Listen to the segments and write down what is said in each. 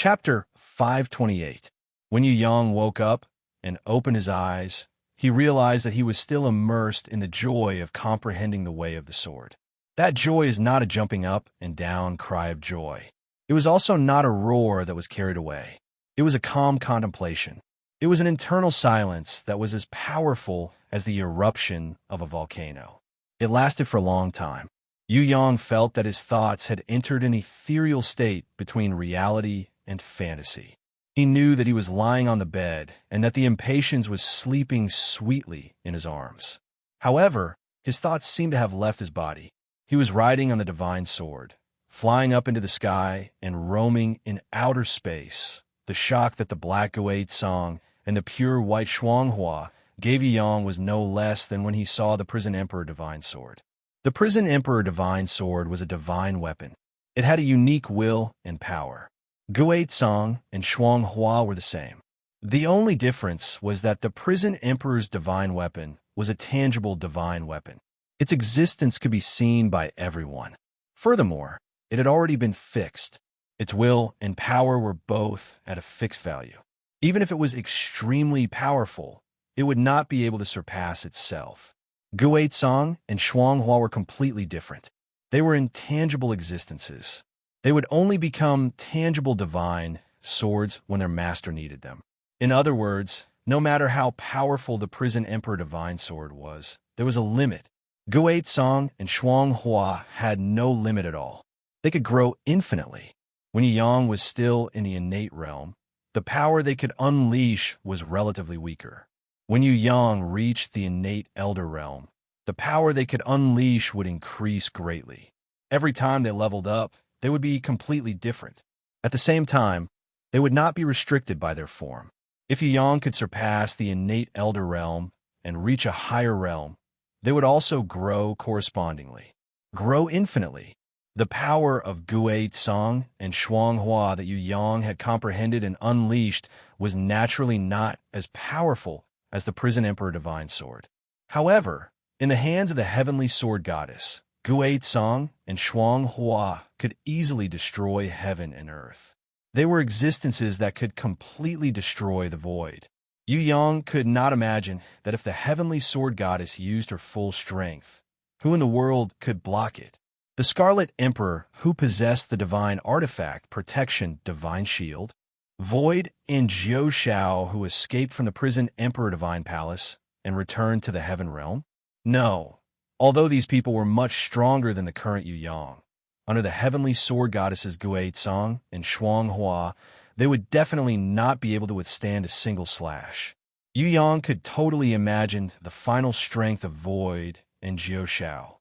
Chapter 528. When Yu Yang woke up and opened his eyes, he realized that he was still immersed in the joy of comprehending the way of the sword. That joy is not a jumping up and down cry of joy. It was also not a roar that was carried away. It was a calm contemplation. It was an internal silence that was as powerful as the eruption of a volcano. It lasted for a long time. Yu Yang felt that his thoughts had entered an ethereal state between reality and fantasy. He knew that he was lying on the bed and that the impatience was sleeping sweetly in his arms. However, his thoughts seemed to have left his body. He was riding on the divine sword, flying up into the sky and roaming in outer space. The shock that the black Guate song and the pure white Shuanghua gave Yu Yang was no less than when he saw the Prison Emperor divine sword. The Prison Emperor divine sword was a divine weapon. It had a unique will and power. Guate Song and Shuanghua were the same. The only difference was that the Prison Emperor's divine weapon was a tangible divine weapon. Its existence could be seen by everyone. Furthermore, it had already been fixed. Its will and power were both at a fixed value. Even if it was extremely powerful, it would not be able to surpass itself. Guate Song and Shuanghua were completely different. They were intangible existences. They would only become tangible divine swords when their master needed them. In other words, no matter how powerful the Prison Emperor divine sword was, there was a limit. Guate Song and Shuanghua had no limit at all. They could grow infinitely. When Yu Yang was still in the innate realm, the power they could unleash was relatively weaker. When Yu Yang reached the innate elder realm, the power they could unleash would increase greatly. Every time they leveled up, they would be completely different. At the same time, they would not be restricted by their form. If Yu Yang could surpass the innate elder realm and reach a higher realm, they would also grow correspondingly. Grow infinitely. The power of Guate Song and Shuanghua that Yu Yang had comprehended and unleashed was naturally not as powerful as the Prison Emperor divine sword. However, in the hands of the heavenly sword goddess, Guate Song and Shuanghua could easily destroy heaven and earth. They were existences that could completely destroy the void. Yu Yang could not imagine that if the heavenly sword goddess used her full strength, who in the world could block it? The Scarlet Emperor, who possessed the divine artifact, protection, divine shield, Void, and Jiu Shao, who escaped from the Prison Emperor divine palace and returned to the heaven realm? No. Although these people were much stronger than the current Yu Yang, under the heavenly sword goddesses Guate Song and Shuanghua, they would definitely not be able to withstand a single slash. Yu Yang could totally imagine the final strength of Void and Jiu Shao.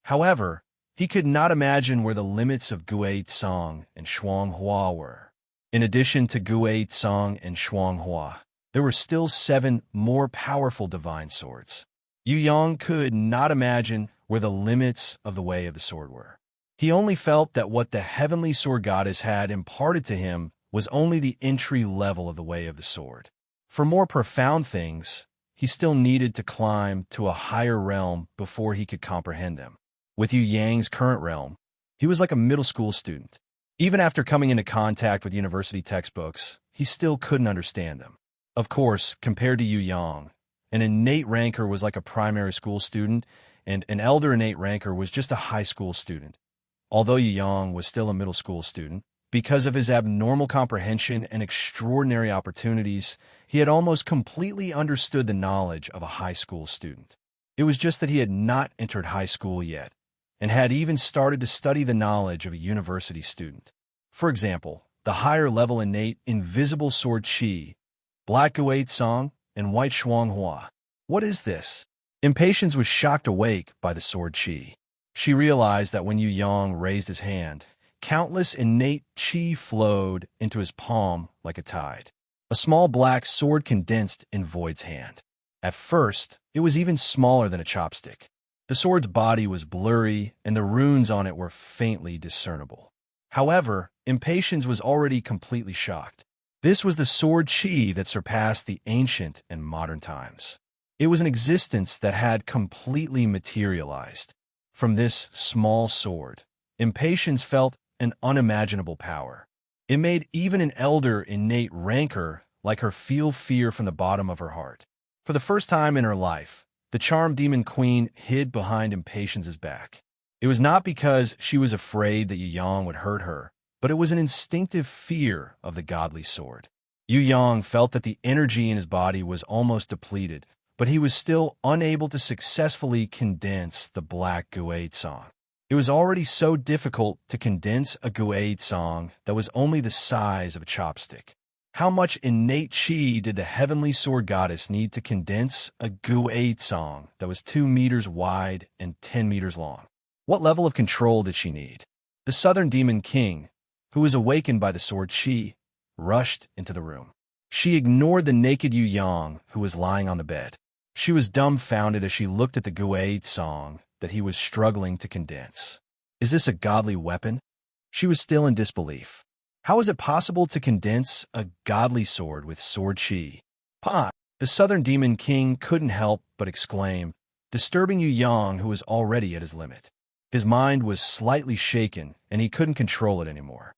However, he could not imagine where the limits of Guate Song and Shuanghua were. In addition to Guate Song and Shuanghua, there were still 7 more powerful divine swords. Yu Yang could not imagine where the limits of the way of the sword were. He only felt that what the heavenly sword goddess had imparted to him was only the entry level of the way of the sword. For more profound things, he still needed to climb to a higher realm before he could comprehend them. With Yu Yang's current realm, he was like a middle school student. Even after coming into contact with university textbooks, he still couldn't understand them. Of course, compared to Yu Yang, an innate ranker was like a primary school student, and an elder innate ranker was just a high school student. Although Yu Yang was still a middle school student, because of his abnormal comprehension and extraordinary opportunities, he had almost completely understood the knowledge of a high school student. It was just that he had not entered high school yet, and had even started to study the knowledge of a university student. For example, the higher level innate invisible sword Qi, black Guate Song, and white Shuanghua. What is this? Impatience was shocked awake by the sword Qi. She realized that when Yu Yang raised his hand, countless innate Qi flowed into his palm like a tide. A small black sword condensed in Void's hand. At first, it was even smaller than a chopstick. The sword's body was blurry, and the runes on it were faintly discernible. However, Impatience was already completely shocked. This was the sword Qi that surpassed the ancient and modern times. It was an existence that had completely materialized. From this small sword, Impatience felt an unimaginable power. It made even an elder innate rancor like her feel fear from the bottom of her heart. For the first time in her life, the charmed demon queen hid behind impatience's back. It was not because she was afraid that Yu Yang would hurt her, but it was an instinctive fear of the godly sword. Yu Yang felt that the energy in his body was almost depleted, but he was still unable to successfully condense the black Guade song. It was already so difficult to condense a Guade song that was only the size of a chopstick. How much innate chi did the heavenly sword goddess need to condense a Guade song that was 2 meters wide and 10 meters long? What level of control did she need? The Southern Demon King, who was awakened by the sword chi, rushed into the room. She ignored the naked Yu Yang, who was lying on the bed. She was dumbfounded as she looked at the Guade song that he was struggling to condense. Is this a godly weapon? She was still in disbelief. How is it possible to condense a godly sword with sword chi? Pa! The Southern Demon King couldn't help but exclaim, disturbing Yu Yang, who was already at his limit. His mind was slightly shaken, and he couldn't control it anymore.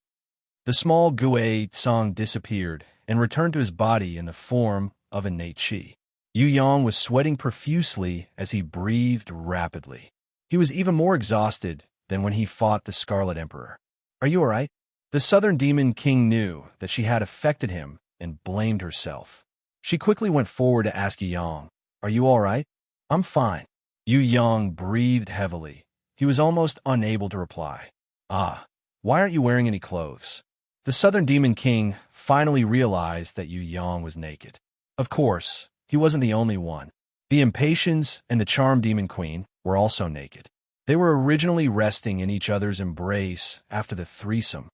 The small Guade song disappeared and returned to his body in the form of innate chi. Yu Yang was sweating profusely as he breathed rapidly. He was even more exhausted than when he fought the Scarlet Emperor. Are you all right? The Southern Demon King knew that she had affected him and blamed herself. She quickly went forward to ask Yu Yang, are you all right? I'm fine. Yu Yang breathed heavily. He was almost unable to reply. Why aren't you wearing any clothes? The Southern Demon King finally realized that Yu Yang was naked. Of course, he wasn't the only one. The Impatience and the Charmed Demon Queen were also naked. They were originally resting in each other's embrace after the threesome.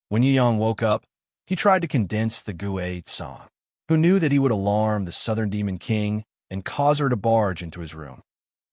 When Yu Yang woke up, he tried to condense the Guade song, who knew that he would alarm the Southern Demon King and cause her to barge into his room.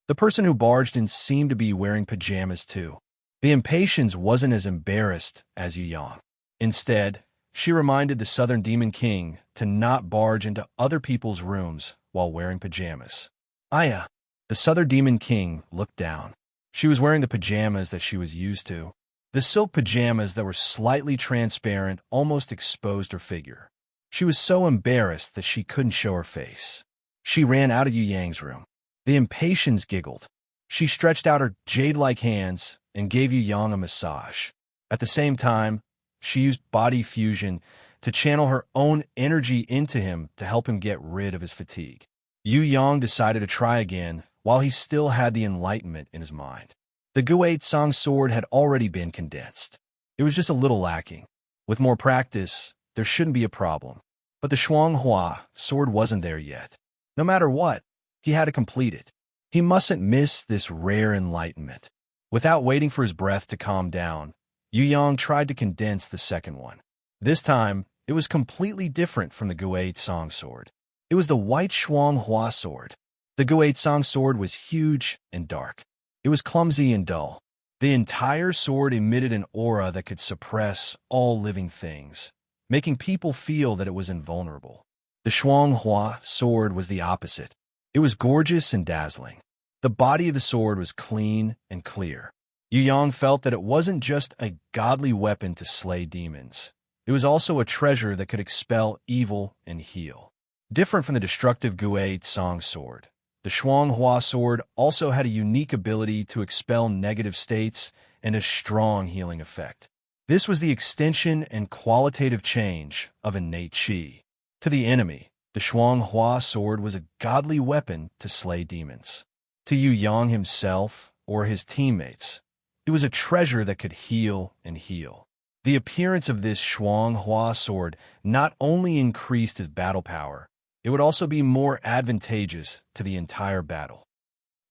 The person who barged in seemed to be wearing pajamas too. The Impatience wasn't as embarrassed as Yu Yang. Instead, she reminded the Southern Demon King to not barge into other people's rooms while wearing pajamas. Aya! The Southern Demon King looked down. She was wearing the pajamas that she was used to. The silk pajamas that were slightly transparent almost exposed her figure. She was so embarrassed that she couldn't show her face. She ran out of Yu Yang's room. The Impatience giggled. She stretched out her jade-like hands and gave Yu Yang a massage. At the same time, she used body fusion to channel her own energy into him to help him get rid of his fatigue. Yu Yang decided to try again while he still had the enlightenment in his mind. The Guade Song sword had already been condensed. It was just a little lacking. With more practice, there shouldn't be a problem. But the Shuanghua sword wasn't there yet. No matter what, he had to complete it. He mustn't miss this rare enlightenment. Without waiting for his breath to calm down, Yu Yang tried to condense the second one. This time, it was completely different from the Guade Song sword. It was the white Shuanghua sword. The Guade Song sword was huge and dark. It was clumsy and dull. The entire sword emitted an aura that could suppress all living things, making people feel that it was invulnerable. The Shuanghua sword was the opposite. It was gorgeous and dazzling. The body of the sword was clean and clear. Yu Yang felt that it wasn't just a godly weapon to slay demons. It was also a treasure that could expel evil and heal. Different from the destructive Guade Song sword, the Shuanghua sword also had a unique ability to expel negative states and a strong healing effect. This was the extension and qualitative change of innate chi. To the enemy, the Shuanghua sword was a godly weapon to slay demons. To Yu Yang himself or his teammates, it was a treasure that could heal and heal. The appearance of this Shuanghua sword not only increased his battle power, it would also be more advantageous to the entire battle.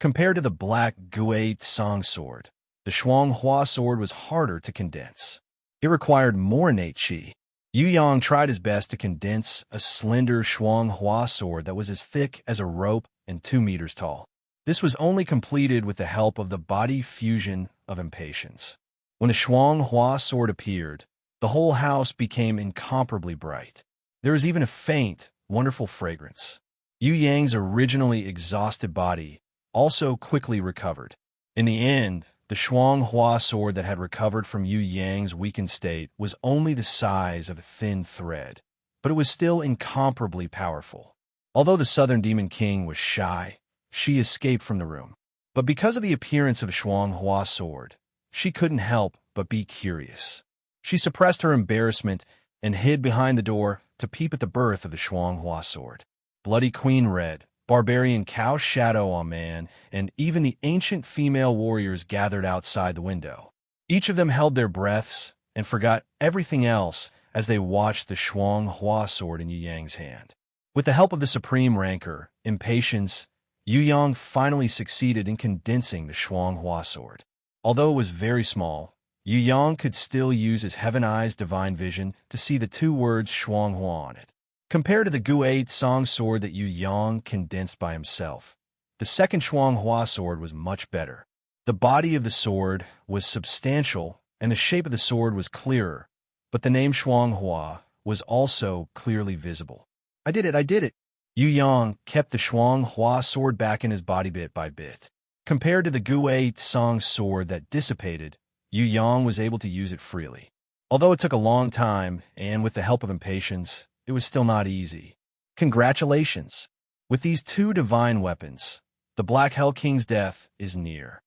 Compared to the black Guade Song sword, the Shuanghua sword was harder to condense. It required more innate chi. Yu Yang tried his best to condense a slender Shuanghua sword that was as thick as a rope and 2 meters tall. This was only completed with the help of the body fusion of Impatience. When the Shuanghua sword appeared, the whole house became incomparably bright. There was even a faint, wonderful fragrance. Yu Yang's originally exhausted body also quickly recovered. In the end, The Shuanghua sword that had recovered from Yu Yang's weakened state was only the size of a thin thread, but it was still incomparably powerful. Although the Southern Demon King was shy, she escaped from the room. But because of the appearance of a Shuanghua sword, she couldn't help but be curious. She suppressed her embarrassment and hid behind the door to peep at the birth of the Shuanghua sword. Bloody Queen Red, Barbarian Cow Shadow on Man, and even the ancient female warriors gathered outside the window. Each of them held their breaths and forgot everything else as they watched the Shuanghua sword in Yu Yang's hand. With the help of the supreme rancor, impatience, Yu Yang finally succeeded in condensing the Shuanghua sword. Although it was very small, Yu Yang could still use his Heaven Eyes divine vision to see the two words Shuanghua on it. Compared to the Gui Song sword that Yu Yang condensed by himself, the second Shuanghua sword was much better. The body of the sword was substantial and the shape of the sword was clearer, but the name Shuanghua was also clearly visible. I did it! Yu Yang kept the Shuanghua sword back in his body bit by bit. Compared to the Gui Song sword that dissipated, Yu Yang was able to use it freely. Although it took a long time, and with the help of impatience, it was still not easy. Congratulations! With these two divine weapons, the Black Hell King's death is near.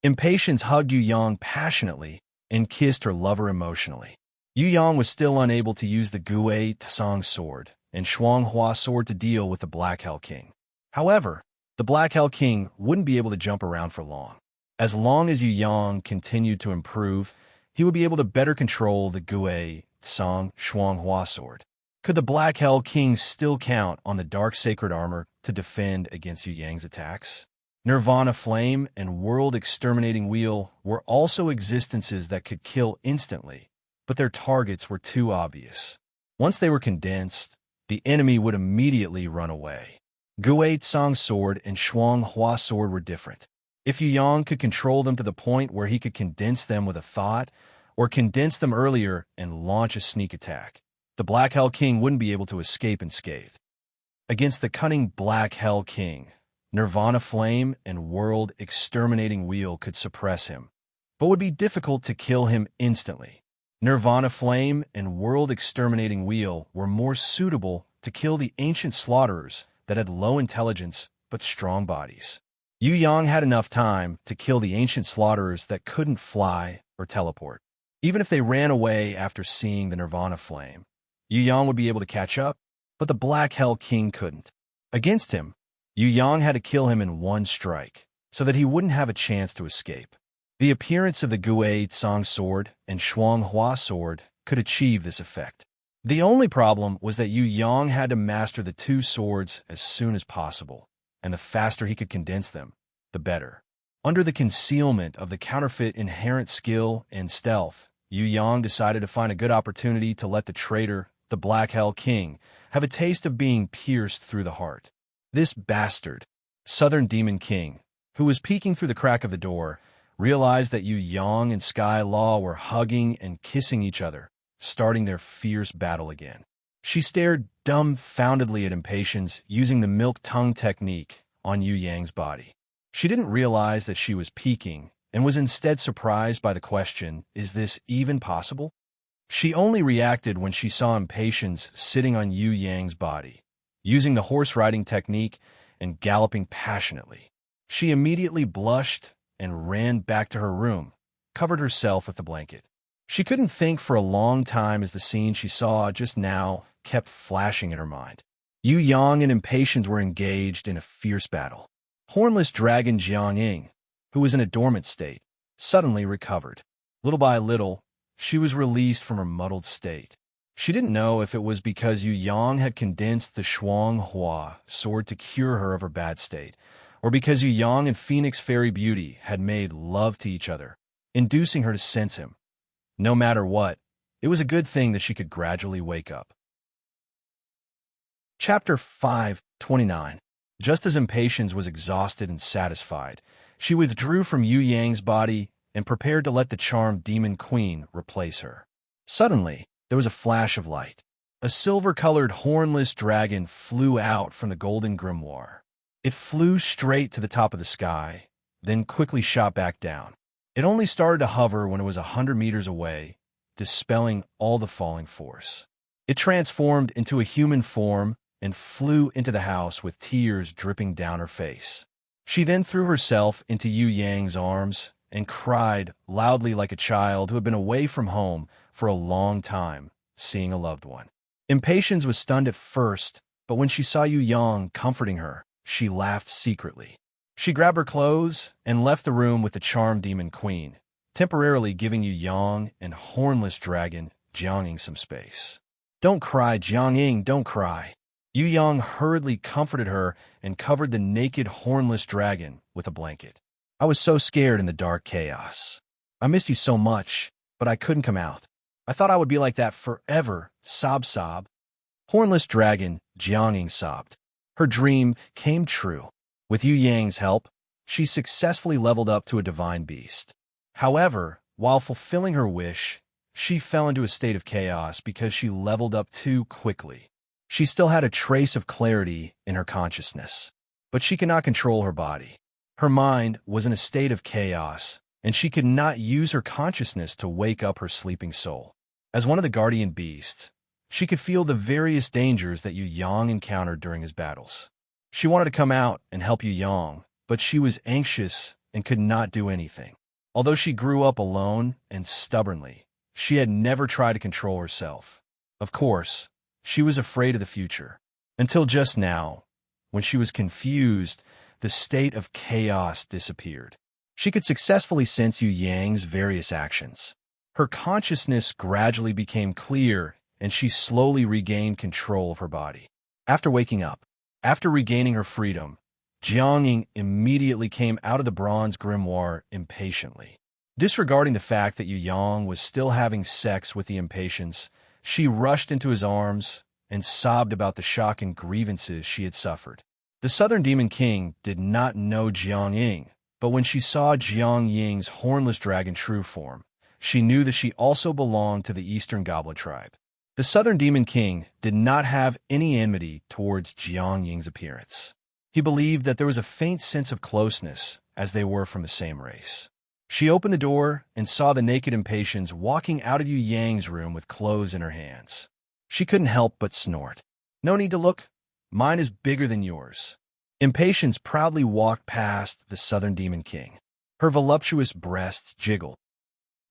Impatience hugged Yu Yang passionately and kissed her lover emotionally. Yu Yang was still unable to use the Gui Song sword and Shuanghua sword to deal with the Black Hell King. However, the Black Hell King wouldn't be able to jump around for long. As long as Yu Yang continued to improve, he would be able to better control the Gui Song Shuanghua sword. Could the Black Hell King still count on the dark sacred armor to defend against Yu Yang's attacks? Nirvana Flame and World Exterminating Wheel were also existences that could kill instantly, but their targets were too obvious. Once they were condensed, the enemy would immediately run away. Gui Song sword and Shuanghua sword were different. If Yu Yang could control them to the point where he could condense them with a thought, or condense them earlier and launch a sneak attack, the Black Hell King wouldn't be able to escape unscathed. Against the cunning Black Hell King, Nirvana Flame and World Exterminating Wheel could suppress him, but would be difficult to kill him instantly. Nirvana Flame and World Exterminating Wheel were more suitable to kill the ancient slaughterers that had low intelligence but strong bodies. Yu Yang had enough time to kill the ancient slaughterers that couldn't fly or teleport. Even if they ran away after seeing the Nirvana Flame, Yu Yang would be able to catch up, but the Black Hell King couldn't. Against him, Yu Yang had to kill him in one strike, so that he wouldn't have a chance to escape. The appearance of the Gui Song sword and Shuanghua sword could achieve this effect. The only problem was that Yu Yang had to master the two swords as soon as possible, and the faster he could condense them, the better. Under the concealment of the counterfeit inherent skill and stealth, Yu Yang decided to find a good opportunity to let the traitor, the Black Hell King, have a taste of being pierced through the heart. This bastard, Southern Demon King, who was peeking through the crack of the door, realized that Yu Yang and Sky Law were hugging and kissing each other, starting their fierce battle again. She stared dumbfoundedly at Impatience using the milk tongue technique on Yu Yang's body. She didn't realize that she was peeking and was instead surprised by the question, "Is this even possible?" She only reacted when she saw Impatience sitting on Yu Yang's body, using the horse riding technique and galloping passionately. She immediately blushed and ran back to her room, covered herself with the blanket. She couldn't think for a long time as the scene she saw just now kept flashing in her mind. Yu Yang and Impatience were engaged in a fierce battle. Hornless dragon Jiangying, who was in a dormant state, suddenly recovered. Little by little, she was released from her muddled state. She didn't know if it was because Yu Yang had condensed the Shuanghua sword to cure her of her bad state, or because Yu Yang and Phoenix Fairy Beauty had made love to each other, inducing her to sense him. No matter what, it was a good thing that she could gradually wake up. Chapter 529. Just as Impatience was exhausted and satisfied, she withdrew from Yu Yang's body and prepared to let the charmed Demon Queen replace her. Suddenly, there was a flash of light. A silver-colored hornless dragon flew out from the golden grimoire. It flew straight to the top of the sky, then quickly shot back down. It only started to hover when it was 100 meters away, dispelling all the falling force. It transformed into a human form and flew into the house with tears dripping down her face. She then threw herself into Yu Yang's arms and cried loudly like a child who had been away from home for a long time, seeing a loved one. Impatience was stunned at first, but when she saw Yu Yang comforting her, she laughed secretly. She grabbed her clothes and left the room with the charmed demon queen, temporarily giving Yu Yang and hornless dragon Jiangying some space. "Don't cry, Jiangying, don't cry." Yu Yang hurriedly comforted her and covered the naked hornless dragon with a blanket. "I was so scared in the dark chaos. I missed you so much, but I couldn't come out. I thought I would be like that forever, sob sob." Hornless dragon Jiangying sobbed. Her dream came true. With Yu Yang's help, she successfully leveled up to a divine beast. However, while fulfilling her wish, she fell into a state of chaos because she leveled up too quickly. She still had a trace of clarity in her consciousness, but she could not control her body. Her mind was in a state of chaos, and she could not use her consciousness to wake up her sleeping soul. As one of the guardian beasts, she could feel the various dangers that Yu Yang encountered during his battles. She wanted to come out and help Yu Yang, but she was anxious and could not do anything. Although she grew up alone and stubbornly, she had never tried to control herself. Of course, she was afraid of the future. Until just now, when she was confused, the state of chaos disappeared. She could successfully sense Yu Yang's various actions. Her consciousness gradually became clear, and she slowly regained control of her body. After waking up, after regaining her freedom, Jiangying immediately came out of the bronze grimoire impatiently. Disregarding the fact that Yu Yang was still having sex with the impatience, she rushed into his arms and sobbed about the shock and grievances she had suffered. The Southern Demon King did not know Jiangying, but when she saw Jiangying's hornless dragon true form, she knew that she also belonged to the Eastern Goblet tribe. The Southern Demon King did not have any enmity towards Jiangying's appearance. He believed that there was a faint sense of closeness, as they were from the same race. She opened the door and saw the naked impatience walking out of Yu Yang's room with clothes in her hands. She couldn't help but snort. "No need to look. Mine is bigger than yours." Impatience proudly walked past the Southern Demon King. Her voluptuous breasts jiggled.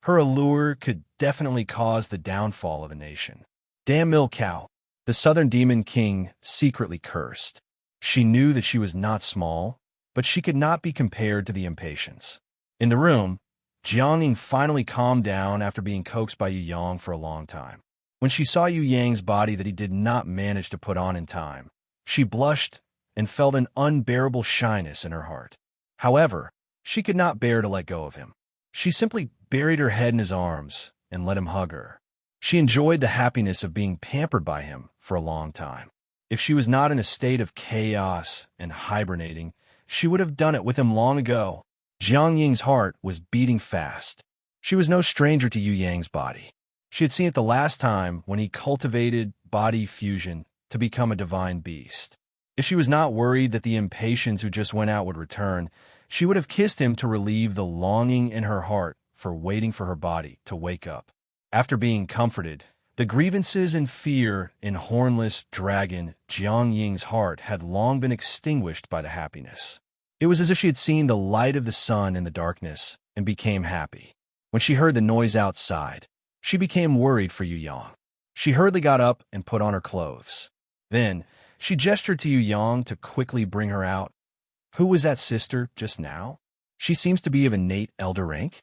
Her allure could definitely cause the downfall of a nation. "Damn milk cow," the Southern Demon King secretly cursed. She knew that she was not small, but she could not be compared to the impatience. In the room, Jiangying finally calmed down after being coaxed by Yu Yang for a long time. When she saw Yu Yang's body that he did not manage to put on in time, she blushed and felt an unbearable shyness in her heart. However, she could not bear to let go of him. She simply buried her head in his arms and let him hug her. She enjoyed the happiness of being pampered by him for a long time. If she was not in a state of chaos and hibernating, she would have done it with him long ago. Jiangying's heart was beating fast. She was no stranger to Yu Yang's body. She had seen it the last time when he cultivated body fusion to become a divine beast. If she was not worried that the impatience who just went out would return, she would have kissed him to relieve the longing in her heart for waiting for her body to wake up. After being comforted, the grievances and fear in hornless dragon Jiangying's heart had long been extinguished by the happiness. It was as if she had seen the light of the sun in the darkness and became happy. When she heard the noise outside, she became worried for Yu Yang. She hurriedly got up and put on her clothes. Then, she gestured to Yu Yang to quickly bring her out. "Who was that sister just now? She seems to be of innate elder rank."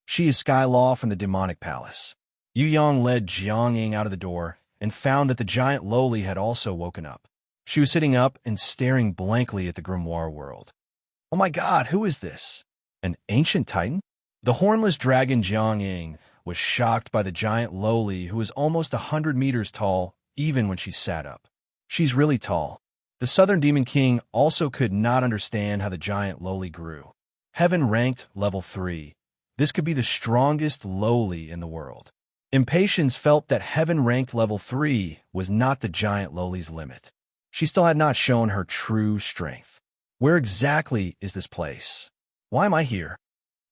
"She is Sky Law from the demonic palace." Yu Yang led Jiangying out of the door and found that the giant Loli had also woken up. She was sitting up and staring blankly at the grimoire world. "Oh my God, who is this? An ancient titan?" The hornless dragon Jiangying was shocked by the giant Loli, who was almost 100 meters tall, even when she sat up. "She's really tall." The Southern Demon King also could not understand how the giant Loli grew. Heaven ranked level 3. This could be the strongest Loli in the world. Impatience felt that heaven ranked level 3 was not the giant Loli's limit. She still had not shown her true strength. Where exactly is this place? Why am I here?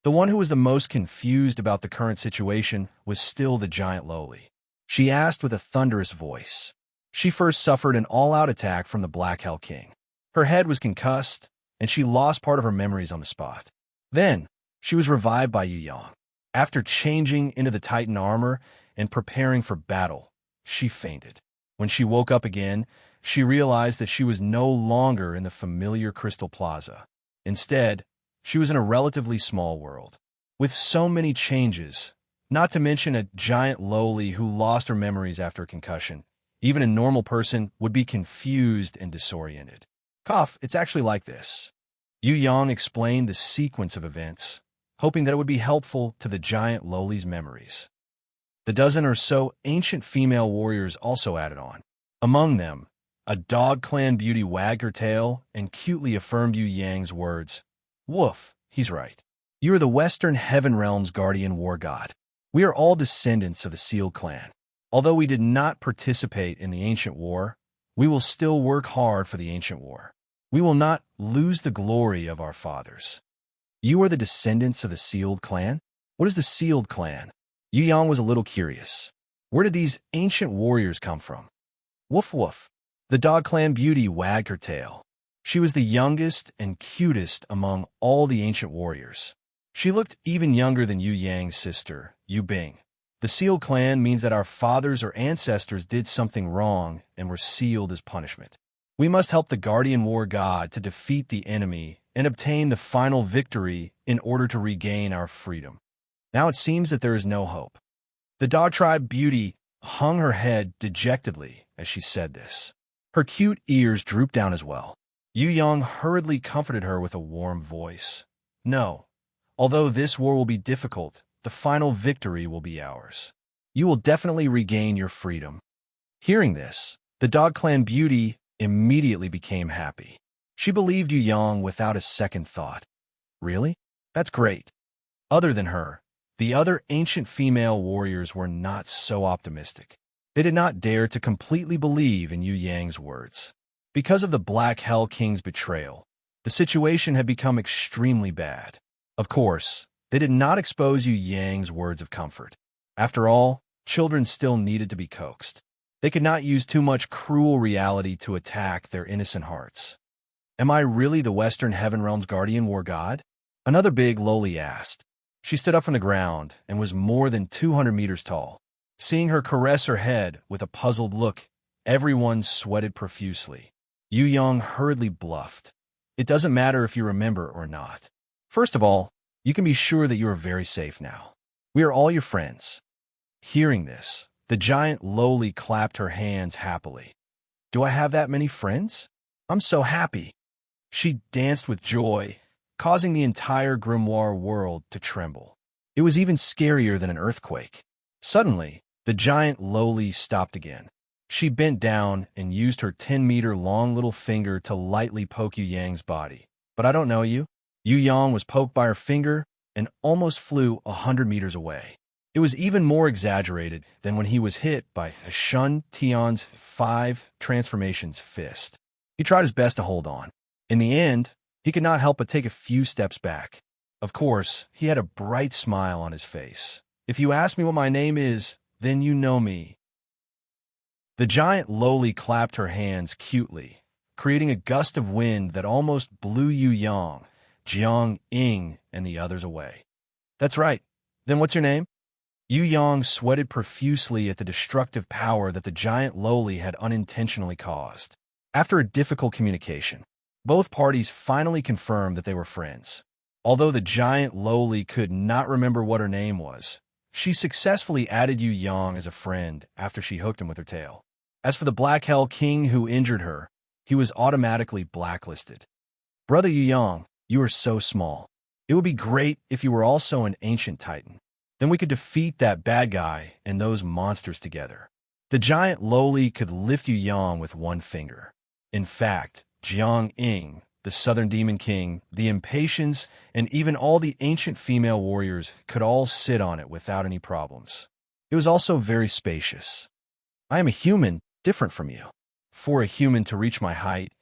The one who was the most confused about the current situation was still the giant Lowly. She asked with a thunderous voice. She first suffered an all-out attack from the Black Hell King. Her head was concussed, and she lost part of her memories on the spot. Then, she was revived by Yu Yang. After changing into the Titan armor and preparing for battle, she fainted. When she woke up again, she realized that she was no longer in the familiar Crystal Plaza. Instead, she was in a relatively small world. With so many changes, not to mention a giant Lowly who lost her memories after a concussion, even a normal person would be confused and disoriented. Cough, it's actually like this. Yu Yang explained the sequence of events, hoping that it would be helpful to the giant Lowly's memories. The dozen or so ancient female warriors also added on. Among them, a dog clan beauty wagged her tail and cutely affirmed Yu Yang's words. Woof, he's right. You are the Western Heaven Realm's guardian war god. We are all descendants of the Sealed clan. Although we did not participate in the ancient war, we will still work hard for the ancient war. We will not lose the glory of our fathers. You are the descendants of the Sealed clan? What is the Sealed clan? Yu Yang was a little curious. Where did these ancient warriors come from? Woof woof. The dog clan beauty wagged her tail. She was the youngest and cutest among all the ancient warriors. She looked even younger than Yu Yang's sister, Yu Bing. The Sealed clan means that our fathers or ancestors did something wrong and were sealed as punishment. We must help the guardian war god to defeat the enemy and obtain the final victory in order to regain our freedom. Now it seems that there is no hope. The dog tribe beauty hung her head dejectedly as she said this. Her cute ears drooped down as well. Yu Yang hurriedly comforted her with a warm voice. No, although this war will be difficult, the final victory will be ours. You will definitely regain your freedom. Hearing this, the dog clan beauty immediately became happy. She believed Yu Yang without a second thought. Really? That's great. Other than her, the other ancient female warriors were not so optimistic. They did not dare to completely believe in Yu Yang's words. Because of the Black Hell King's betrayal, the situation had become extremely bad. Of course, they did not expose Yu Yang's words of comfort. After all, children still needed to be coaxed. They could not use too much cruel reality to attack their innocent hearts. Am I really the Western Heaven Realm's guardian war god? Another big Lowly asked. She stood up from the ground and was more than 200 meters tall. Seeing her caress her head with a puzzled look, everyone sweated profusely. Yu Yang hurriedly bluffed. It doesn't matter if you remember or not. First of all, you can be sure that you are very safe now. We are all your friends. Hearing this, the giant Lowly clapped her hands happily. Do I have that many friends? I'm so happy. She danced with joy, causing the entire grimoire world to tremble. It was even scarier than an earthquake. Suddenly, the giant Lowly stopped again. She bent down and used her 10-meter-long little finger to lightly poke Yu Yang's body. But I don't know you. Yu Yang was poked by her finger and almost flew 100 meters away. It was even more exaggerated than when he was hit by a Shun Tian's 5 transformations fist. He tried his best to hold on. In the end, he could not help but take a few steps back. Of course, he had a bright smile on his face. If you ask me what my name is, then you know me. The giant Lowly clapped her hands cutely, creating a gust of wind that almost blew Yu Yang, Jiang Ying, and the others away. That's right. Then what's your name? Yu Yang sweated profusely at the destructive power that the giant Lowly had unintentionally caused. After a difficult communication, both parties finally confirmed that they were friends. Although the giant Lowly could not remember what her name was, she successfully added Yu Yang as a friend after she hooked him with her tail. As for the Black Hell King who injured her, he was automatically blacklisted. Brother Yu Yang, you are so small. It would be great if you were also an ancient titan. Then we could defeat that bad guy and those monsters together. The giant Lowly could lift Yu Yang with one finger. In fact, Jiang Ying, the Southern Demon King, the Impatience, and even all the ancient female warriors could all sit on it without any problems. It was also very spacious. I am a human, different from you. For a human to reach my height,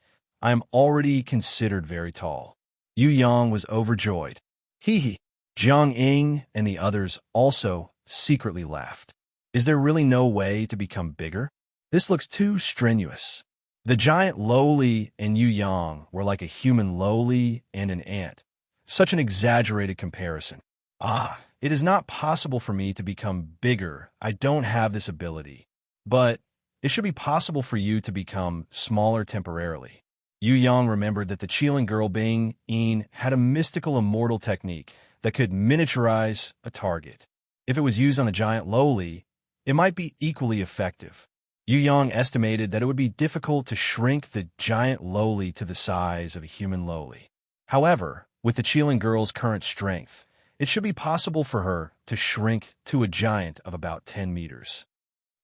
I am already considered very tall. Yu Yang was overjoyed. Hee hee. Jiang Ying and the others also secretly laughed. Is there really no way to become bigger? This looks too strenuous. The giant Lowly and Yu Yang were like a human Lowly and an ant. Such an exaggerated comparison. It is not possible for me to become bigger. I don't have this ability. But it should be possible for you to become smaller temporarily. Yu Yang remembered that the Qilin girl being Yin had a mystical immortal technique that could miniaturize a target. If it was used on a giant Lowly, it might be equally effective. Yu Yang estimated that it would be difficult to shrink the giant Lowly to the size of a human Lowly. However, with the Qilin girl's current strength, it should be possible for her to shrink to a giant of about 10 meters.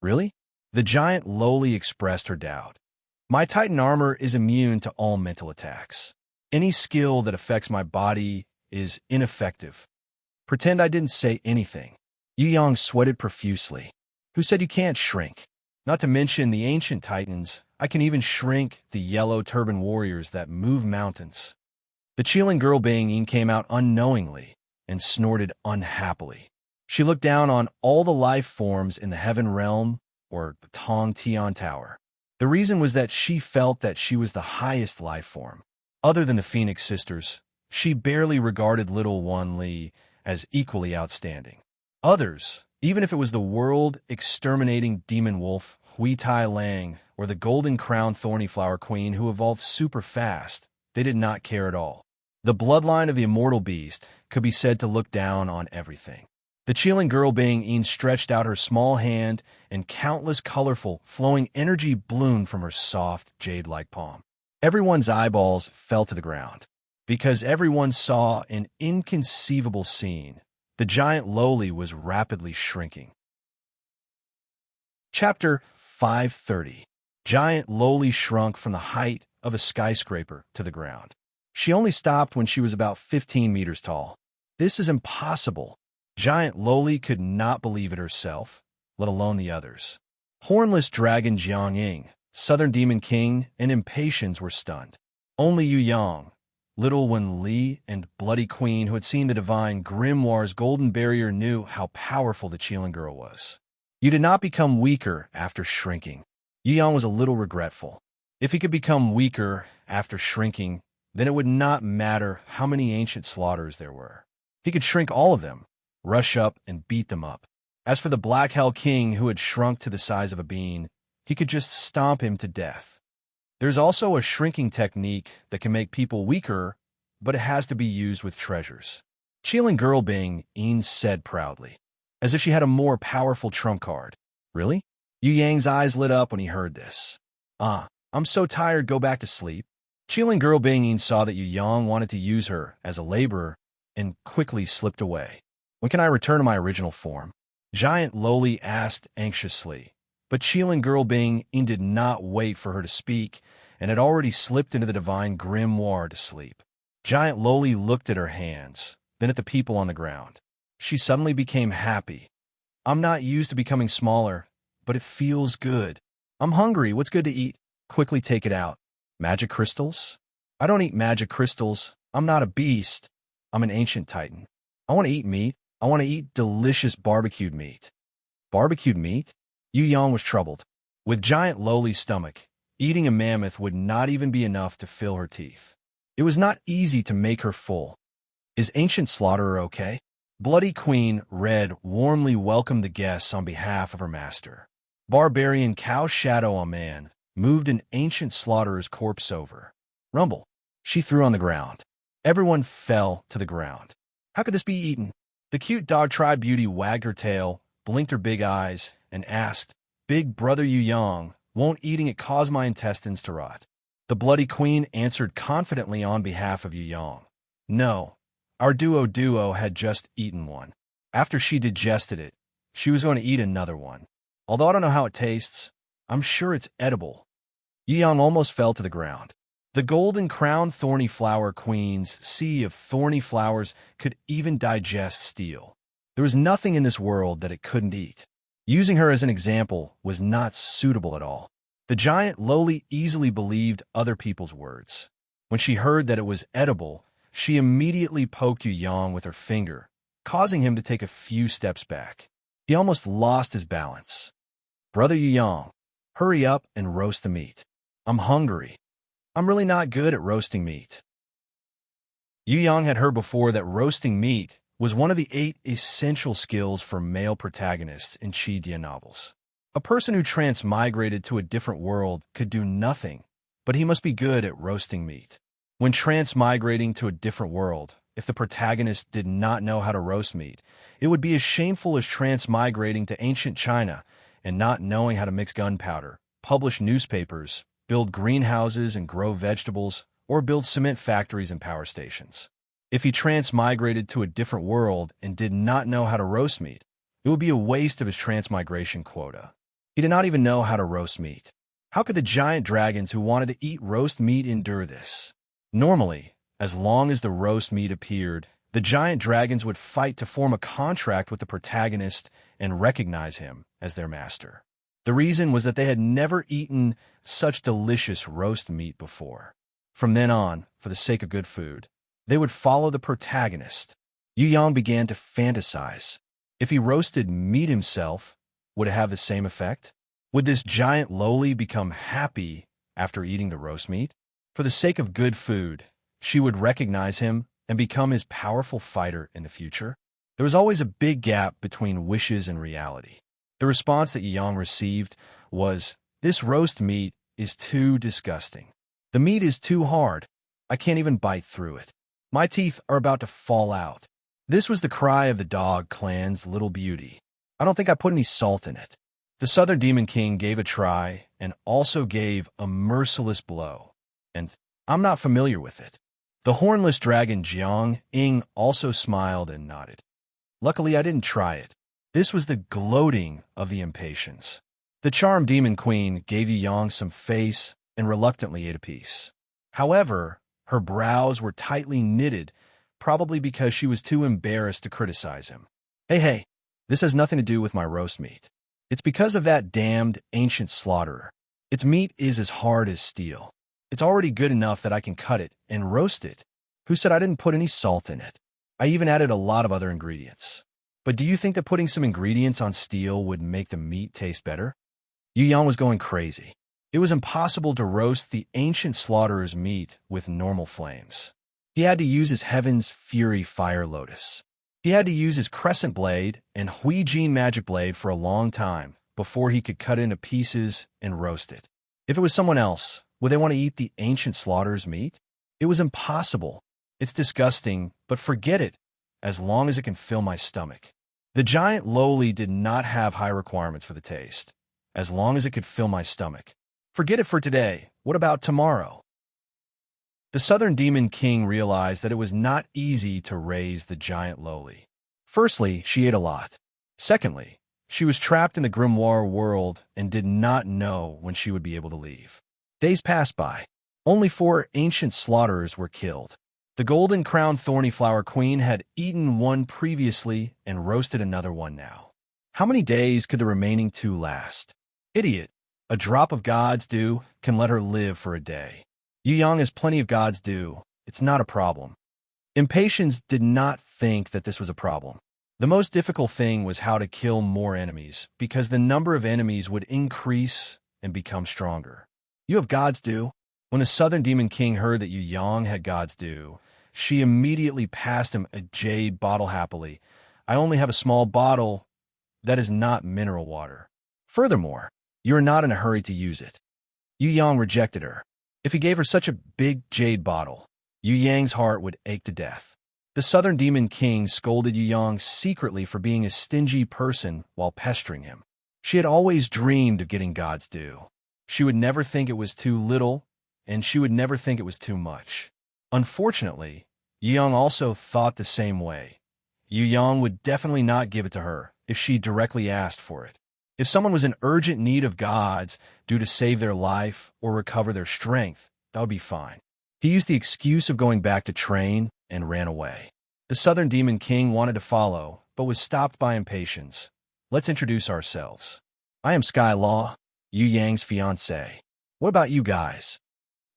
Really? The giant Lowly expressed her doubt. My Titan armor is immune to all mental attacks. Any skill that affects my body is ineffective. Pretend I didn't say anything. Yu Yang sweated profusely. Who said you can't shrink? Not to mention the ancient Titans, I can even shrink the yellow turban warriors that move mountains. The Qilin girl being came out unknowingly and snorted unhappily. She looked down on all the life forms in the Heaven Realm or the Tong Tian Tower. The reason was that she felt that she was the highest life form. Other than the Phoenix Sisters, she barely regarded little Wan Li as equally outstanding. Others, even if it was the world-exterminating demon wolf Hui Tai Lang or the golden-crowned thorny flower queen who evolved super fast, they did not care at all. The bloodline of the immortal beast could be said to look down on everything. The Qilin girl being stretched out her small hand, and countless colorful, flowing energy bloomed from her soft, jade-like palm. Everyone's eyeballs fell to the ground, because everyone saw an inconceivable scene. The giant Lowly was rapidly shrinking. Chapter 530. Giant Lowly shrunk from the height of a skyscraper to the ground. She only stopped when she was about 15 meters tall. This is impossible. Giant Lowly could not believe it herself, let alone the others. Hornless Dragon Jiang Ying, Southern Demon King, and Impatience were stunned. Only Yu Yang, Little Wan Li, and Bloody Queen, who had seen the divine Grimoire's golden barrier, knew how powerful the Qilin girl was. You did not become weaker after shrinking. Yu Yang was a little regretful. If he could become weaker after shrinking, then it would not matter how many ancient slaughters there were. He could shrink all of them, rush up and beat them up. As for the Black Hell King, who had shrunk to the size of a bean, he could just stomp him to death. There's also a shrinking technique that can make people weaker, but it has to be used with treasures. Qilin girl being said proudly, as if she had a more powerful trump card. Really? Yu Yang's eyes lit up when he heard this. I'm so tired, go back to sleep. Qilin girl being saw that Yu Yang wanted to use her as a laborer and quickly slipped away. When can I return to my original form? Giant Lowly asked anxiously, but Qilin girl being did not wait for her to speak and had already slipped into the divine grimoire to sleep. Giant Lowly looked at her hands, then at the people on the ground. She suddenly became happy. I'm not used to becoming smaller, but it feels good. I'm hungry. What's good to eat? Quickly take it out. Magic crystals? I don't eat magic crystals. I'm not a beast. I'm an ancient titan. I want to eat meat. I want to eat delicious barbecued meat. Barbecued meat? Yu Yang was troubled. With Giant Lowly's stomach, eating a mammoth would not even be enough to fill her teeth. It was not easy to make her full. Is Ancient Slaughterer okay? Bloody Queen Red warmly welcomed the guests on behalf of her master. Barbarian Cow Shadow on Man moved an Ancient Slaughterer's corpse over. Rumble. She threw on the ground. Everyone fell to the ground. How could this be eaten? The cute dog tribe beauty wagged her tail, blinked her big eyes, and asked, Big brother Yu Yang, won't eating it cause my intestines to rot? The Bloody Queen answered confidently on behalf of Yu Yang. No, our duo had just eaten one. After she digested it, she was going to eat another one. Although I don't know how it tastes, I'm sure it's edible. Yu Yang almost fell to the ground. The golden-crowned thorny flower queen's sea of thorny flowers could even digest steel. There was nothing in this world that it couldn't eat. Using her as an example was not suitable at all. The giant Lowly easily believed other people's words. When she heard that it was edible, she immediately poked Yu Yang with her finger, causing him to take a few steps back. He almost lost his balance. "Brother Yu Yang, hurry up and roast the meat. I'm hungry. I'm really not good at roasting meat." Yu Yang had heard before that roasting meat was one of the 8 essential skills for male protagonists in Qi novels. A person who transmigrated to a different world could do nothing, but he must be good at roasting meat. When transmigrating to a different world, if the protagonist did not know how to roast meat, it would be as shameful as transmigrating to ancient China and not knowing how to mix gunpowder, publish newspapers, build greenhouses and grow vegetables, or build cement factories and power stations. If he transmigrated to a different world and did not know how to roast meat, it would be a waste of his transmigration quota. He did not even know how to roast meat. How could the giant dragons who wanted to eat roast meat endure this? Normally, as long as the roast meat appeared, the giant dragons would fight to form a contract with the protagonist and recognize him as their master. The reason was that they had never eaten such delicious roast meat before. From then on, for the sake of good food, they would follow the protagonist. Yu Yang began to fantasize. If he roasted meat himself, would it have the same effect? Would this giant loli become happy after eating the roast meat? For the sake of good food, she would recognize him and become his powerful fighter in the future. There was always a big gap between wishes and reality. The response that Yu Yang received was, "This roast meat is too disgusting. The meat is too hard. I can't even bite through it. My teeth are about to fall out." This was the cry of the dog clan's little beauty. "I don't think I put any salt in it." The Southern Demon King gave a try and also gave a merciless blow. "And I'm not familiar with it." The hornless dragon Jiang Ying also smiled and nodded. "Luckily, I didn't try it." This was the gloating of the impatience. The charmed demon queen gave Yu Yang some face and reluctantly ate a piece. However, her brows were tightly knitted, probably because she was too embarrassed to criticize him. Hey, this has nothing to do with my roast meat. It's because of that damned ancient slaughterer. Its meat is as hard as steel. It's already good enough that I can cut it and roast it. Who said I didn't put any salt in it? I even added a lot of other ingredients. But do you think that putting some ingredients on steel would make the meat taste better?" Yu Yang was going crazy. It was impossible to roast the ancient slaughterer's meat with normal flames. He had to use his Heaven's Fury Fire Lotus. He had to use his Crescent Blade and Hui Jin Magic Blade for a long time before he could cut it into pieces and roast it. If it was someone else, would they want to eat the ancient slaughterer's meat? It was impossible. It's disgusting, but forget it, as long as it can fill my stomach. The giant loli did not have high requirements for the taste, as long as it could fill my stomach. Forget it for today. What about tomorrow? The Southern Demon King realized that it was not easy to raise the giant loli. Firstly, she ate a lot. Secondly, she was trapped in the grimoire world and did not know when she would be able to leave. Days passed by. Only 4 ancient slaughterers were killed. The golden-crowned thorny flower queen had eaten one previously and roasted another one now. How many days could the remaining 2 last? Idiot! A drop of God's dew can let her live for a day. Yu Yang has plenty of God's dew. It's not a problem. Impatience did not think that this was a problem. The most difficult thing was how to kill more enemies, because the number of enemies would increase and become stronger. "You have God's dew?" When the Southern Demon King heard that Yu Yang had God's dew, she immediately passed him a jade bottle happily. "I only have a small bottle. That is not mineral water. Furthermore, you are not in a hurry to use it." Yu Yang rejected her. If he gave her such a big jade bottle, Yu Yang's heart would ache to death. The Southern Demon King scolded Yu Yang secretly for being a stingy person while pestering him. She had always dreamed of getting God's due. She would never think it was too little, and she would never think it was too much. Unfortunately, Yu Yang also thought the same way. Yu Yang would definitely not give it to her if she directly asked for it. If someone was in urgent need of gods due to save their life or recover their strength, that would be fine. He used the excuse of going back to train and ran away. The Southern Demon King wanted to follow, but was stopped by impatience. "Let's introduce ourselves. I am Sky Law, Yu Yang's fiancé. What about you guys?"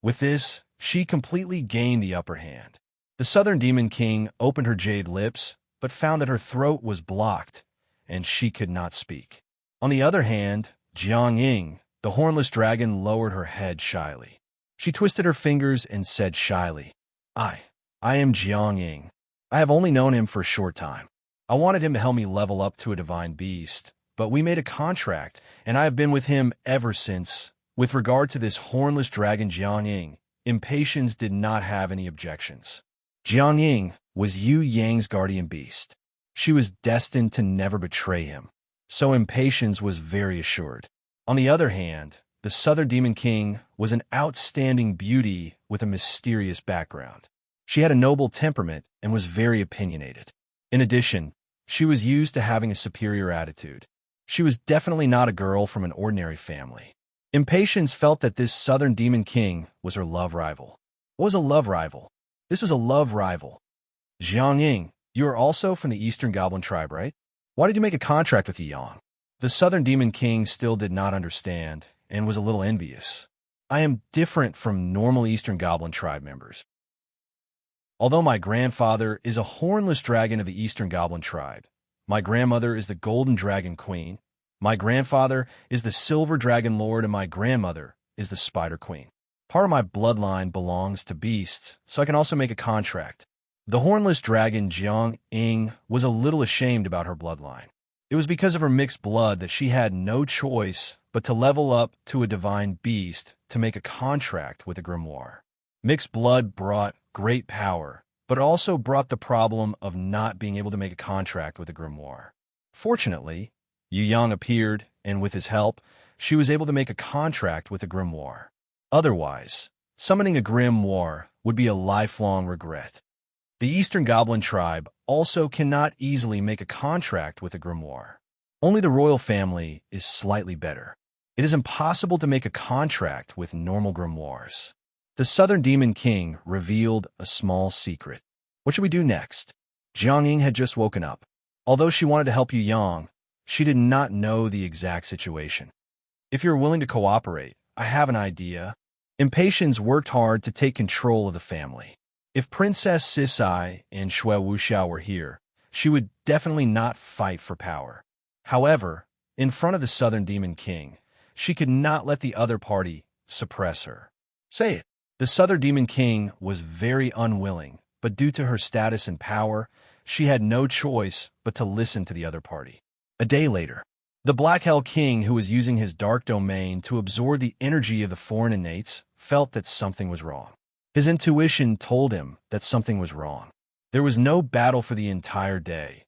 With this, she completely gained the upper hand. The Southern Demon King opened her jade lips, but found that her throat was blocked, and she could not speak. On the other hand, Jiang Ying, the hornless dragon, lowered her head shyly. She twisted her fingers and said shyly, I am Jiang Ying. I have only known him for a short time. I wanted him to help me level up to a divine beast, but we made a contract, and I have been with him ever since. With regard to this hornless dragon Jiang Ying, Impatience did not have any objections. Jiang Ying was Yu Yang's guardian beast. She was destined to never betray him, so Impatience was very assured. On the other hand, the Southern Demon King was an outstanding beauty with a mysterious background. She had a noble temperament and was very opinionated. In addition, she was used to having a superior attitude. She was definitely not a girl from an ordinary family. Impatience felt that this Southern Demon King was her love rival. What was a love rival? This was a love rival. Jiang Ying, you are also from the Eastern Goblin tribe, right? Why did you make a contract with Yang? The Southern Demon King still did not understand and was a little envious. I am different from normal Eastern Goblin tribe members. Although my grandfather is a hornless dragon of the Eastern Goblin tribe, my grandmother is the Golden Dragon Queen, my grandfather is the Silver Dragon Lord, and my grandmother is the Spider Queen. Part of my bloodline belongs to beasts, so I can also make a contract. The hornless dragon Jiang Ying was a little ashamed about her bloodline. It was because of her mixed blood that she had no choice but to level up to a divine beast to make a contract with a grimoire. Mixed blood brought great power, but it also brought the problem of not being able to make a contract with a grimoire. Fortunately, Yu Yang appeared, and with his help, she was able to make a contract with a grimoire. Otherwise, summoning a grimoire would be a lifelong regret. The Eastern Goblin tribe also cannot easily make a contract with a grimoire. Only the royal family is slightly better. It is impossible to make a contract with normal grimoires. The Southern Demon King revealed a small secret. What should we do next? Jiang Ying had just woken up. Although she wanted to help Yu Yang, she did not know the exact situation. If you're willing to cooperate, I have an idea. Impatience worked hard to take control of the family. If Princess Sisai and Shui Wuxiao were here, she would definitely not fight for power. However, in front of the Southern Demon King, she could not let the other party suppress her. Say it. The Southern Demon King was very unwilling, but due to her status and power, she had no choice but to listen to the other party. A day later, the Black Hell King, who was using his dark domain to absorb the energy of the foreign innates, felt that something was wrong. His intuition told him that something was wrong. There was no battle for the entire day.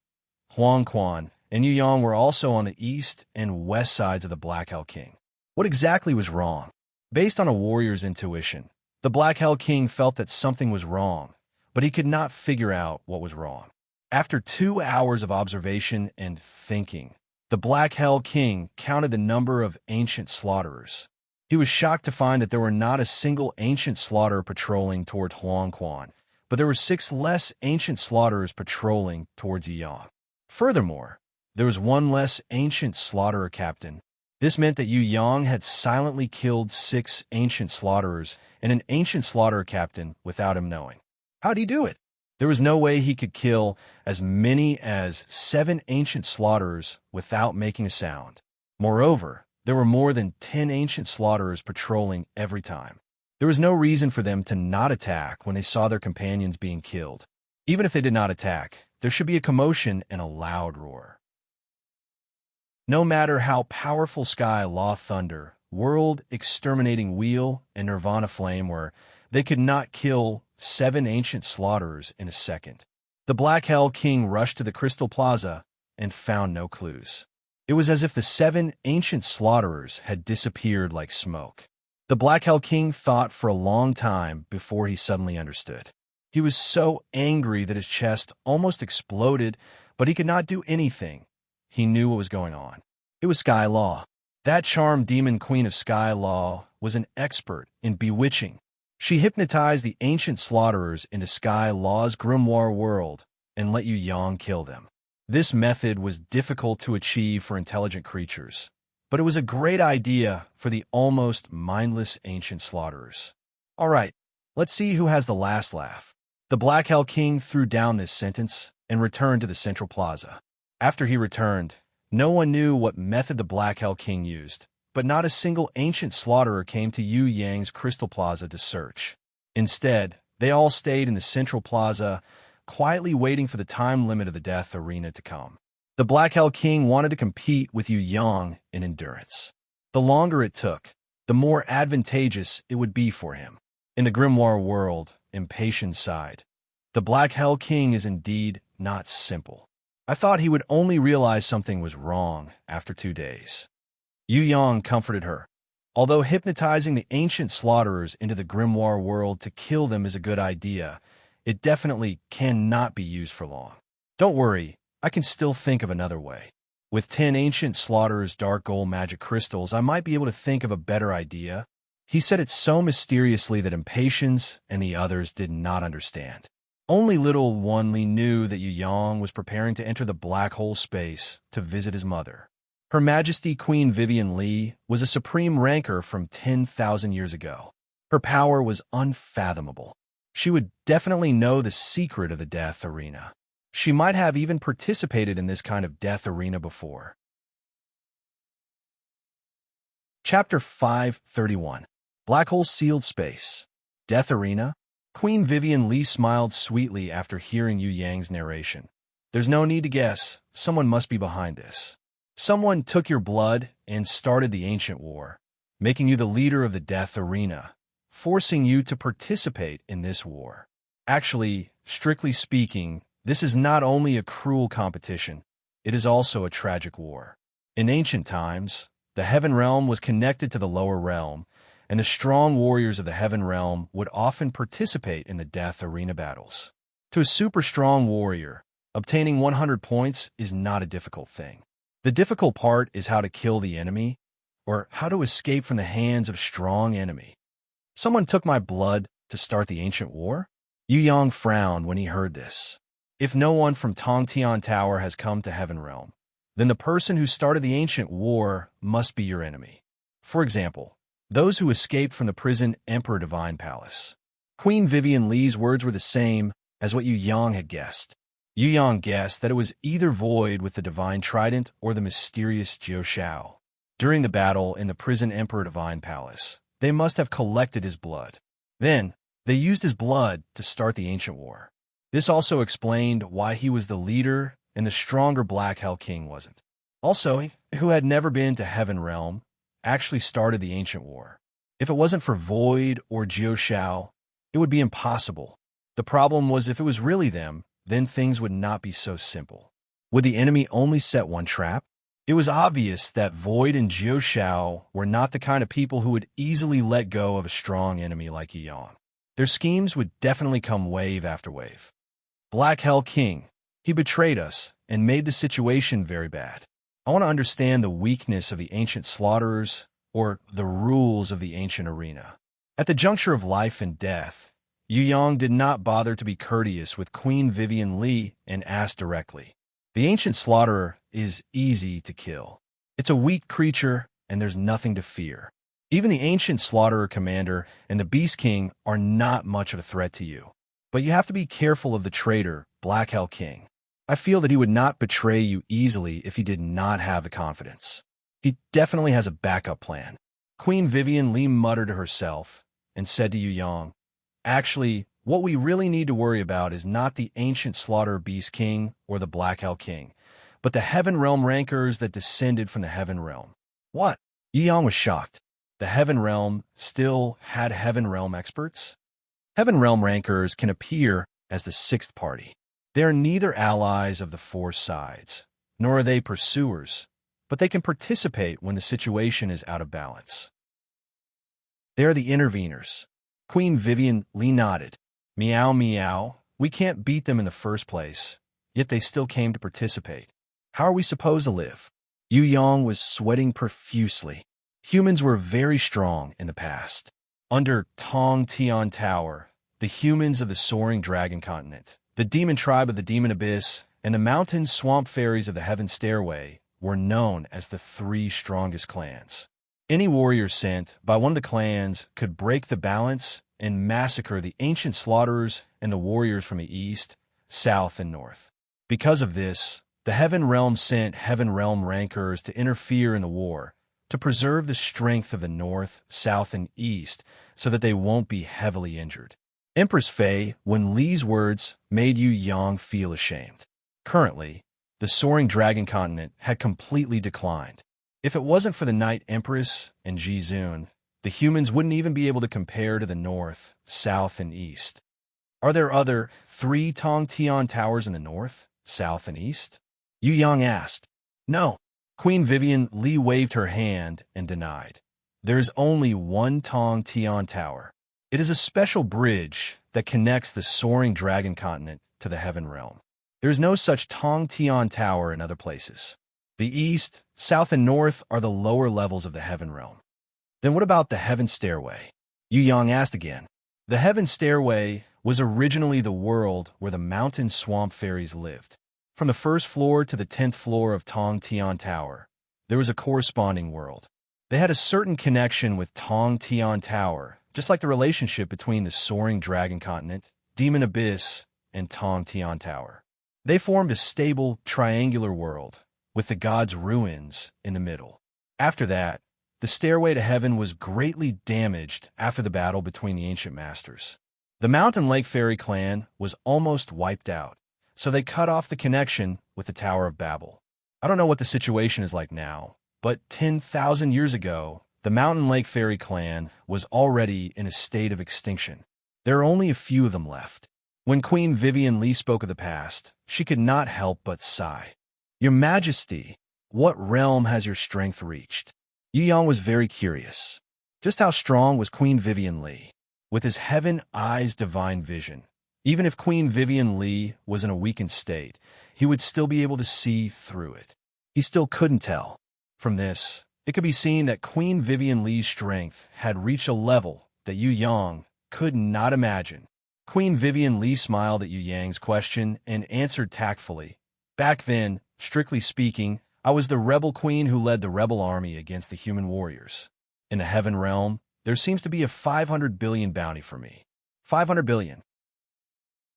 Huang Quan and Yu Yang were also on the east and west sides of the Black Hell King. What exactly was wrong? Based on a warrior's intuition, the Black Hell King felt that something was wrong, but he could not figure out what was wrong. After 2 hours of observation and thinking, the Black Hell King counted the number of ancient slaughterers. He was shocked to find that there were not a single ancient slaughterer patrolling toward Huang Quan, but there were 6 less ancient slaughterers patrolling towards Yang. Furthermore, there was 1 less ancient slaughterer captain. This meant that Yu Yang had silently killed 6 ancient slaughterers and an ancient slaughterer captain without him knowing. How did he do it? There was no way he could kill as many as 7 ancient slaughterers without making a sound. Moreover, there were more than 10 ancient slaughterers patrolling every time. There was no reason for them to not attack when they saw their companions being killed. Even if they did not attack, there should be a commotion and a loud roar. No matter how powerful Sky Law Thunder, World Exterminating Wheel, and Nirvana Flame were, they could not kill 7 ancient slaughterers in a second. The Black Hell King rushed to the Crystal Plaza and found no clues. It was as if the 7 ancient slaughterers had disappeared like smoke. The Black Hell King thought for a long time before he suddenly understood. He was so angry that his chest almost exploded, but he could not do anything. He knew what was going on. It was Sky Law. That charmed demon queen of Sky Law was an expert in bewitching. She hypnotized the ancient slaughterers into Sky Law's grimoire world and let Yu Yang kill them. This method was difficult to achieve for intelligent creatures, but it was a great idea for the almost mindless ancient slaughterers. All right, let's see who has the last laugh. The Black Hell King threw down this sentence and returned to the central plaza. After he returned, no one knew what method the Black Hell King used, but not a single ancient slaughterer came to Yu Yang's Crystal Plaza to search. Instead, they all stayed in the central plaza, quietly waiting for the time limit of the death arena to come. The Black Hell King wanted to compete with Yu Yang in endurance. The longer it took, the more advantageous it would be for him. In the grimoire world, impatience sighed. The Black Hell King is indeed not simple. I thought he would only realize something was wrong after 2 days. Yu Yang comforted her. Although hypnotizing the ancient slaughterers into the grimoire world to kill them is a good idea, it definitely cannot be used for long. Don't worry, I can still think of another way. With 10 ancient slaughterers' dark gold magic crystals, I might be able to think of a better idea. He said it so mysteriously that Impatience and the others did not understand. Only little Wan Li knew that Yu Yang was preparing to enter the black hole space to visit his mother. Her Majesty Queen Vivian Li was a supreme ranker from 10,000 years ago. Her power was unfathomable. She would definitely know the secret of the death arena. She might have even participated in this kind of death arena before. Chapter 531. Black Hole Sealed Space. Death Arena? Queen Vivian Li smiled sweetly after hearing Yu Yang's narration. There's no need to guess. Someone must be behind this. Someone took your blood and started the ancient war, making you the leader of the death arena, forcing you to participate in this war. Actually, strictly speaking, this is not only a cruel competition, it is also a tragic war. In ancient times, the Heaven Realm was connected to the lower realm, and the strong warriors of the Heaven Realm would often participate in the death arena battles. To a super strong warrior, obtaining 100 points is not a difficult thing. The difficult part is how to kill the enemy, or how to escape from the hands of a strong enemy. Someone took my blood to start the ancient war? Yu Yang frowned when he heard this. If no one from Tongtian Tower has come to Heaven Realm, then the person who started the ancient war must be your enemy. For example, those who escaped from the prison Emperor Divine Palace. Queen Vivian Li's words were the same as what Yu Yang had guessed. Yu Yang guessed that it was either Void with the Divine Trident or the mysterious Jiu Shao. During the battle in the prison Emperor Divine Palace, they must have collected his blood. Then, they used his blood to start the ancient war. This also explained why he was the leader and the stronger Black Hell King wasn't. Also, who had never been to Heaven Realm, actually started the ancient war. If it wasn't for Void or Jiu Shao, it would be impossible. The problem was if it was really them, then things would not be so simple. Would the enemy only set one trap? It was obvious that Void and Jiu Shao were not the kind of people who would easily let go of a strong enemy like Yu Yang. Their schemes would definitely come wave after wave. Black Hell King, he betrayed us and made the situation very bad. I want to understand the weakness of the ancient slaughterers or the rules of the ancient arena. At the juncture of life and death, Yu Yang did not bother to be courteous with Queen Vivian Li and asked directly. The ancient slaughterer is easy to kill. It's a weak creature and there's nothing to fear. Even the ancient slaughterer commander and the Beast King are not much of a threat to you. But you have to be careful of the traitor, Black Hell King. I feel that he would not betray you easily if he did not have the confidence. He definitely has a backup plan. Queen Vivian Li muttered to herself and said to Yu Yang, actually, what we really need to worry about is not the ancient slaughter Beast King or the Black Hell King, but the Heaven Realm rankers that descended from the Heaven Realm. What? Yu Yang was shocked. The Heaven Realm still had Heaven Realm experts? Heaven Realm rankers can appear as the sixth party. They are neither allies of the four sides, nor are they pursuers, but they can participate when the situation is out of balance. They are the interveners. Queen Vivian Li nodded. Meow meow, we can't beat them in the first place, yet they still came to participate. How are we supposed to live? Yu Yang was sweating profusely. Humans were very strong in the past. Under Tong Tian Tower, the humans of the soaring dragon continent, the demon tribe of the demon abyss, and the mountain swamp fairies of the heaven stairway were known as the three strongest clans. Any warrior sent by one of the clans could break the balance and massacre the ancient slaughterers and the warriors from the east, south, and north. Because of this, the Heaven Realm sent Heaven Realm rankers to interfere in the war, to preserve the strength of the North, South, and East so that they won't be heavily injured. Empress Faye, when Li's words made Yu Yang feel ashamed. Currently, the soaring dragon continent had completely declined. If it wasn't for the Night Empress and Jizun, the humans wouldn't even be able to compare to the North, South, and East. Are there other 3 Tong Tian towers in the North, South, and East? Yu Yang asked. No. Queen Vivian Li waved her hand and denied. There is only one Tong Tian tower. It is a special bridge that connects the soaring dragon continent to the Heaven Realm. There is no such Tong Tian tower in other places. The East, South, and North are the lower levels of the Heaven Realm. Then what about the Heaven Stairway? Yu Yang asked again. The Heaven Stairway was originally the world where the mountain swamp fairies lived. From the first floor to the 10th floor of Tong Tian Tower, there was a corresponding world. They had a certain connection with Tong Tian Tower, just like the relationship between the soaring dragon continent, Demon Abyss, and Tong Tian Tower. They formed a stable, triangular world, with the gods' ruins in the middle. After that, the stairway to heaven was greatly damaged after the battle between the ancient masters. The Mountain Lake Fairy clan was almost wiped out, so they cut off the connection with the Tower of Babel. I don't know what the situation is like now, but 10,000 years ago, the Mountain Lake Fairy clan was already in a state of extinction. There are only a few of them left. When Queen Vivian Li spoke of the past, she could not help but sigh. Your Majesty, what realm has your strength reached? Yu Yang was very curious. Just how strong was Queen Vivian Li? With his heaven eyes divine vision, even if Queen Vivian Li was in a weakened state, he would still be able to see through it. He still couldn't tell. From this, it could be seen that Queen Vivian Li's strength had reached a level that Yu Yang could not imagine. Queen Vivian Li smiled at Yu Yang's question and answered tactfully. Back then, strictly speaking, I was the rebel queen who led the rebel army against the human warriors. In the Heaven Realm, there seems to be a 500 billion bounty for me. 500 billion.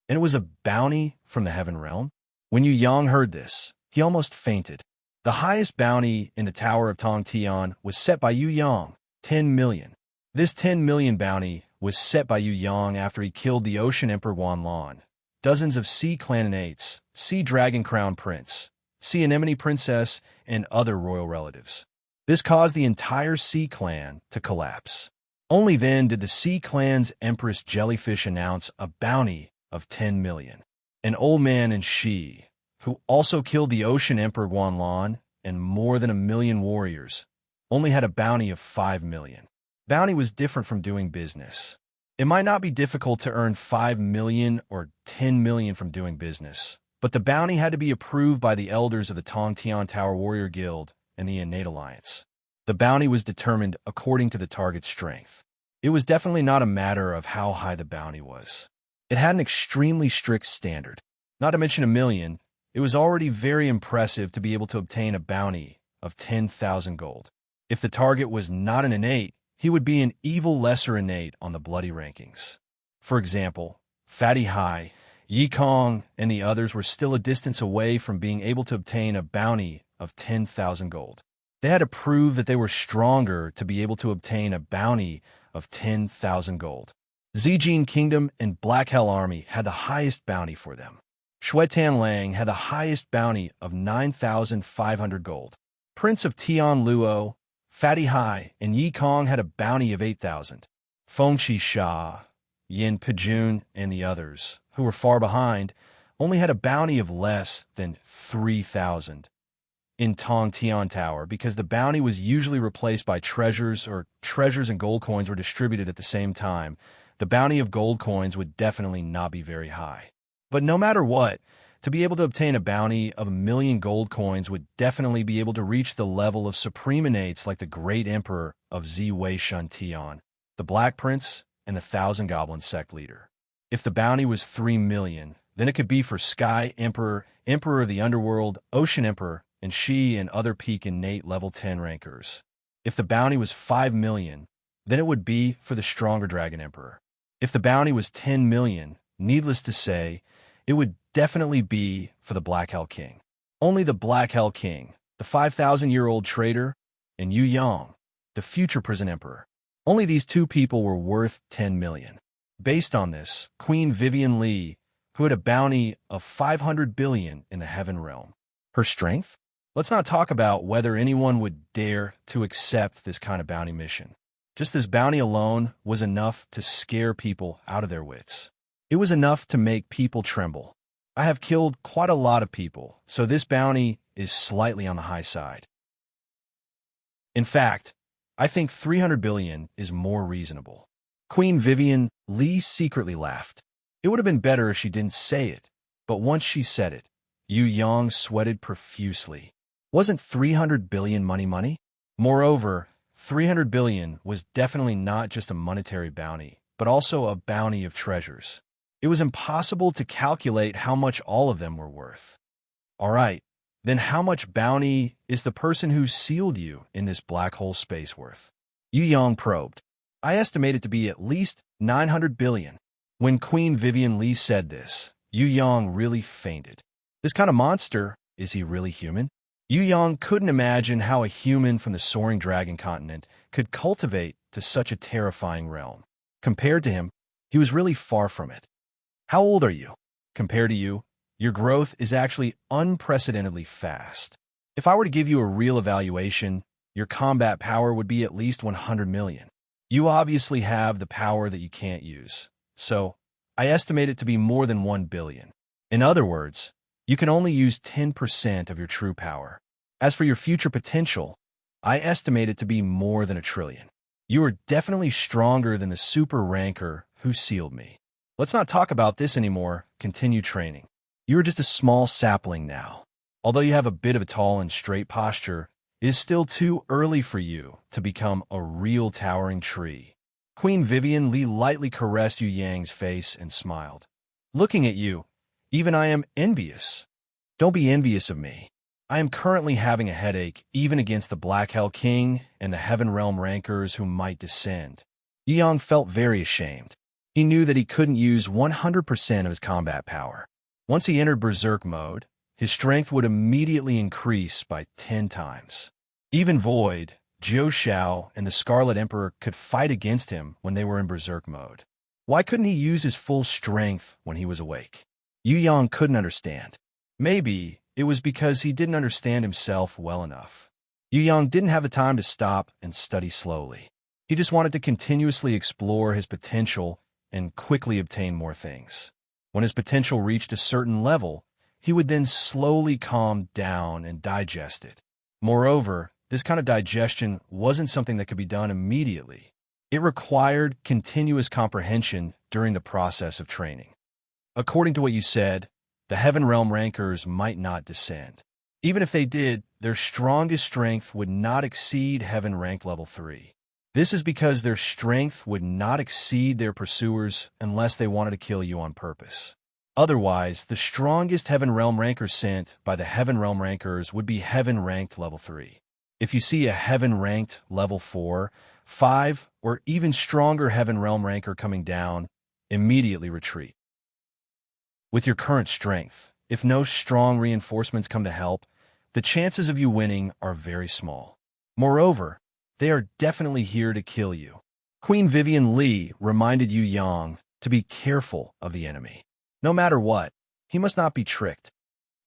And it was a bounty from the Heaven Realm? When Yu Yang heard this, he almost fainted. The highest bounty in the Tower of Tong Tian was set by Yu Yang, 10 million. This 10 million bounty was set by Yu Yang after he killed the Ocean Emperor Guanlan, dozens of Sea Clanninates, Sea Dragon Crown Prince, Sea Anemone Princess, and other royal relatives. This caused the entire Sea Clan to collapse. Only then did the Sea Clan's Empress Jellyfish announce a bounty of 10 million. An old man and she, who also killed the Ocean Emperor Guanlan and more than 1 million warriors, only had a bounty of 5 million. Bounty was different from doing business. It might not be difficult to earn 5 million or 10 million from doing business, but the bounty had to be approved by the elders of the Tong Tian Tower Warrior Guild and the Innate Alliance. The bounty was determined according to the target's strength. It was definitely not a matter of how high the bounty was. It had an extremely strict standard. Not to mention 1 million, it was already very impressive to be able to obtain a bounty of 10,000 gold. If the target was not an innate, he would be an evil lesser innate on the bloody rankings. For example, Fatty Hai, Yi Kong, and the others were still a distance away from being able to obtain a bounty of 10,000 gold. They had to prove that they were stronger to be able to obtain a bounty of 10,000 gold. Zijin Kingdom and Black Hell Army had the highest bounty for them. Shuetan Lang had the highest bounty of 9,500 gold. Prince of Tian Luo, Fatty Hai, and Yi Kong had a bounty of 8,000. Fengqi Sha, Yin Pejun, and the others, who were far behind, only had a bounty of less than 3,000. In Tong Tian Tower, because the bounty was usually replaced by treasures, or treasures and gold coins were distributed at the same time, the bounty of gold coins would definitely not be very high. But no matter what, to be able to obtain a bounty of 1 million gold coins would definitely be able to reach the level of supreme innates like the Great Emperor of Ziwei Shun Tian, the Black Prince, and the Thousand Goblin Sect leader. If the bounty was 3 million, then it could be for Sky Emperor, Emperor of the Underworld, Ocean Emperor, and she and other peak innate level 10 rankers. If the bounty was 5 million, then it would be for the stronger Dragon Emperor. If the bounty was 10 million, needless to say, it would definitely be for the Black Hell King. Only the Black Hell King, the 5,000-year-old traitor, and Yu Yang, the future prison emperor. Only these two people were worth 10 million. Based on this, Queen Vivian Li, who had a bounty of 500 billion in the heaven realm. Her strength? Let's not talk about whether anyone would dare to accept this kind of bounty mission. Just this bounty alone was enough to scare people out of their wits. It was enough to make people tremble. I have killed quite a lot of people, so this bounty is slightly on the high side. In fact, I think 300 billion is more reasonable. Queen Vivian Li secretly laughed. It would have been better if she didn't say it, but once she said it, Yu Yang sweated profusely. Wasn't 300 billion money? Moreover, 300 billion was definitely not just a monetary bounty, but also a bounty of treasures. It was impossible to calculate how much all of them were worth. All right, then how much bounty is the person who sealed you in this black hole space worth? Yu Yang probed. I estimate it to be at least 900 billion. When Queen Vivian Li said this, Yu Yang really fainted. This kind of monster, is he really human? Yu Yang couldn't imagine how a human from the soaring dragon continent could cultivate to such a terrifying realm. Compared to him, he was really far from it. How old are you? Compared to you, your growth is actually unprecedentedly fast. If I were to give you a real evaluation, your combat power would be at least 100 million. You obviously have the power that you can't use, so I estimate it to be more than 1 billion. In other words, you can only use 10% of your true power. As for your future potential, I estimate it to be more than 1 trillion. You are definitely stronger than the super ranker who sealed me. Let's not talk about this anymore. Continue training. You are just a small sapling now. Although you have a bit of a tall and straight posture, it is still too early for you to become a real towering tree. Queen Vivian Li lightly caressed Yu Yang's face and smiled. Looking at you, even I am envious. Don't be envious of me. I am currently having a headache even against the Black Hell King and the Heaven Realm rankers who might descend. Yu Yang felt very ashamed. He knew that he couldn't use 100% of his combat power. Once he entered Berserk mode, his strength would immediately increase by 10 times. Even Void, Jiu Shao, and the Scarlet Emperor could fight against him when they were in Berserk mode. Why couldn't he use his full strength when he was awake? Yu Yang couldn't understand. Maybe it was because he didn't understand himself well enough. Yu Yang didn't have the time to stop and study slowly. He just wanted to continuously explore his potential and quickly obtain more things. When his potential reached a certain level, he would then slowly calm down and digest it. Moreover, this kind of digestion wasn't something that could be done immediately. It required continuous comprehension during the process of training. According to what you said, the Heaven Realm rankers might not descend. Even if they did, their strongest strength would not exceed Heaven Rank Level 3. This is because their strength would not exceed their pursuers unless they wanted to kill you on purpose. Otherwise, the strongest Heaven Realm rankers sent by the Heaven Realm rankers would be Heaven Ranked Level 3. If you see a Heaven Ranked Level 4, 5, or even stronger Heaven Realm ranker coming down, immediately retreat. With your current strength, if no strong reinforcements come to help, the chances of you winning are very small. Moreover, they are definitely here to kill you. Queen Vivian Li reminded Yu Yang to be careful of the enemy. No matter what, he must not be tricked.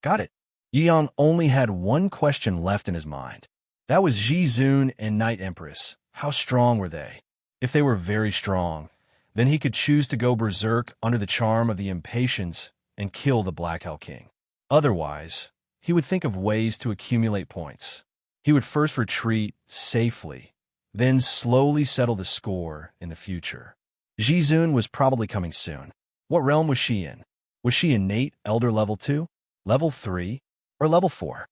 Got it. Yu Yang only had one question left in his mind. That was Ji Zun and Night Empress. How strong were they? If they were very strong, then he could choose to go berserk under the charm of the impatience and kill the Black Hell King. Otherwise, he would think of ways to accumulate points. He would first retreat safely, then slowly settle the score in the future. Ji Zun was probably coming soon. What realm was she in? Was she innate Elder Level 2, Level 3, or Level 4?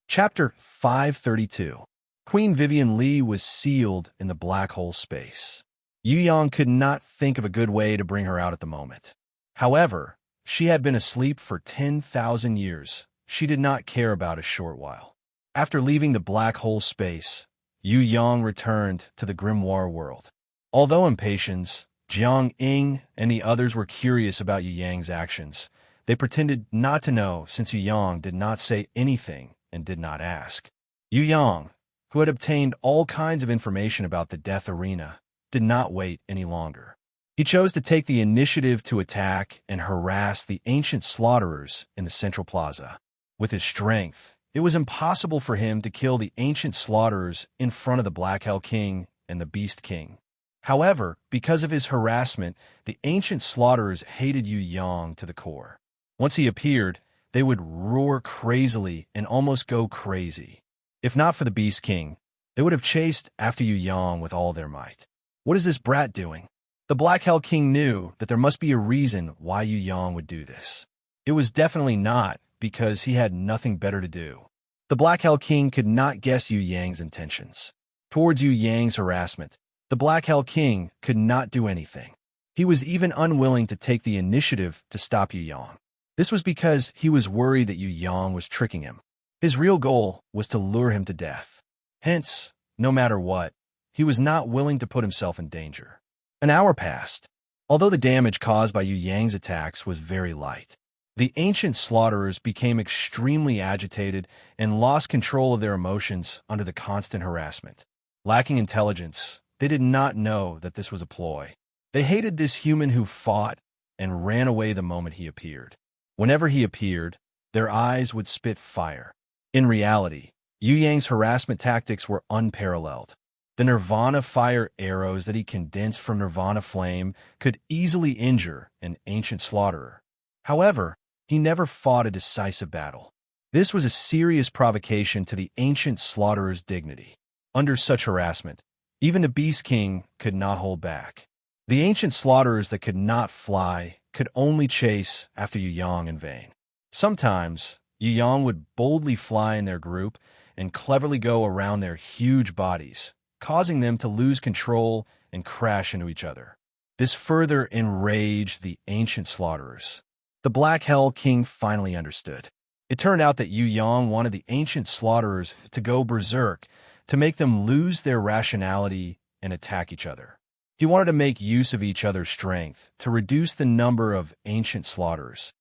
Chapter 532. Queen Vivian Li was sealed in the black hole space. Yu Yang could not think of a good way to bring her out at the moment. However, she had been asleep for 10,000 years. She did not care about a short while. After leaving the black hole space, Yu Yang returned to the grimoire world. Although impatience, Jiang Ying and the others were curious about Yu Yang's actions. They pretended not to know since Yu Yang did not say anything and did not ask. Yu Yang, who had obtained all kinds of information about the death arena, did not wait any longer. He chose to take the initiative to attack and harass the ancient slaughterers in the central plaza. With his strength, it was impossible for him to kill the ancient slaughterers in front of the Black Hell King and the Beast King. However, because of his harassment, the ancient slaughterers hated Yu Yang to the core. Once he appeared, they would roar crazily and almost go crazy. If not for the Beast King, they would have chased after Yu Yang with all their might. What is this brat doing? The Black Hell King knew that there must be a reason why Yu Yang would do this. It was definitely not because he had nothing better to do. The Black Hell King could not guess Yu Yang's intentions. Towards Yu Yang's harassment, the Black Hell King could not do anything. He was even unwilling to take the initiative to stop Yu Yang. This was because he was worried that Yu Yang was tricking him. His real goal was to lure him to death. Hence, no matter what, he was not willing to put himself in danger. An hour passed. Although the damage caused by Yu Yang's attacks was very light, the ancient slaughterers became extremely agitated and lost control of their emotions under the constant harassment. Lacking intelligence, they did not know that this was a ploy. They hated this human who fought and ran away the moment he appeared. Whenever he appeared, their eyes would spit fire. In reality, Yu Yang's harassment tactics were unparalleled. The Nirvana fire arrows that he condensed from Nirvana flame could easily injure an ancient slaughterer. However, he never fought a decisive battle. This was a serious provocation to the ancient slaughterer's dignity. Under such harassment, even the Beast King could not hold back. The ancient slaughterers that could not fly could only chase after Yu Yang in vain. Sometimes, Yu Yang would boldly fly in their group and cleverly go around their huge bodies, causing them to lose control and crash into each other. This further enraged the ancient slaughterers. The Black Hell King finally understood. It turned out that Yu Yang wanted the ancient slaughterers to go berserk, to make them lose their rationality and attack each other. He wanted to make use of each other's strength to reduce the number of ancient slaughterers.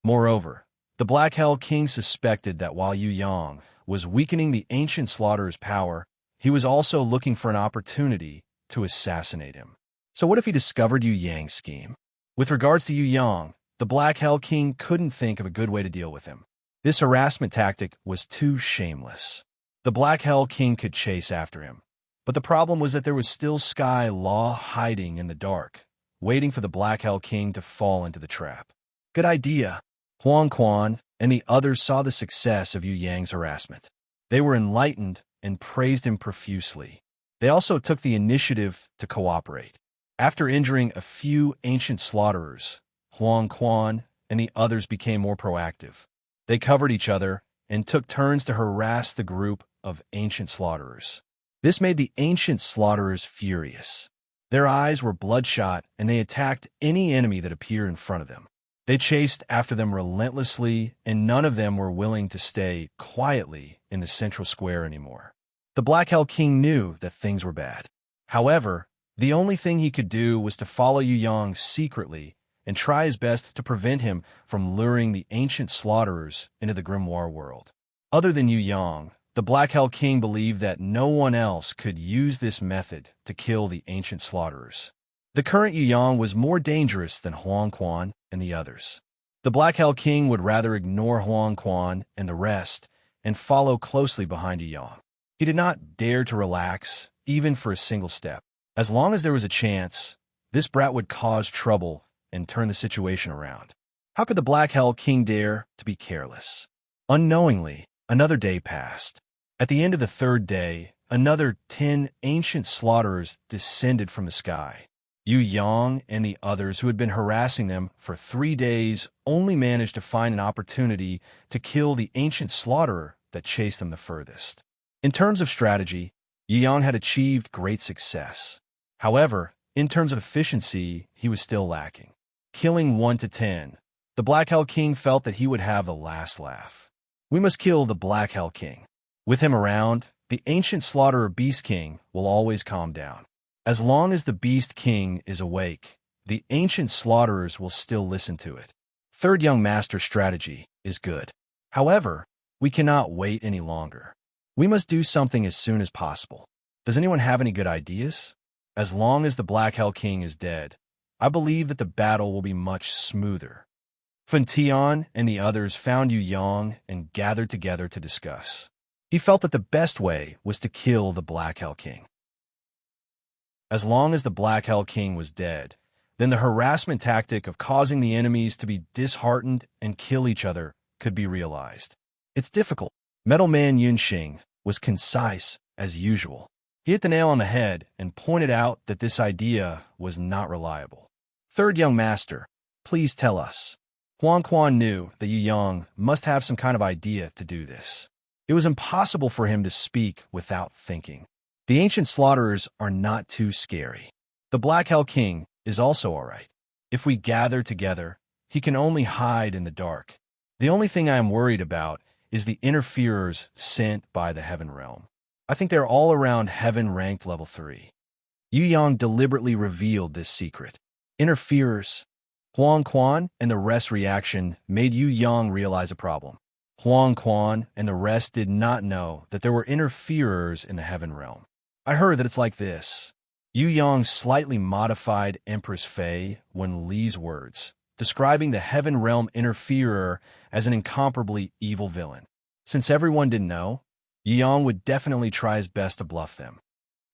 Moreover, the Black Hell King suspected that while Yu Yang was weakening the ancient slaughterer's power, he was also looking for an opportunity to assassinate him. So what if he discovered Yu Yang's scheme? With regards to Yu Yang, the Black Hell King couldn't think of a good way to deal with him. This harassment tactic was too shameless. The Black Hell King could chase after him, but the problem was that there was still Sky Law hiding in the dark, waiting for the Black Hell King to fall into the trap. Good idea. Huang Quan and the others saw the success of Yu Yang's harassment. They were enlightened and praised him profusely. They also took the initiative to cooperate. After injuring a few ancient slaughterers, Huang Quan and the others became more proactive. They covered each other and took turns to harass the group of ancient slaughterers. This made the ancient slaughterers furious. Their eyes were bloodshot and they attacked any enemy that appeared in front of them. They chased after them relentlessly, and none of them were willing to stay quietly in the central square anymore. The Black Hell King knew that things were bad. However, the only thing he could do was to follow Yu Yang secretly and try his best to prevent him from luring the ancient slaughterers into the grimoire world. Other than Yu Yang, the Black Hell King believed that no one else could use this method to kill the ancient slaughterers. The current Yu Yang was more dangerous than Huang Quan and the others. The Black Hell King would rather ignore Huang Quan and the rest and follow closely behind Yu Yang. He did not dare to relax, even for a single step. As long as there was a chance, this brat would cause trouble and turn the situation around. How could the Black Hell King dare to be careless? Unknowingly, another day passed. At the end of the third day, another 10 ancient slaughterers descended from the sky. Yu Yang and the others who had been harassing them for 3 days only managed to find an opportunity to kill the ancient slaughterer that chased them the furthest. In terms of strategy, Yu Yang had achieved great success. However, in terms of efficiency, he was still lacking. Killing 1 to 10, the Black Hell King felt that he would have the last laugh. We must kill the Black Hell King. With him around, the ancient slaughterer Beast King will always calm down. As long as the Beast King is awake, the ancient slaughterers will still listen to it. Third young master strategy is good. However, we cannot wait any longer. We must do something as soon as possible. Does anyone have any good ideas? As long as the Black Hell King is dead, I believe that the battle will be much smoother. Funtion and the others found Yu Yang and gathered together to discuss. He felt that the best way was to kill the Black Hell King. As long as the Black Hell King was dead, then the harassment tactic of causing the enemies to be disheartened and kill each other could be realized. It's difficult. Metal Man Yunxing was concise as usual. He hit the nail on the head and pointed out that this idea was not reliable. Third young master, please tell us. Huang Quan knew that Yu Yang must have some kind of idea to do this. It was impossible for him to speak without thinking. The ancient slaughterers are not too scary. The Black Hell King is also all right. If we gather together, he can only hide in the dark. The only thing I am worried about is the interferers sent by the Heaven Realm. I think they're all around Heaven ranked level 3. Yu Yang deliberately revealed this secret. Interferers. Huang Quan and the rest reaction made Yu Yang realize a problem. Huang Quan and the rest did not know that there were interferers in the Heaven Realm. I heard that it's like this. Yu Yang slightly modified Empress Fei Wen Li's words, describing the Heaven Realm interferer as an incomparably evil villain. Since everyone didn't know, Yu Yang would definitely try his best to bluff them.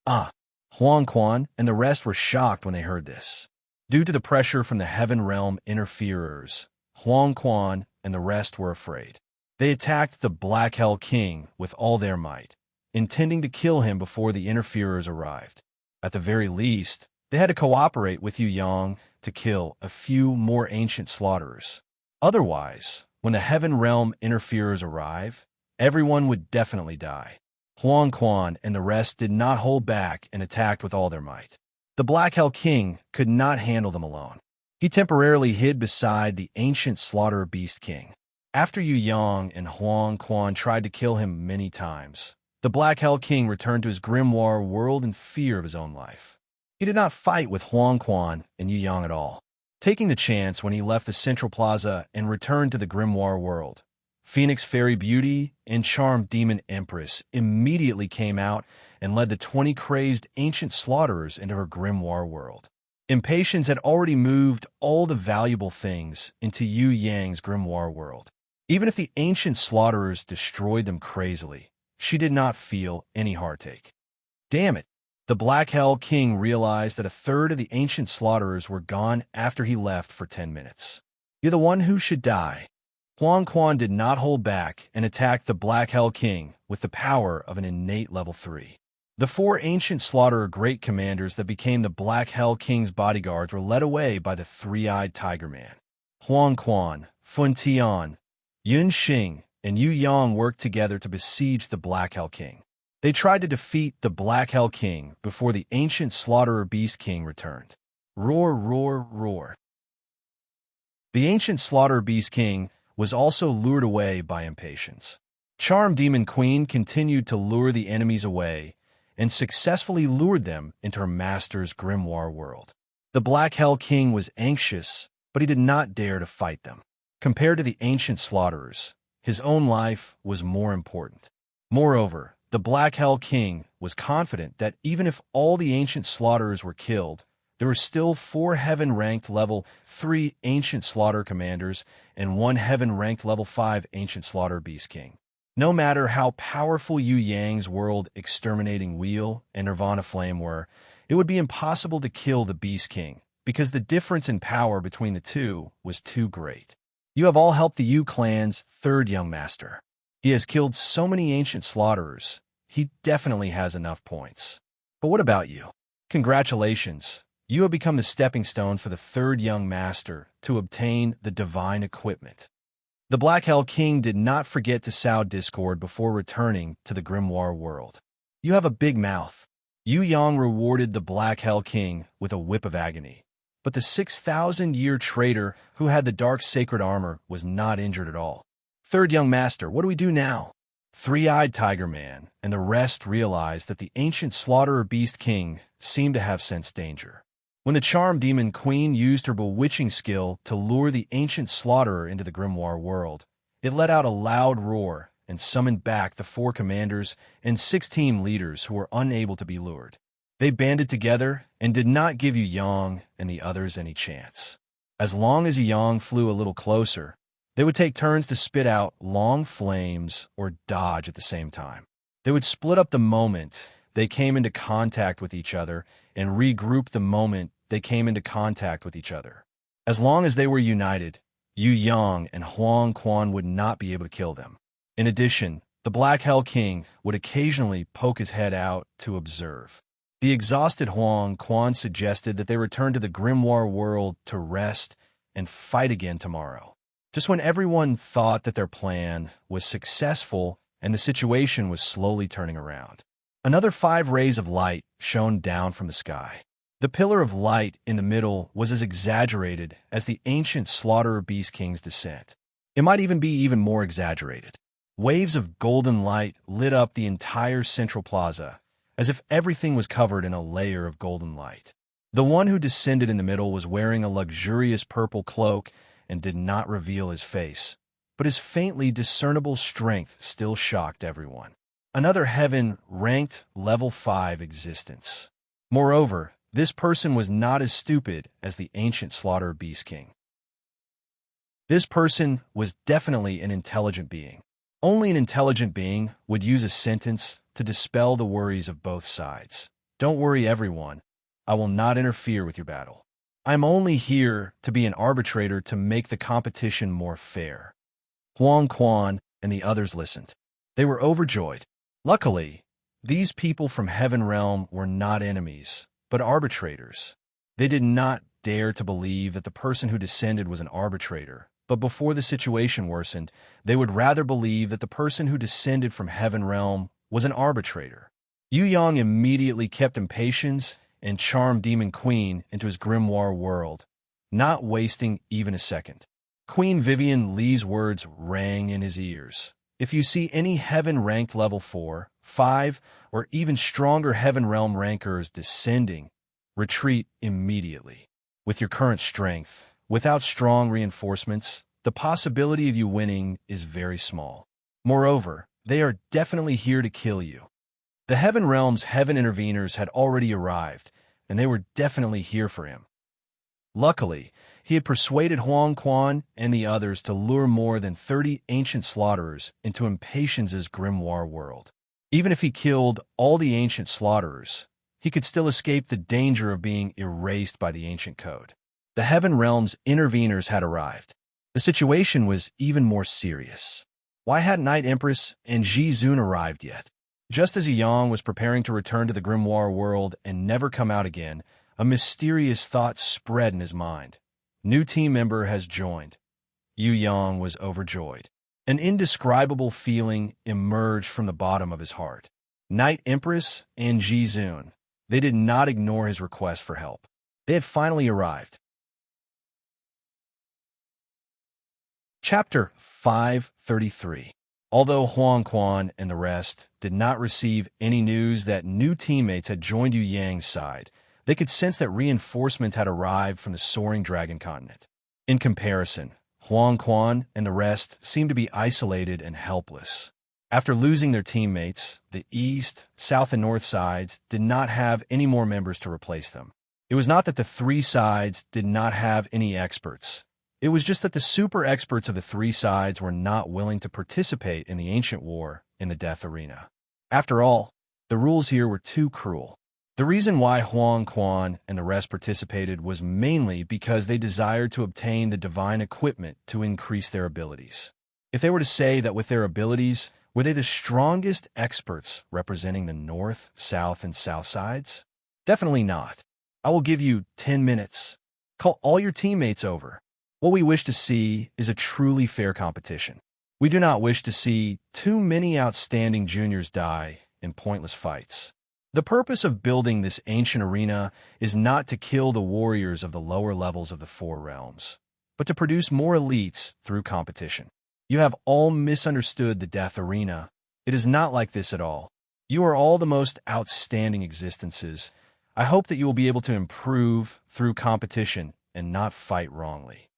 Huang Quan and the rest were shocked when they heard this. Due to the pressure from the Heaven Realm interferers, Huang Quan and the rest were afraid. They attacked the Black Hell King with all their might, intending to kill him before the interferers arrived. At the very least, they had to cooperate with Yu Yang to kill a few more ancient slaughterers. Otherwise, when the Heaven Realm interferers arrive, everyone would definitely die. Huang Quan and the rest did not hold back and attacked with all their might. The Black Hell King could not handle them alone. He temporarily hid beside the ancient Slaughterer Beast King. After Yu Yang and Huang Quan tried to kill him many times, the Black Hell King returned to his grimoire world in fear of his own life. He did not fight with Huang Quan and Yu Yang at all, taking the chance when he left the Central Plaza and returned to the grimoire world. Phoenix Fairy Beauty and Charmed Demon Empress immediately came out and led the 20 crazed ancient slaughterers into her grimoire world. Impatience had already moved all the valuable things into Yu Yang's grimoire world. Even if the ancient slaughterers destroyed them crazily, she did not feel any heartache. Damn it! The Black Hell King realized that a third of the ancient slaughterers were gone after he left for 10 minutes. You're the one who should die. Huang Quan did not hold back and attacked the Black Hell King with the power of an innate level 3. The 4 ancient slaughterer great commanders that became the Black Hell King's bodyguards were led away by the three-eyed Tiger Man. Huang Quan, Funtion, Yunxing, and Yu Yang worked together to besiege the Black Hell King. They tried to defeat the Black Hell King before the ancient Slaughterer Beast King returned. Roar, roar, roar. The ancient Slaughterer Beast King was also lured away by impatience. Charmed Demon Queen continued to lure the enemies away and successfully lured them into her master's grimoire world. The Black Hell King was anxious, but he did not dare to fight them. Compared to the ancient slaughterers, his own life was more important. Moreover, the Black Hell King was confident that even if all the ancient slaughterers were killed, there were still 4 heaven-ranked level 3 ancient slaughter commanders and 1 heaven-ranked level 5 ancient slaughter beast king. No matter how powerful Yu Yang's world exterminating wheel and Nirvana flame were, it would be impossible to kill the beast king because the difference in power between the two was too great. You have all helped the Yu clan's 3rd young master. He has killed so many ancient slaughterers, he definitely has enough points. But what about you? Congratulations, you have become the stepping stone for the 3rd young master to obtain the divine equipment. The Black Hell King did not forget to sow discord before returning to the grimoire world. You have a big mouth. Yu Yang rewarded the Black Hell King with a whip of agony. But the 6,000-year traitor who had the dark sacred armor was not injured at all. 3rd young master, what do we do now? Three-Eyed Tiger Man and the rest realized that the ancient Slaughterer Beast King seemed to have sensed danger. When the Charm Demon Queen used her bewitching skill to lure the ancient Slaughterer into the Grimoire world, it let out a loud roar and summoned back the 4 commanders and 6 team leaders who were unable to be lured. They banded together and did not give Yu Yang and the others any chance. As long as Yu Yang flew a little closer, they would take turns to spit out long flames or dodge at the same time. They would split up the moment they came into contact with each other and regroup the moment they came into contact with each other. As long as they were united, Yu Yang and Huang Quan would not be able to kill them. In addition, the Black Hell King would occasionally poke his head out to observe. The exhausted Huang Quan suggested that they return to the Grimoire world to rest and fight again tomorrow. Just when everyone thought that their plan was successful and the situation was slowly turning around, another 5 rays of light shone down from the sky. The pillar of light in the middle was as exaggerated as the ancient Slaughterer Beast King's descent. It might even be even more exaggerated. Waves of golden light lit up the entire central plaza, as if everything was covered in a layer of golden light. The one who descended in the middle was wearing a luxurious purple cloak and did not reveal his face, but his faintly discernible strength still shocked everyone. Another heaven-ranked level 5 existence. Moreover, this person was not as stupid as the ancient Slaughterer Beast King. This person was definitely an intelligent being. Only an intelligent being would use a sentence to dispel the worries of both sides. Don't worry, everyone. I will not interfere with your battle. I'm only here to be an arbitrator to make the competition more fair. Huang Quan and the others listened. They were overjoyed. Luckily, these people from Heaven Realm were not enemies, but arbitrators. They did not dare to believe that the person who descended was an arbitrator, but before the situation worsened, they would rather believe that the person who descended from Heaven Realm was an arbitrator. Yu Yang immediately kept Impatience and Charm Demon Queen into his grimoire world, not wasting even a second. Queen Vivian Lee's words rang in his ears. If you see any heaven-ranked level 4, 5, or even stronger Heaven Realm rankers descending, retreat immediately. With your current strength, without strong reinforcements, the possibility of you winning is very small. Moreover, they are definitely here to kill you. The Heaven Realm's Heaven Interveners had already arrived, and they were definitely here for him. Luckily, he had persuaded Huang Quan and the others to lure more than 30 ancient slaughterers into Impatience's grimoire world. Even if he killed all the ancient slaughterers, he could still escape the danger of being erased by the ancient code. The Heaven Realm's Interveners had arrived. The situation was even more serious. Why hadn't Night Empress and Ji Zun arrived yet? Just as Yang was preparing to return to the grimoire world and never come out again, a mysterious thought spread in his mind. New team member has joined. Yu Yang was overjoyed. An indescribable feeling emerged from the bottom of his heart. Night Empress and Ji Zun. They did not ignore his request for help. They had finally arrived. Chapter 533. Although Huang Quan and the rest did not receive any news that new teammates had joined Yu Yang's side, they could sense that reinforcements had arrived from the soaring dragon continent. In comparison, Huang Quan and the rest seemed to be isolated and helpless. After losing their teammates, the east, south, and north sides did not have any more members to replace them. It was not that the 3 sides did not have any experts. It was just that the super experts of the 3 sides were not willing to participate in the ancient war in the death arena. After all, the rules here were too cruel. The reason why Huang Quan and the rest participated was mainly because they desired to obtain the divine equipment to increase their abilities. If they were to say that with their abilities, were they the strongest experts representing the north, south, and south sides? Definitely not. I will give you 10 minutes. Call all your teammates over. What we wish to see is a truly fair competition. We do not wish to see too many outstanding juniors die in pointless fights. The purpose of building this ancient arena is not to kill the warriors of the lower levels of the 4 realms, but to produce more elites through competition. You have all misunderstood the death arena. It is not like this at all. You are all the most outstanding existences. I hope that you will be able to improve through competition and not fight wrongly."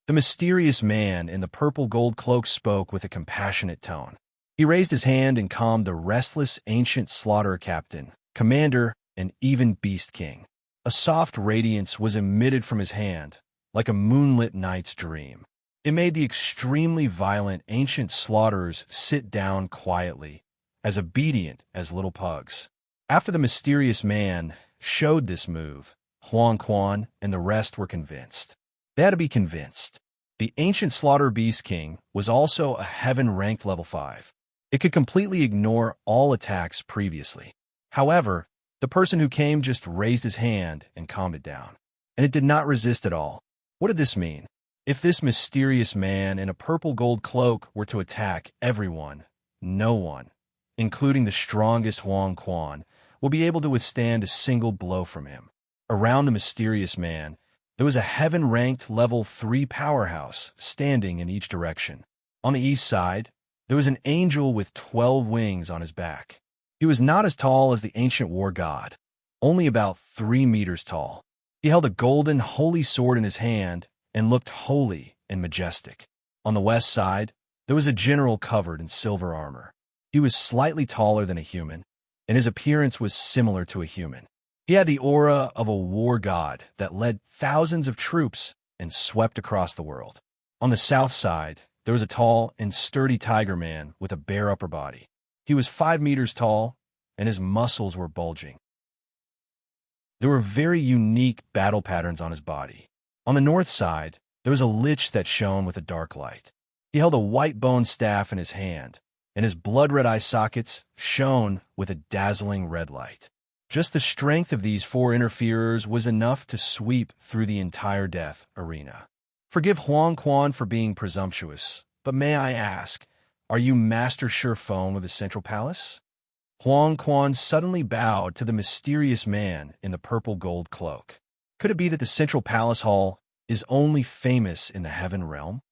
The mysterious man in the purple gold cloak spoke with a compassionate tone. He raised his hand and calmed the restless ancient slaughterer captain, commander, and even beast king. A soft radiance was emitted from his hand, like a moonlit night's dream. It made the extremely violent ancient slaughterers sit down quietly, as obedient as little pugs. After the mysterious man showed this move, Huang Quan and the rest were convinced. They had to be convinced. The ancient slaughter beast king was also a heaven-ranked level 5. It could completely ignore all attacks previously. However, the person who came just raised his hand and calmed it down. And it did not resist at all. What did this mean? If this mysterious man in a purple gold cloak were to attack everyone, no one, including the strongest Huang Quan, will be able to withstand a single blow from him. Around the mysterious man, there was a heaven-ranked level 3 powerhouse standing in each direction. On the east side, there was an angel with 12 wings on his back. He was not as tall as the ancient war god, only about 3 meters tall. He held a golden holy sword in his hand and looked holy and majestic. On the west side, there was a general covered in silver armor. He was slightly taller than a human, and his appearance was similar to a human. He had the aura of a war god that led thousands of troops and swept across the world. On the south side, there was a tall and sturdy tiger man with a bare upper body. He was 5 meters tall, and his muscles were bulging. There were very unique battle patterns on his body. On the north side, there was a lich that shone with a dark light. He held a white bone staff in his hand, and his blood-red eye sockets shone with a dazzling red light. Just the strength of these 4 interferers was enough to sweep through the entire death arena. Forgive Huang Quan for being presumptuous, but may I ask, are you Master Phone of the Central Palace? Huang Quan suddenly bowed to the mysterious man in the purple gold cloak. Could it be that the Central Palace Hall is only famous in the heaven realm?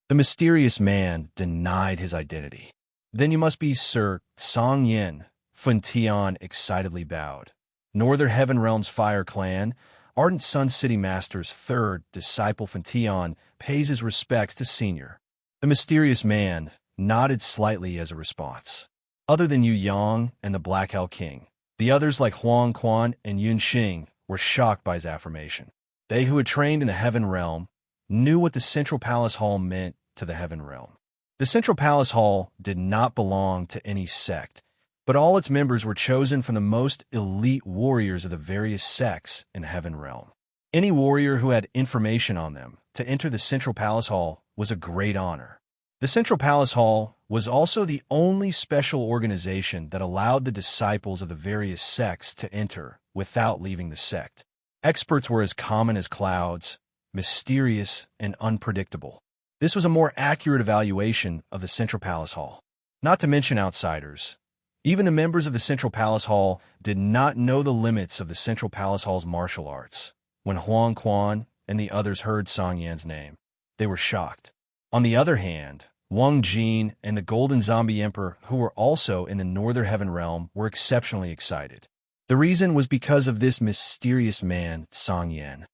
The mysterious man denied his identity. Then you must be Sir Song Yin, Fun Tian excitedly bowed. Northern Heaven Realm's Fire Clan, Ardent Sun City Master's 3rd disciple Fun Tian pays his respects to Senior. The mysterious man nodded slightly as a response. Other than Yu Yang and the Black Hell King, the others like Huang Quan and Yun Xing were shocked by his affirmation. They who had trained in the Heaven Realm knew what the Central Palace Hall meant to the Heaven Realm. The Central Palace Hall did not belong to any sect, but all its members were chosen from the most elite warriors of the various sects in the Heaven Realm. Any warrior who had information on them to enter the Central Palace Hall was a great honor. The Central Palace Hall was also the only special organization that allowed the disciples of the various sects to enter without leaving the sect. Experts were as common as clouds, mysterious and unpredictable. This was a more accurate evaluation of the Central Palace Hall. Not to mention outsiders. Even the members of the Central Palace Hall did not know the limits of the Central Palace Hall's martial arts. When Huang Quan and the others heard Song Yan's name, they were shocked. On the other hand, Wang Jin and the Golden Zombie Emperor, who were also in the Northern Heaven Realm, were exceptionally excited. The reason was because of this mysterious man, Song Yan.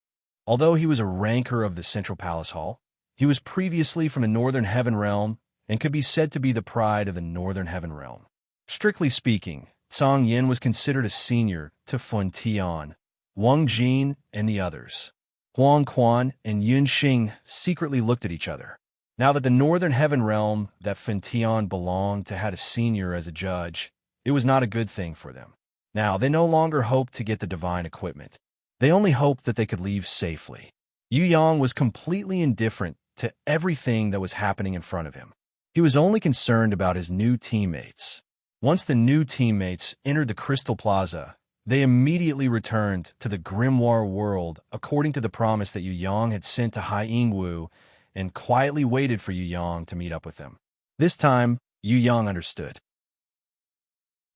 Although he was a ranker of the Central Palace Hall, he was previously from the Northern Heaven Realm and could be said to be the pride of the Northern Heaven Realm. Strictly speaking, Song Yan was considered a senior to Fun Tian, Wang Jin, and the others. Huang Quan and Yun Xing secretly looked at each other. Now that the Northern Heaven Realm that Fun Tian belonged to had a senior as a judge, it was not a good thing for them. Now, they no longer hoped to get the divine equipment. They only hoped that they could leave safely. Yu Yang was completely indifferent to everything that was happening in front of him. He was only concerned about his new teammates. Once the new teammates entered the Crystal Plaza, they immediately returned to the Grimoire world according to the promise that Yu Yang had sent to Hai Yingwu and quietly waited for Yu Yang to meet up with them. This time, Yu Yang understood.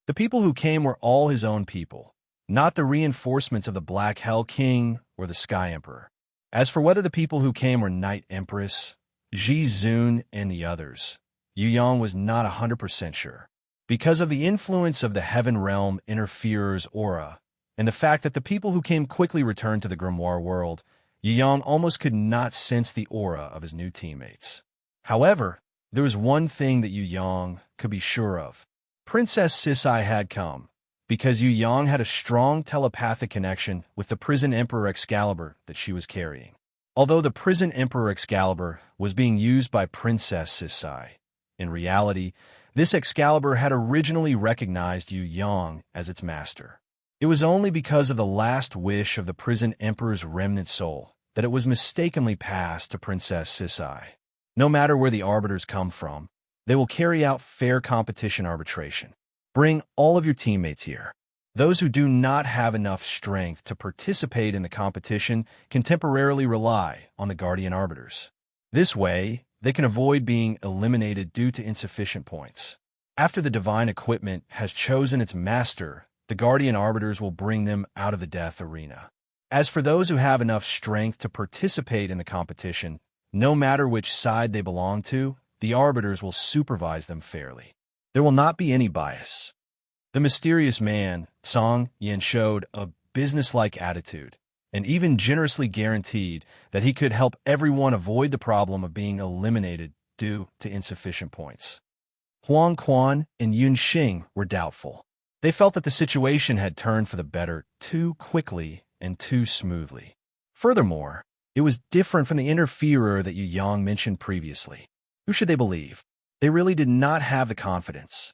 The people who came were all his own people, not the reinforcements of the Black Hell King or the Sky Emperor. As for whether the people who came were Night Empress, Ji Zun, and the others, Yu Yang was not 100% sure. Because of the influence of the heaven realm interferer's aura, and the fact that the people who came quickly returned to the grimoire world, Yu Yang almost could not sense the aura of his new teammates. However, there was one thing that Yu Yang could be sure of. Princess Sisai had come, because Yu Yang had a strong telepathic connection with the Prison Emperor Excalibur that she was carrying. Although the Prison Emperor Excalibur was being used by Princess Sisai, in reality, this Excalibur had originally recognized Yu Yang as its master. It was only because of the last wish of the Prison Emperor's remnant soul that it was mistakenly passed to Princess Sisai. No matter where the arbiters come from, they will carry out fair competition arbitration. Bring all of your teammates here. Those who do not have enough strength to participate in the competition can temporarily rely on the guardian arbiters. This way, they can avoid being eliminated due to insufficient points. After the divine equipment has chosen its master, the guardian arbiters will bring them out of the death arena. As for those who have enough strength to participate in the competition, no matter which side they belong to, the arbiters will supervise them fairly. There will not be any bias. The mysterious man, Song Yin, showed a businesslike attitude, and even generously guaranteed that he could help everyone avoid the problem of being eliminated due to insufficient points. Huang Quan and Yun Xing were doubtful. They felt that the situation had turned for the better too quickly and too smoothly. Furthermore, it was different from the interferer that Yu Yang mentioned previously. Who should they believe? They really did not have the confidence.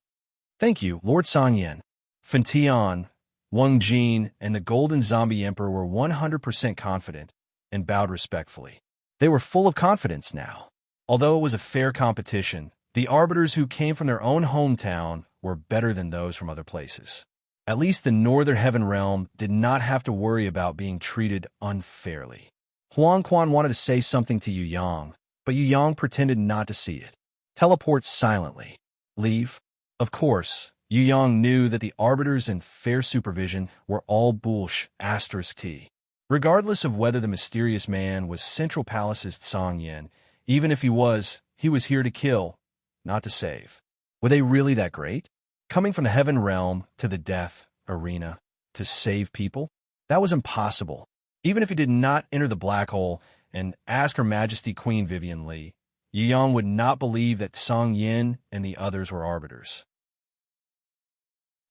Thank you, Lord Song Yin. Fen Tian, Wang Jin, and the Golden Zombie Emperor were 100% confident and bowed respectfully. They were full of confidence now. Although it was a fair competition, the arbiters who came from their own hometown were better than those from other places. At least the Northern Heaven Realm did not have to worry about being treated unfairly. Huang Quan wanted to say something to Yu Yang, but Yu Yang pretended not to see it. Teleport silently. Leave. Of course, Yu Yang knew that the arbiters in fair supervision were all **T. Regardless of whether the mysterious man was Central Palace's Song Yin, even if he was here to kill, not to save. Were they really that great? Coming from the heaven realm to the death arena to save people? That was impossible. Even if he did not enter the black hole and ask Her Majesty Queen Vivian Li, Yu Yang would not believe that Song Yin and the others were arbiters.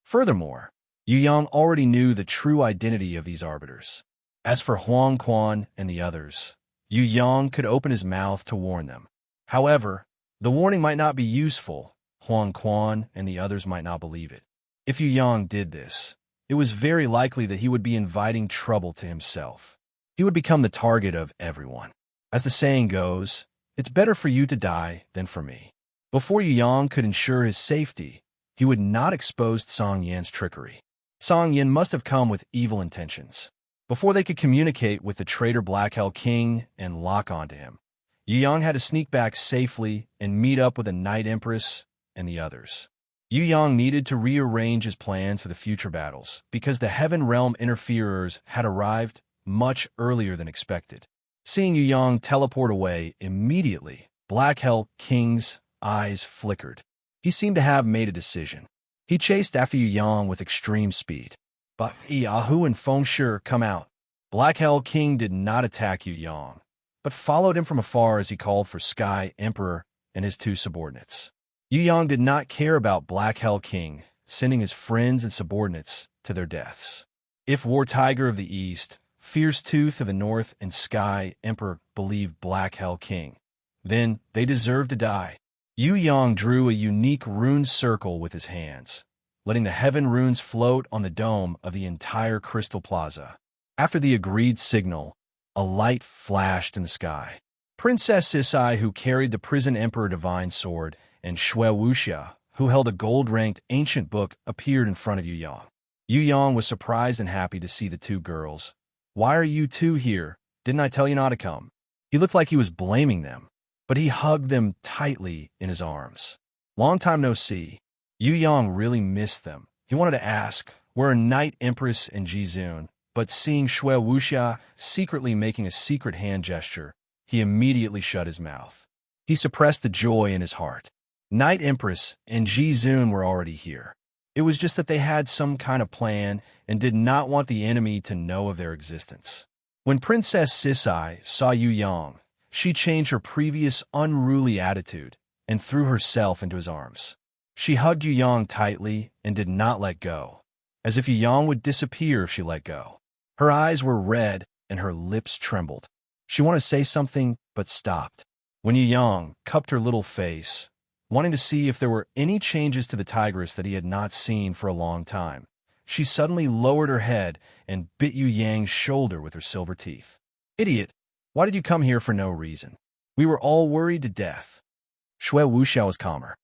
Furthermore, Yu Yang already knew the true identity of these arbiters. As for Huang Quan and the others, Yu Yang could open his mouth to warn them. However, the warning might not be useful. Huang Quan and the others might not believe it. If Yu Yang did this, it was very likely that he would be inviting trouble to himself. He would become the target of everyone. As the saying goes, it's better for you to die than for me. Before Yu Yang could ensure his safety, he would not expose Song Yin's trickery. Song Yin must have come with evil intentions. Before they could communicate with the traitor Black Hell King and lock onto him, Yu Yang had to sneak back safely and meet up with the Night Empress and the others. Yu Yang needed to rearrange his plans for the future battles because the Heaven Realm interferers had arrived much earlier than expected. Seeing Yu Yang teleport away immediately, Black Hell King's eyes flickered. He seemed to have made a decision. He chased after Yu Yang with extreme speed. But Yahoo and Feng Shi come out. Black Hell King did not attack Yu Yang, but followed him from afar as he called for Sky Emperor and his two subordinates. Yu Yang did not care about Black Hell King, sending his friends and subordinates to their deaths. If War Tiger of the East, Fierce Tooth of the North, and Sky Emperor believed Black Hell King, then they deserved to die. Yu Yang drew a unique rune circle with his hands, letting the heaven runes float on the dome of the entire Crystal Plaza. After the agreed signal, a light flashed in the sky. Princess Sisai, who carried the Prison Emperor Divine Sword, and Shui Wuxia, who held a gold-ranked ancient book, appeared in front of Yu Yang. Yu Yang was surprised and happy to see the two girls. "Why are you two here? Didn't I tell you not to come?" He looked like he was blaming them, but he hugged them tightly in his arms. Long time no see. Yu Yang really missed them. He wanted to ask, where are Night Empress and Jizun? But seeing Shui Wuxia secretly making a secret hand gesture, he immediately shut his mouth. He suppressed the joy in his heart. Night Empress and Ji-Zun were already here. It was just that they had some kind of plan and did not want the enemy to know of their existence. When Princess Sisai saw Yu Yang, she changed her previous unruly attitude and threw herself into his arms. She hugged Yu Yang tightly and did not let go, as if Yu Yang would disappear if she let go. Her eyes were red and her lips trembled. She wanted to say something, but stopped. When Yu Yang cupped her little face, wanting to see if there were any changes to the tigress that he had not seen for a long time, she suddenly lowered her head and bit Yu Yang's shoulder with her silver teeth. "Idiot, why did you come here for no reason? We were all worried to death." Shui Wuxiao was calmer.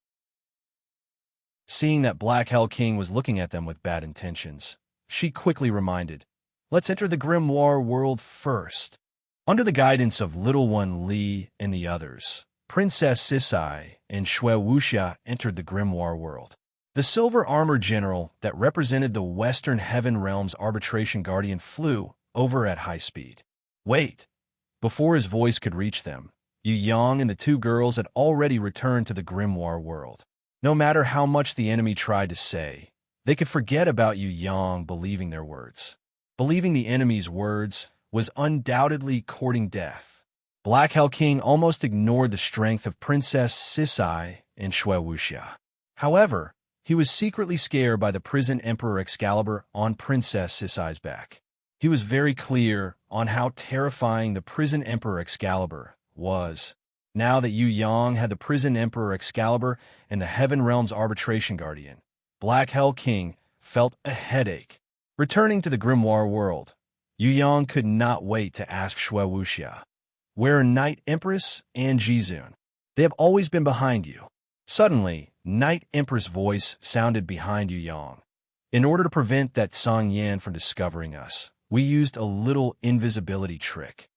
Seeing that Black Hell King was looking at them with bad intentions, she quickly reminded, "Let's enter the grimoire world first." Under the guidance of Little One Li and the others, Princess Sisai and Shui Wuxia entered the grimoire world. The silver armor general that represented the Western Heaven Realm's arbitration guardian flew over at high speed. Wait! Before his voice could reach them, Yu Yang and the two girls had already returned to the grimoire world. No matter how much the enemy tried to say, they could forget about Yu Yang believing their words. Believing the enemy's words was undoubtedly courting death. Black Hell King almost ignored the strength of Princess Sisai and Shui Wuxia. However, he was secretly scared by the prison Emperor Excalibur on Princess Sisai's back. He was very clear on how terrifying the prison Emperor Excalibur was. Now that Yu Yang had the prison Emperor Excalibur and the Heaven Realm's arbitration guardian, Black Hell King felt a headache. Returning to the grimoire world, Yu Yang could not wait to ask Shui Wuxia, "Where are Night Empress and Ji-Zun? They have always been behind you." Suddenly, Night Empress' voice sounded behind Yu Yang. "In order to prevent that Song Yan from discovering us, we used a little invisibility trick."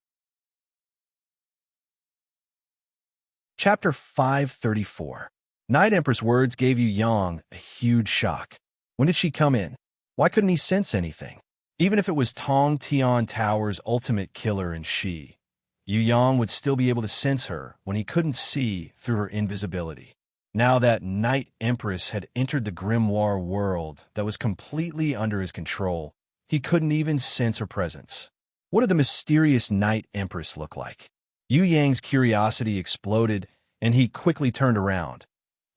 Chapter 534. Night Empress' words gave Yu Yang a huge shock. When did she come in? Why couldn't he sense anything? Even if it was Tong Tian Tower's ultimate killer and she, Yu Yang would still be able to sense her when he couldn't see through her invisibility. Now that Night Empress had entered the grimoire world that was completely under his control, he couldn't even sense her presence. What did the mysterious Night Empress look like? Yu Yang's curiosity exploded, and he quickly turned around,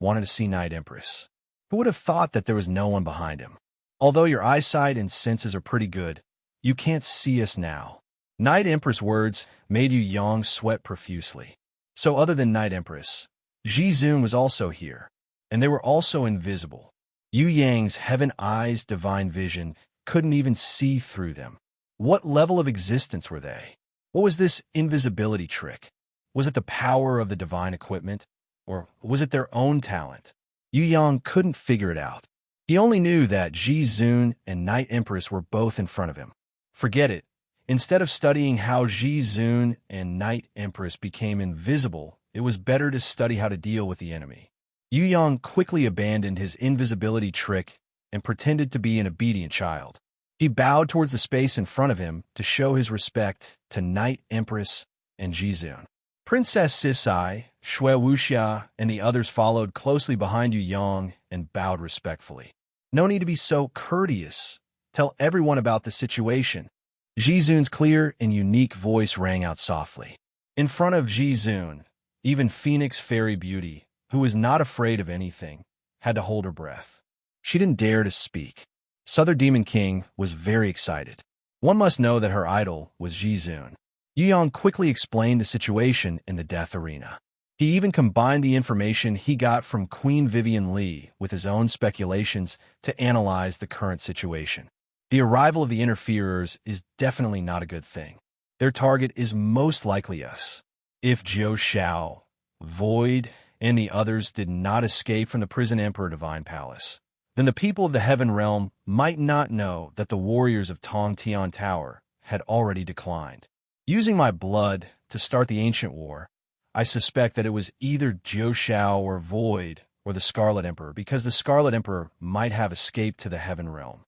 wanted to see Night Empress. Who would have thought that there was no one behind him? "Although your eyesight and senses are pretty good, you can't see us now." Night Empress' words made Yu Yang sweat profusely. So other than Night Empress, Ji-Zun was also here, and they were also invisible. Yu Yang's heaven eyes' divine vision couldn't even see through them. What level of existence were they? What was this invisibility trick? Was it the power of the divine equipment, or was it their own talent? Yu Yang couldn't figure it out. He only knew that Ji-Zun and Night Empress were both in front of him. Forget it. Instead of studying how Ji-Zun and Night Empress became invisible, it was better to study how to deal with the enemy. Yu Yang quickly abandoned his invisibility trick and pretended to be an obedient child. He bowed towards the space in front of him to show his respect to Night Empress and Ji-Zun. Princess Sisai, Shui Wuxia, and the others followed closely behind Yu Yang and bowed respectfully. "No need to be so courteous. Tell everyone about the situation." Ji-Zun's clear and unique voice rang out softly. In front of Ji-Zun, even Phoenix Fairy Beauty, who was not afraid of anything, had to hold her breath. She didn't dare to speak. Southern Demon King was very excited. One must know that her idol was Ji-Zun. Yu Yang quickly explained the situation in the death arena. He even combined the information he got from Queen Vivian Li with his own speculations to analyze the current situation. The arrival of the interferers is definitely not a good thing. Their target is most likely us. If Zhou Xiao, Void, and the others did not escape from the prison Emperor Divine Palace, then the people of the Heaven Realm might not know that the warriors of Tong Tian Tower had already declined. Using my blood to start the ancient war, I suspect that it was either Zhou Xiao or Void or the Scarlet Emperor, because the Scarlet Emperor might have escaped to the Heaven Realm.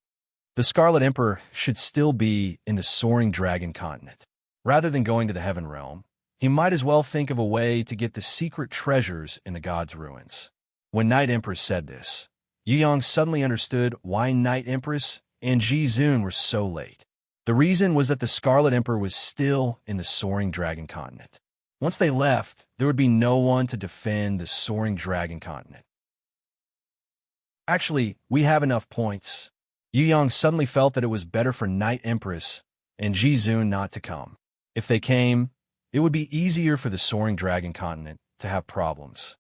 The Scarlet Emperor should still be in the Soaring Dragon Continent. Rather than going to the Heaven Realm, he might as well think of a way to get the secret treasures in the God's ruins. When Night Empress said this, Yu Yang suddenly understood why Night Empress and Ji Zun were so late. The reason was that the Scarlet Emperor was still in the Soaring Dragon Continent. Once they left, there would be no one to defend the Soaring Dragon Continent. Actually, we have enough points. Yu Yang suddenly felt that it was better for Night Empress and Ji Zun not to come. If they came, it would be easier for the Soaring Dragon Continent to have problems.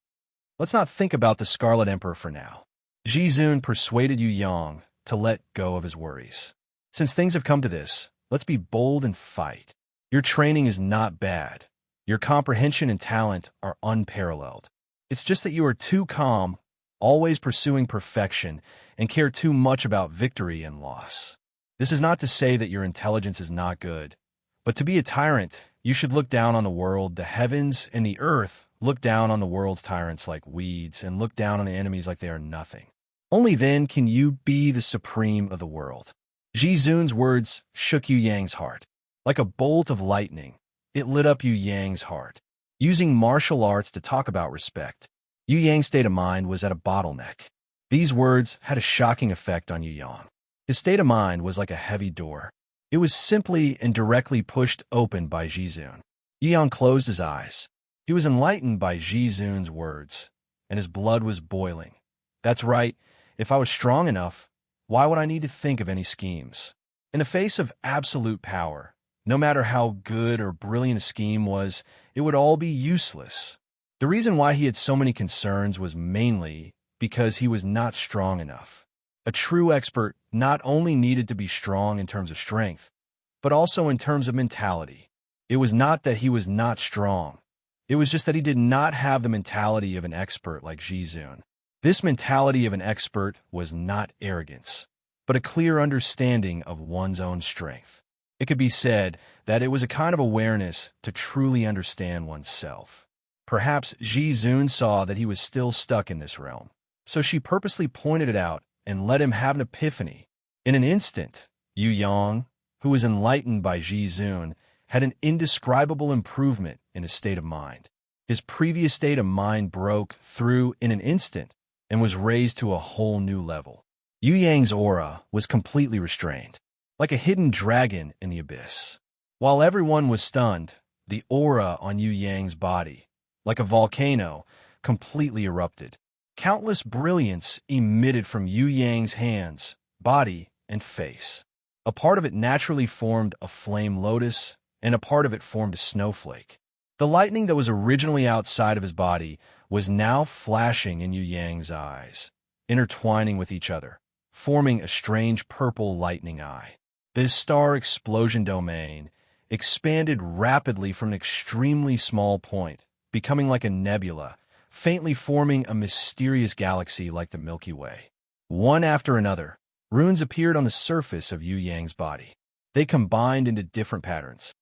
Let's not think about the Scarlet Emperor for now. Ji Zun persuaded Yu Yang to let go of his worries. Since things have come to this, let's be bold and fight. Your training is not bad. Your comprehension and talent are unparalleled. It's just that you are too calm, always pursuing perfection, and care too much about victory and loss. This is not to say that your intelligence is not good, but to be a tyrant, you should look down on the world, the heavens, and the earth. Look down on the world's tyrants like weeds, and look down on the enemies like they are nothing. Only then can you be the supreme of the world. Ji Zun's words shook Yu Yang's heart. Like a bolt of lightning, it lit up Yu Yang's heart. Using martial arts to talk about respect, Yu Yang's state of mind was at a bottleneck. These words had a shocking effect on Yu Yang. His state of mind was like a heavy door. It was simply and directly pushed open by Ji Zun. Yu Yang closed his eyes. He was enlightened by Ji Zun's words, and his blood was boiling. That's right. If I was strong enough, why would I need to think of any schemes? In the face of absolute power, no matter how good or brilliant a scheme was, it would all be useless. The reason why he had so many concerns was mainly because he was not strong enough. A true expert not only needed to be strong in terms of strength, but also in terms of mentality. It was not that he was not strong. It was just that he did not have the mentality of an expert like Ji Zun. This mentality of an expert was not arrogance, but a clear understanding of one's own strength. It could be said that it was a kind of awareness to truly understand oneself. Perhaps Ji Zun saw that he was still stuck in this realm, so she purposely pointed it out and let him have an epiphany. In an instant, Yu Yang, who was enlightened by Ji Zun, had an indescribable improvement in his state of mind. His previous state of mind broke through in an instant and was raised to a whole new level. Yu Yang's aura was completely restrained, like a hidden dragon in the abyss. While everyone was stunned, the aura on Yu Yang's body, like a volcano, completely erupted. Countless brilliance emitted from Yu Yang's hands, body, and face. A part of it naturally formed a flame lotus, and a part of it formed a snowflake. The lightning that was originally outside of his body was now flashing in Yu Yang's eyes, intertwining with each other, forming a strange purple lightning eye. This star explosion domain expanded rapidly from an extremely small point, becoming like a nebula, faintly forming a mysterious galaxy like the Milky Way. One after another, runes appeared on the surface of Yu Yang's body. They combined into different patterns.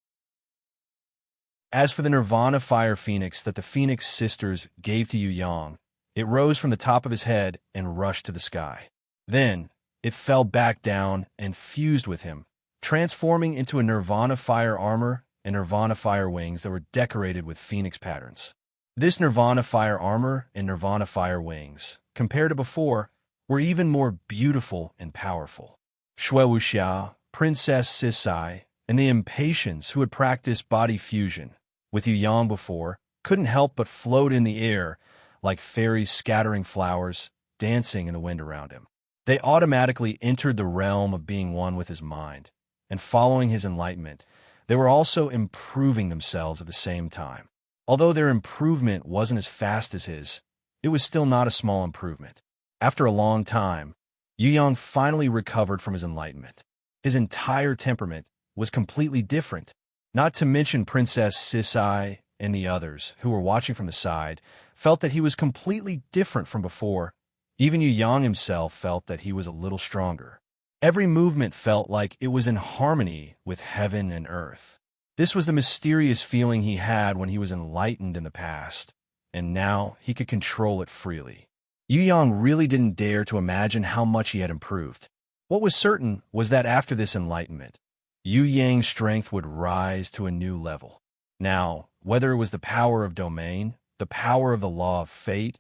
As for the Nirvana Fire Phoenix that the Phoenix sisters gave to Yu Yang, it rose from the top of his head and rushed to the sky. Then, it fell back down and fused with him, transforming into a Nirvana Fire armor and Nirvana Fire wings that were decorated with Phoenix patterns. This Nirvana Fire armor and Nirvana Fire wings, compared to before, were even more beautiful and powerful. Shui Wuxia, Princess Sisai, and the Impatience who had practiced body fusion with Yu Yang before couldn't help but float in the air like fairies scattering flowers, dancing in the wind around him. They automatically entered the realm of being one with his mind, and following his enlightenment, they were also improving themselves at the same time. Although their improvement wasn't as fast as his, it was still not a small improvement. After a long time, Yu Yang finally recovered from his enlightenment. His entire temperament was completely different. Not to mention Princess Sisai and the others, who were watching from the side, felt that he was completely different from before. Even Yu Yang himself felt that he was a little stronger. Every movement felt like it was in harmony with heaven and earth. This was the mysterious feeling he had when he was enlightened in the past, and now he could control it freely. Yu Yang really didn't dare to imagine how much he had improved. What was certain was that after this enlightenment, Yu Yang's strength would rise to a new level. Now, whether it was the power of domain, the power of the law of fate,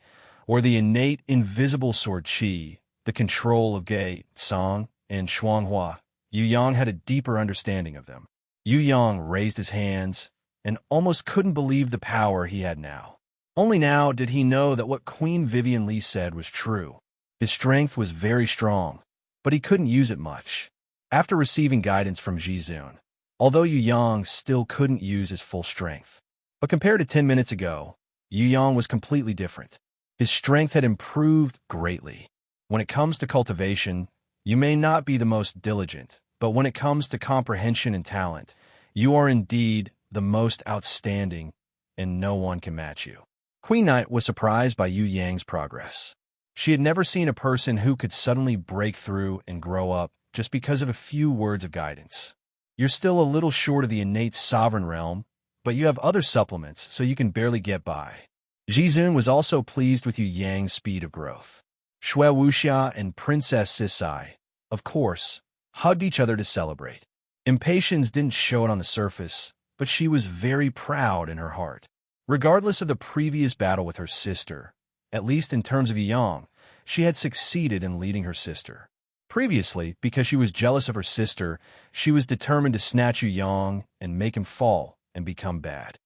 or the innate invisible sword qi, the control of Gei, Song, and Shuanghua, Yu Yang had a deeper understanding of them. Yu Yang raised his hands and almost couldn't believe the power he had now. Only now did he know that what Queen Vivian Li said was true. His strength was very strong, but he couldn't use it much. After receiving guidance from Jizun, although Yu Yang still couldn't use his full strength. But compared to 10 minutes ago, Yu Yang was completely different. His strength had improved greatly. When it comes to cultivation, you may not be the most diligent, but when it comes to comprehension and talent, you are indeed the most outstanding, and no one can match you. Queen Knight was surprised by Yu Yang's progress. She had never seen a person who could suddenly break through and grow up just because of a few words of guidance. You're still a little short of the innate sovereign realm, but you have other supplements, so you can barely get by. Jizun was also pleased with Yu Yang's speed of growth. Shui Wuxia and Princess Sisai, of course, hugged each other to celebrate. Impatience didn't show it on the surface, but she was very proud in her heart. Regardless of the previous battle with her sister, at least in terms of Yu Yang, she had succeeded in leading her sister. Previously, because she was jealous of her sister, she was determined to snatch Yu Yang and make him fall and become bad.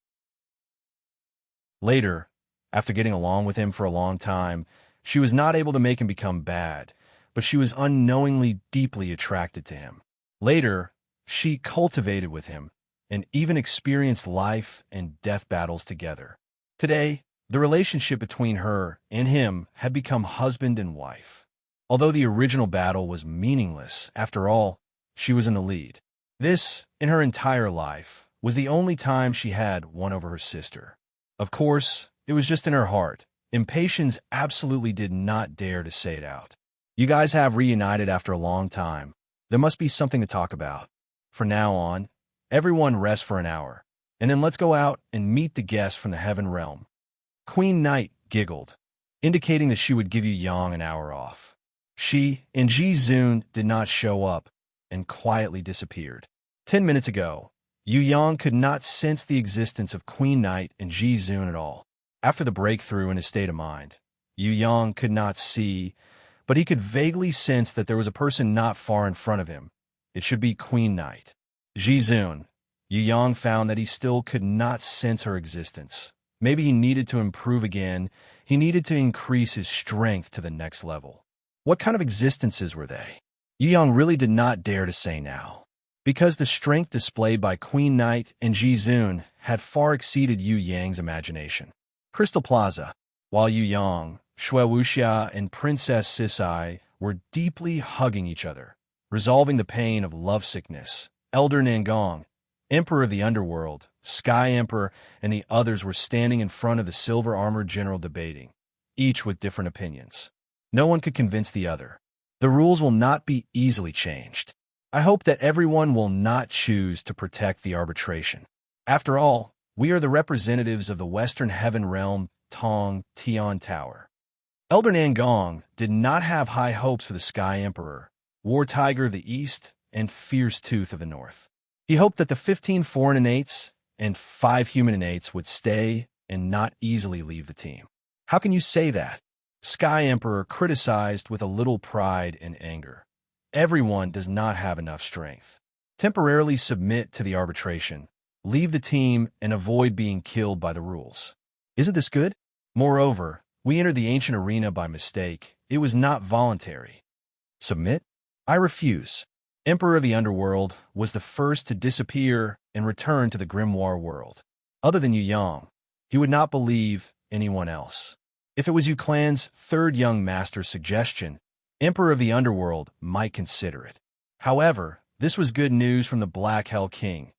Later, after getting along with him for a long time, she was not able to make him become bad, but she was unknowingly deeply attracted to him. Later, she cultivated with him and even experienced life and death battles together. Today, the relationship between her and him had become husband and wife. Although the original battle was meaningless, after all, she was in the lead. This, in her entire life, was the only time she had won over her sister. Of course, it was just in her heart. Impatience absolutely did not dare to say it out. You guys have reunited after a long time. There must be something to talk about. From now on, everyone rest for an hour, and then let's go out and meet the guests from the Heaven Realm. Queen Knight giggled, indicating that she would give Yu Yang an hour off. She and Jizun did not show up and quietly disappeared. 10 minutes ago, Yu Yang could not sense the existence of Queen Knight and Jizun at all. After the breakthrough in his state of mind, Yu Yang could not see, but he could vaguely sense that there was a person not far in front of him. It should be Queen Knight. Jizun. Yu Yang found that he still could not sense her existence. Maybe he needed to improve again. He needed to increase his strength to the next level. What kind of existences were they? Yu Yang really did not dare to say now, because the strength displayed by Queen Knight and Jizun had far exceeded Yu Yang's imagination. Crystal Plaza. While Yu Yang, Shui Wuxia, and Princess Sisai were deeply hugging each other, resolving the pain of lovesickness, Elder Nangong, Emperor of the Underworld, Sky Emperor, and the others were standing in front of the silver-armored general debating, each with different opinions. No one could convince the other. The rules will not be easily changed. I hope that everyone will not choose to protect the arbitration. After all, we are the representatives of the Western Heaven Realm, Tong Tian Tower. Elder Nangong did not have high hopes for the Sky Emperor, War Tiger of the East, and Fierce Tooth of the North. He hoped that the 15 foreign innates and 5 human innates would stay and not easily leave the team. How can you say that? Sky Emperor criticized with a little pride and anger. Everyone does not have enough strength. Temporarily submit to the arbitration. Leave the team and avoid being killed by the rules. Isn't this good? Moreover, we entered the ancient arena by mistake. It was not voluntary. Submit? I refuse. Emperor of the Underworld was the first to disappear and return to the grimoire world. Other than Yu Yang, he would not believe anyone else. If it was Yu Clan's third young master's suggestion, Emperor of the Underworld might consider it. However, this was good news from the Black Hell King.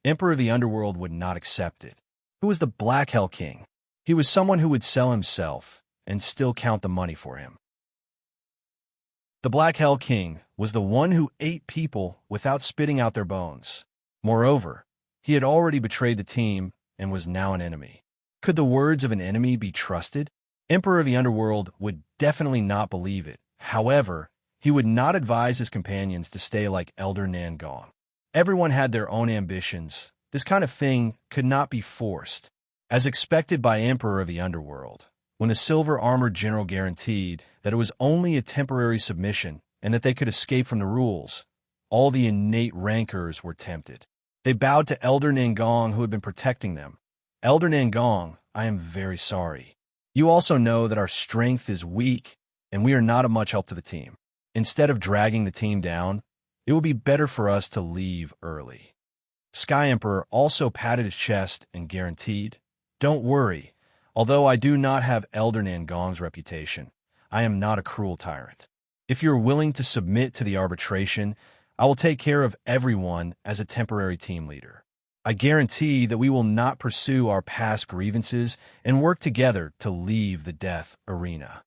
Emperor of the Underworld would not accept it. Who was the Black Hell King? He was someone who would sell himself and still count the money for him. The Black Hell King was the one who ate people without spitting out their bones. Moreover, he had already betrayed the team and was now an enemy. Could the words of an enemy be trusted? Emperor of the Underworld would definitely not believe it. However, he would not advise his companions to stay like Elder Nangong. Everyone had their own ambitions. This kind of thing could not be forced. As expected by Emperor of the Underworld, When the silver-armored general guaranteed that it was only a temporary submission and that they could escape from the rules, all the innate rancors were tempted. They bowed to Elder Nangong, who had been protecting them. Elder Nangong, I am very sorry. You also know that our strength is weak, and we are not of much help to the team. Instead of dragging the team down, it would be better for us to leave early. Sky Emperor also patted his chest and guaranteed, Don't worry. Although I do not have Elder Nangong's reputation, I am not a cruel tyrant. If you're willing to submit to the arbitration, I will take care of everyone as a temporary team leader. I guarantee that we will not pursue our past grievances and work together to leave the death arena.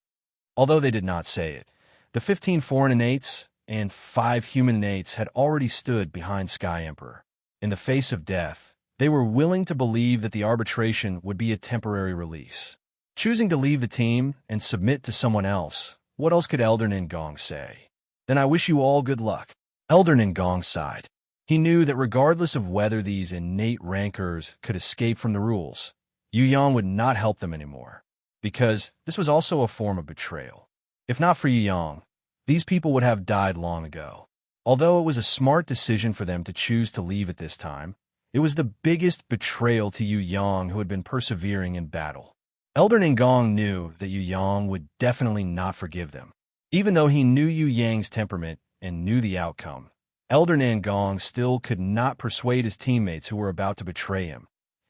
Although they did not say it, the 15 foreign innates and 5 human innates had already stood behind Sky Emperor. In the face of death, they were willing to believe that the arbitration would be a temporary release. Choosing to leave the team and submit to someone else, what else could Elder Nangong say? Then I wish you all good luck. Elder Nangong sighed. He knew that regardless of whether these innate rancors could escape from the rules, Yu Yang would not help them anymore, because this was also a form of betrayal. If not for Yu Yang, these people would have died long ago. Although it was a smart decision for them to choose to leave at this time, it was the biggest betrayal to Yu Yang, who had been persevering in battle. Elder Nangong knew that Yu Yang would definitely not forgive them. Even though he knew Yu Yang's temperament and knew the outcome, Elder Nangong still could not persuade his teammates who were about to betray him,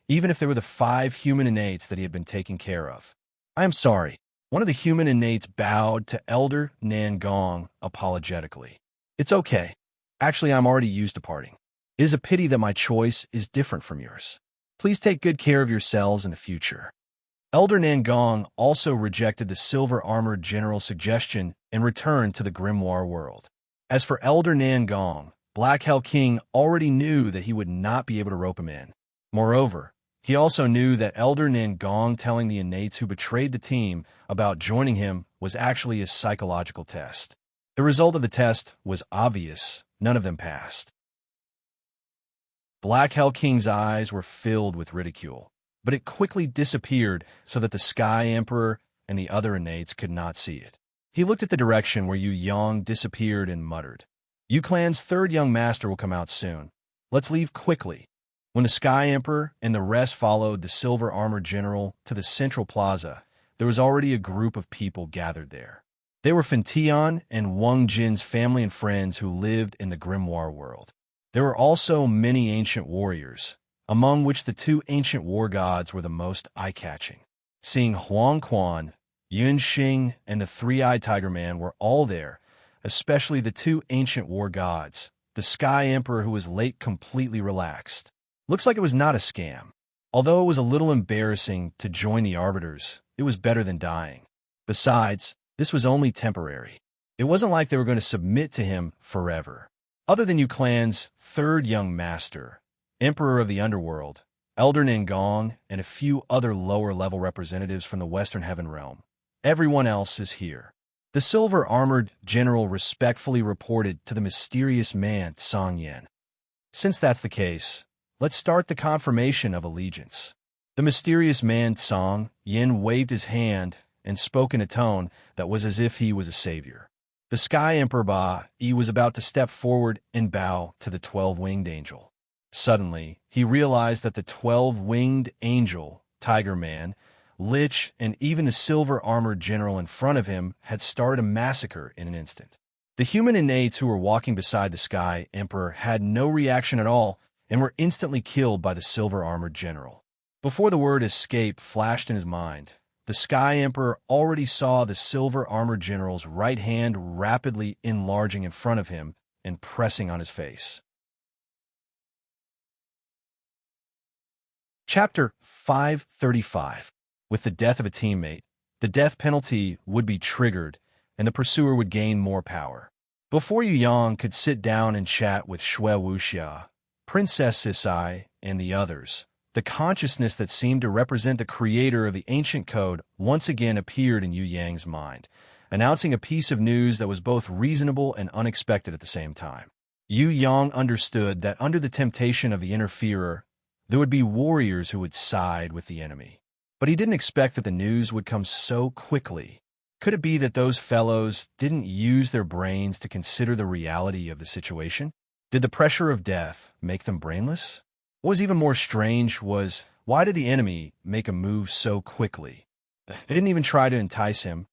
even if they were the 5 human innates that he had been taking care of. I am sorry. One of the human innates bowed to Elder Nangong apologetically. It's okay. Actually, I'm already used to parting. It is a pity that my choice is different from yours. Please take good care of yourselves in the future. Elder Nangong also rejected the silver-armored general's suggestion and returned to the grimoire world. As for Elder Nangong, Black Hell King already knew that he would not be able to rope him in. Moreover, he also knew that Elder Nangong telling the innates who betrayed the team about joining him was actually a psychological test. The result of the test was obvious. None of them passed. Black Hell King's eyes were filled with ridicule, but it quickly disappeared so that the Sky Emperor and the other innates could not see it. He looked at the direction where Yu Yang disappeared and muttered, Yu Clan's 3rd young master will come out soon. Let's leave quickly. When the Sky Emperor and the rest followed the silver-armored general to the central plaza, there was already a group of people gathered there. They were Fentian and Wang Jin's family and friends who lived in the grimoire world. There were also many ancient warriors, among which the 2 ancient war gods were the most eye-catching. Seeing Huang Quan, Yun Xing, and the 3-eyed Tiger Man were all there, especially the 2 ancient war gods. The Sky Emperor, who was late, completely relaxed. Looks like it was not a scam. Although it was a little embarrassing to join the arbiters, it was better than dying. Besides, this was only temporary. It wasn't like they were going to submit to him forever. Other than Yu Clan's 3rd young master, Emperor of the Underworld, Elder Nangong, and a few other lower-level representatives from the Western Heaven Realm, everyone else is here. The silver-armored general respectfully reported to the mysterious man, Song Yen. Since that's the case, let's start the confirmation of allegiance. The mysterious man, Song Yen, waved his hand and spoke in a tone that was as if he was a savior. The Sky Emperor Ba-Yi was about to step forward and bow to the 12-winged angel. Suddenly, he realized that the 12-winged angel, Tiger Man, Lich, and even the silver-armored general in front of him had started a massacre in an instant. The human innates who were walking beside the Sky Emperor had no reaction at all and were instantly killed by the silver-armored general. Before the word escape flashed in his mind, the Sky Emperor already saw the silver-armored general's right hand rapidly enlarging in front of him and pressing on his face. Chapter 535. With the death of a teammate, the death penalty would be triggered and the pursuer would gain more power. Before Yu Yang could sit down and chat with Shui Wuxia, Princess Sisai, and the others, the consciousness that seemed to represent the creator of the ancient code once again appeared in Yu Yang's mind, announcing a piece of news that was both reasonable and unexpected at the same time. Yu Yang understood that under the temptation of the interferer, there would be warriors who would side with the enemy. But he didn't expect that the news would come so quickly. Could it be that those fellows didn't use their brains to consider the reality of the situation? Did the pressure of death make them brainless? What was even more strange was, why did the enemy make a move so quickly? They didn't even try to entice him,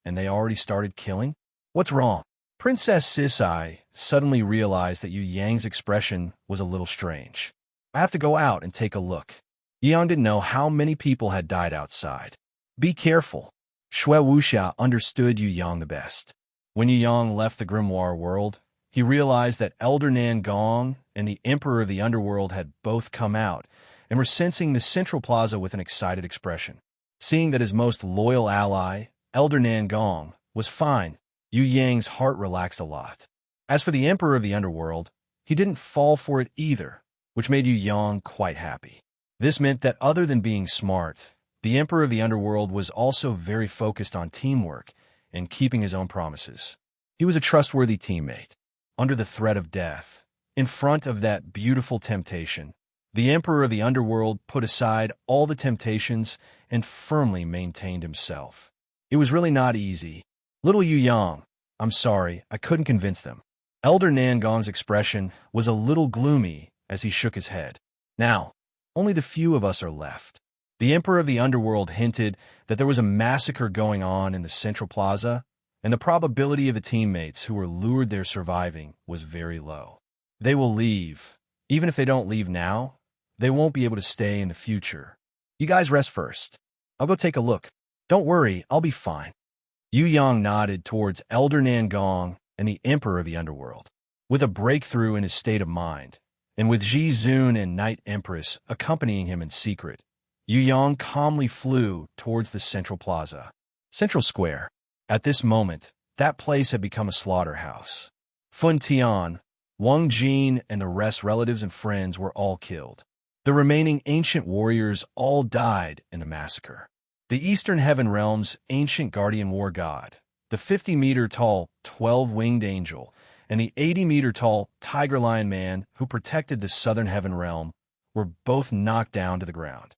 and they already started killing? What's wrong? Princess Sisai suddenly realized that Yu Yang's expression was a little strange. I have to go out and take a look. Yu Yang didn't know how many people had died outside. Be careful. Shui Wuxia understood Yu Yang the best. When Yu Yang left the grimoire world, he realized that Elder Nan Gong and the Emperor of the Underworld had both come out and were sensing the central plaza with an excited expression. Seeing that his most loyal ally, Elder Nan Gong, was fine, Yu Yang's heart relaxed a lot. As for the Emperor of the Underworld, he didn't fall for it either, which made Yu Yang quite happy. This meant that other than being smart, the Emperor of the Underworld was also very focused on teamwork and keeping his own promises. He was a trustworthy teammate. Under the threat of death, in front of that beautiful temptation, the Emperor of the Underworld put aside all the temptations and firmly maintained himself. It was really not easy. Little Yu Yang, I'm sorry, I couldn't convince them. Elder Nan Gong's expression was a little gloomy as he shook his head. Now, only the few of us are left. The Emperor of the Underworld hinted that there was a massacre going on in the Central Plaza, and the probability of the teammates who were lured there surviving was very low. They will leave. Even if they don't leave now, they won't be able to stay in the future. You guys rest first. I'll go take a look. Don't worry, I'll be fine. Yu Yang nodded towards Elder Nan Gong and the Emperor of the Underworld. With a breakthrough in his state of mind, and with Ji Zun and Night Empress accompanying him in secret, Yu Yang calmly flew towards the Central Plaza. Central Square. At this moment, that place had become a slaughterhouse. Fun Tian, Wang Jin, and the rest relatives and friends were all killed. The remaining ancient warriors all died in a massacre. The Eastern Heaven Realm's ancient guardian war god, the 50-meter-tall 12-winged angel, and the 80-meter-tall tiger lion man who protected the Southern Heaven Realm were both knocked down to the ground.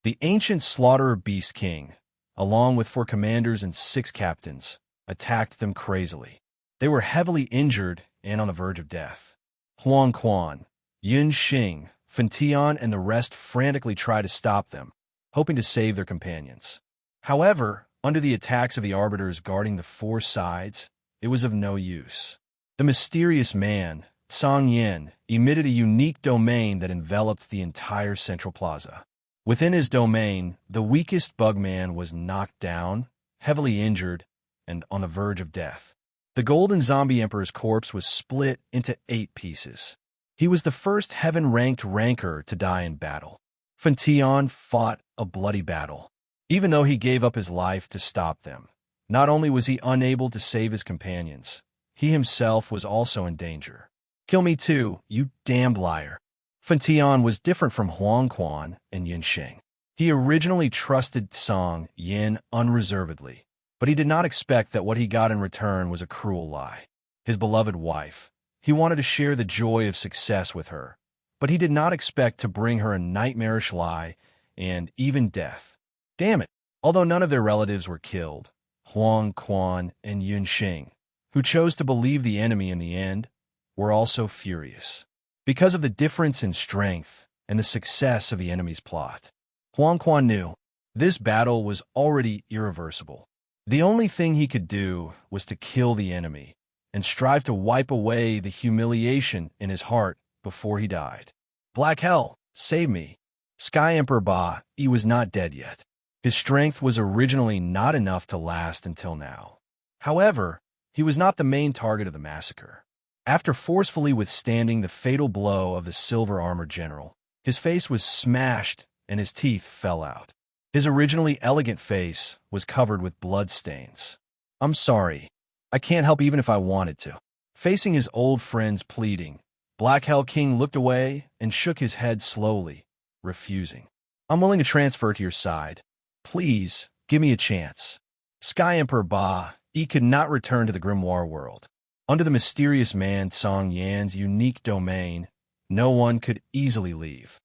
The ancient Slaughterer Beast King, along with 4 commanders and 6 captains, attacked them crazily. They were heavily injured and on the verge of death. Huang Quan, Yun Xing, Fan Tian, and the rest frantically tried to stop them, hoping to save their companions. However, under the attacks of the arbiters guarding the 4 sides, it was of no use. The mysterious man, Song Yin, emitted a unique domain that enveloped the entire Central Plaza. Within his domain, the weakest Bugman was knocked down, heavily injured, and on the verge of death. The Golden Zombie Emperor's corpse was split into 8 pieces. He was the first heaven-ranked ranker to die in battle. Fan Tian fought a bloody battle. Even though he gave up his life to stop them, not only was he unable to save his companions, he himself was also in danger. Kill me too, you damned liar. Fan Tian was different from Huang Quan and Yin Xing. He originally trusted Song Yin unreservedly, but he did not expect that what he got in return was a cruel lie. His beloved wife. He wanted to share the joy of success with her, but he did not expect to bring her a nightmarish lie and even death. Damn it! Although none of their relatives were killed, Huang Quan and Yun Xing, who chose to believe the enemy in the end, were also furious. Because of the difference in strength and the success of the enemy's plot, Huang Quan knew this battle was already irreversible. The only thing he could do was to kill the enemy and strive to wipe away the humiliation in his heart before he died. Black Hell, save me. Sky Emperor Ba, he was not dead yet. His strength was originally not enough to last until now. However, he was not the main target of the massacre. After forcefully withstanding the fatal blow of the silver-armored general, his face was smashed and his teeth fell out. His originally elegant face was covered with blood stains. I'm sorry. I can't help even if I wanted to. Facing his old friend's pleading, Black Hell King looked away and shook his head slowly, refusing. I'm willing to transfer to your side. Please, give me a chance. Sky Emperor Ba, he could not return to the grimoire world. Under the mysterious man Song Yan's unique domain, no one could easily leave.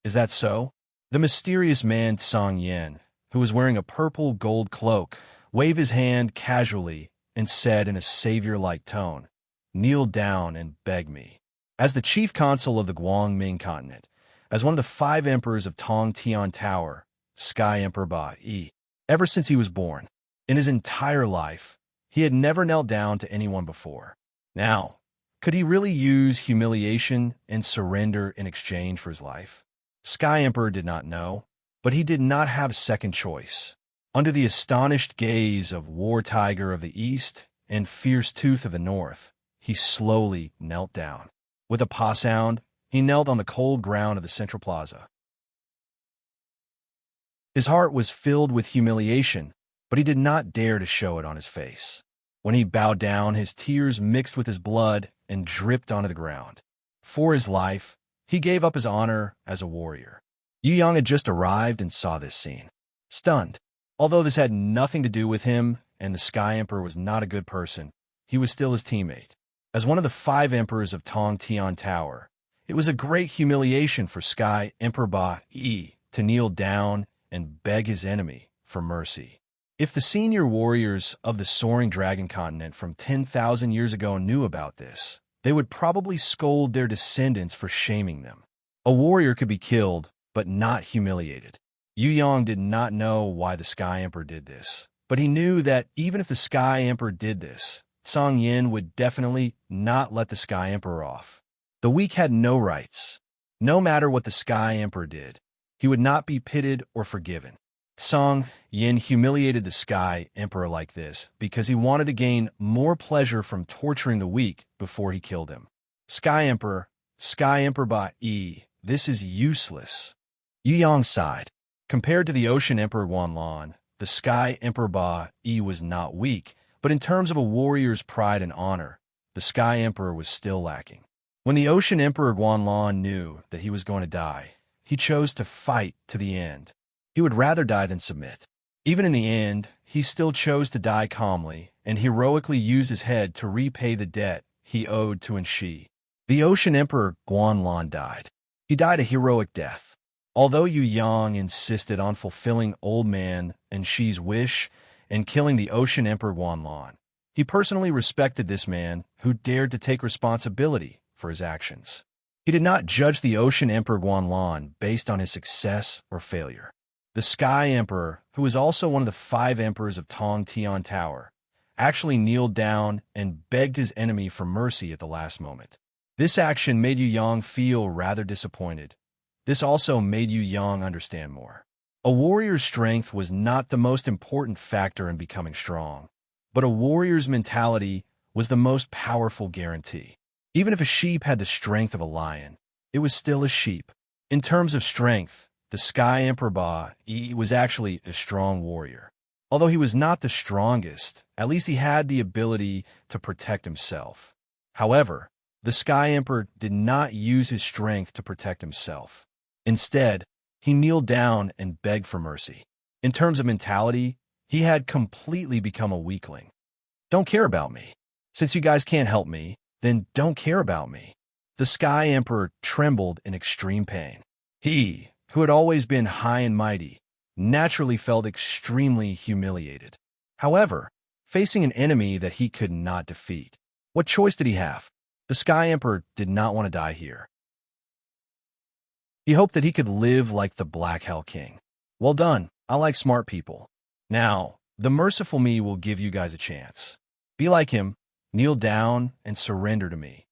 Is that so? The mysterious man Song Yin, who was wearing a purple gold cloak, waved his hand casually and said in a savior-like tone, "Kneel down and beg me." As the chief consul of the Guangming continent, as one of the 5 emperors of Tong Tian Tower, Sky Emperor Ba Yi, ever since he was born, in his entire life, he had never knelt down to anyone before. Now, could he really use humiliation and surrender in exchange for his life? Sky Emperor did not know, but he did not have a second choice. Under the astonished gaze of War Tiger of the East and Fierce Tooth of the North, he slowly knelt down. With a paw sound, he knelt on the cold ground of the central plaza. His heart was filled with humiliation, but he did not dare to show it on his face. When he bowed down, his tears mixed with his blood and dripped onto the ground. For his life, he gave up his honor as a warrior. Yu Yang had just arrived and saw this scene. Stunned. Although this had nothing to do with him and the Sky Emperor was not a good person, he was still his teammate. As one of the 5 emperors of Tong Tian Tower, it was a great humiliation for Sky Emperor Ba Yi to kneel down and beg his enemy for mercy. If the senior warriors of the Soaring Dragon continent from 10,000 years ago knew about this, they would probably scold their descendants for shaming them. A warrior could be killed, but not humiliated. Yu Yang did not know why the Sky Emperor did this, but he knew that even if the Sky Emperor did this, Song Yin would definitely not let the Sky Emperor off. The weak had no rights. No matter what the Sky Emperor did, he would not be pitied or forgiven. Song Yin humiliated the Sky Emperor like this because he wanted to gain more pleasure from torturing the weak before he killed him. Sky Emperor Ba Yi, this is useless. Yu Yang sighed. Compared to the Ocean Emperor Guanlan, the Sky Emperor Ba Yi was not weak, but in terms of a warrior's pride and honor, the Sky Emperor was still lacking. When the Ocean Emperor Guanlan knew that he was going to die, he chose to fight to the end. He would rather die than submit. Even in the end, he still chose to die calmly and heroically use his head to repay the debt he owed to Enshi. The Ocean Emperor Guanlan died. He died a heroic death. Although Yu Yang insisted on fulfilling Old Man Enshi's wish and killing the Ocean Emperor Guanlan, he personally respected this man who dared to take responsibility for his actions. He did not judge the Ocean Emperor Guanlan based on his success or failure. The Sky Emperor, who was also one of the 5 emperors of Tong Tian Tower, actually kneeled down and begged his enemy for mercy at the last moment. This action made Yu Yang feel rather disappointed. This also made Yu Yang understand more. A warrior's strength was not the most important factor in becoming strong, but a warrior's mentality was the most powerful guarantee. Even if a sheep had the strength of a lion, it was still a sheep. In terms of strength, the Sky Emperor Ba Yi was actually a strong warrior. Although he was not the strongest, at least he had the ability to protect himself. However, the Sky Emperor did not use his strength to protect himself. Instead, he kneeled down and begged for mercy. In terms of mentality, he had completely become a weakling. Don't care about me. Since you guys can't help me, then don't care about me. The Sky Emperor trembled in extreme pain. He, who had always been high and mighty, naturally felt extremely humiliated. However, facing an enemy that he could not defeat, what choice did he have? The Sky Emperor did not want to die here. He hoped that he could live like the Black Hell King. Well done, I like smart people. Now, the merciful me will give you guys a chance. Be like him, kneel down and surrender to me.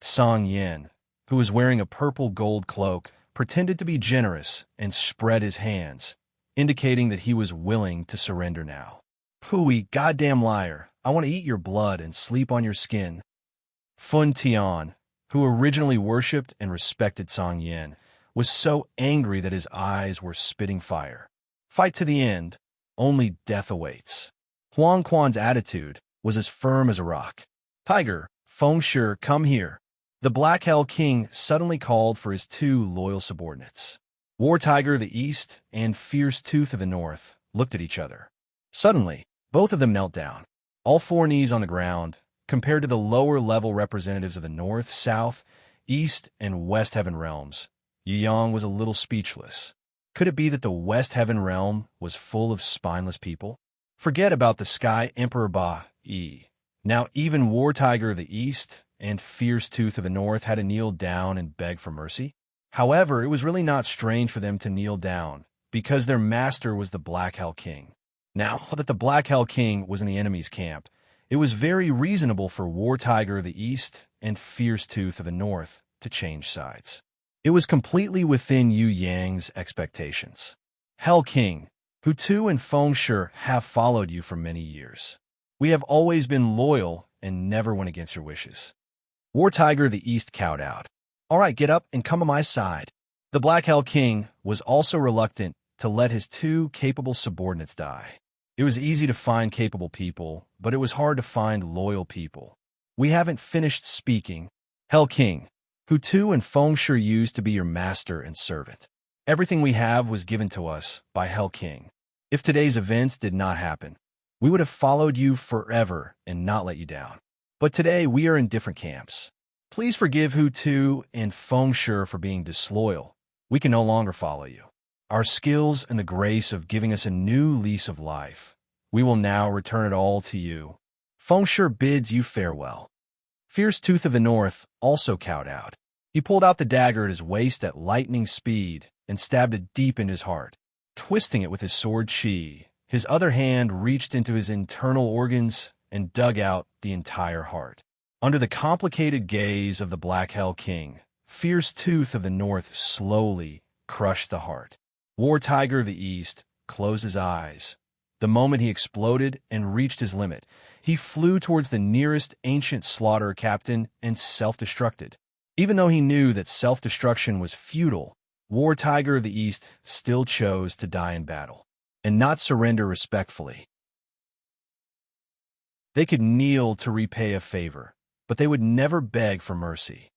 Song Yin, who was wearing a purple gold cloak, pretended to be generous and spread his hands, indicating that he was willing to surrender now. Pooey, goddamn liar, I want to eat your blood and sleep on your skin. Fun Tian, who originally worshipped and respected Song Yin, was so angry that his eyes were spitting fire. Fight to the end, only death awaits. Huang Quan's attitude was as firm as a rock. Tiger, Feng Shi, come here. The Black Hell King suddenly called for his 2 loyal subordinates. War Tiger of the East and Fierce Tooth of the North looked at each other. Suddenly, both of them knelt down, all 4 knees on the ground. Compared to the lower-level representatives of the North, South, East, and West Heaven realms, Yu Yang was a little speechless. Could it be that the West Heaven realm was full of spineless people? Forget about the Sky Emperor Ba-E. Now even War Tiger of the East and Fierce Tooth of the North had to kneel down and beg for mercy. However, it was really not strange for them to kneel down, because their master was the Black Hell King. Now that the Black Hell King was in the enemy's camp, it was very reasonable for War Tiger of the East and Fierce Tooth of the North to change sides. It was completely within Yu Yang's expectations. Hell King, Hu Tu and Feng Shi have followed you for many years. We have always been loyal and never went against your wishes. War Tiger of the East cowed out. All right, get up and come on my side. The Black Hell King was also reluctant to let his two capable subordinates die. It was easy to find capable people, but it was hard to find loyal people. We haven't finished speaking. Hell King, Hu Tu and Feng Shi used to be your master and servant. Everything we have was given to us by Hell King. If today's events did not happen, we would have followed you forever and not let you down. But today we are in different camps. Please forgive Hu Tu and Feng Shi for being disloyal. We can no longer follow you. Our skills and the grace of giving us a new lease of life. We will now return it all to you. Feng Shi bids you farewell. Fierce Tooth of the North also cowed out. He pulled out the dagger at his waist at lightning speed and stabbed it deep into his heart. Twisting it with his sword chi, his other hand reached into his internal organs and dug out the entire heart. Under the complicated gaze of the Black Hell King, Fierce Tooth of the North slowly crushed the heart. War Tiger of the East closed his eyes. The moment he exploded and reached his limit, he flew towards the nearest ancient slaughterer captain and self-destructed. Even though he knew that self-destruction was futile, War Tiger of the East still chose to die in battle, and not surrender respectfully. They could kneel to repay a favor, but they would never beg for mercy.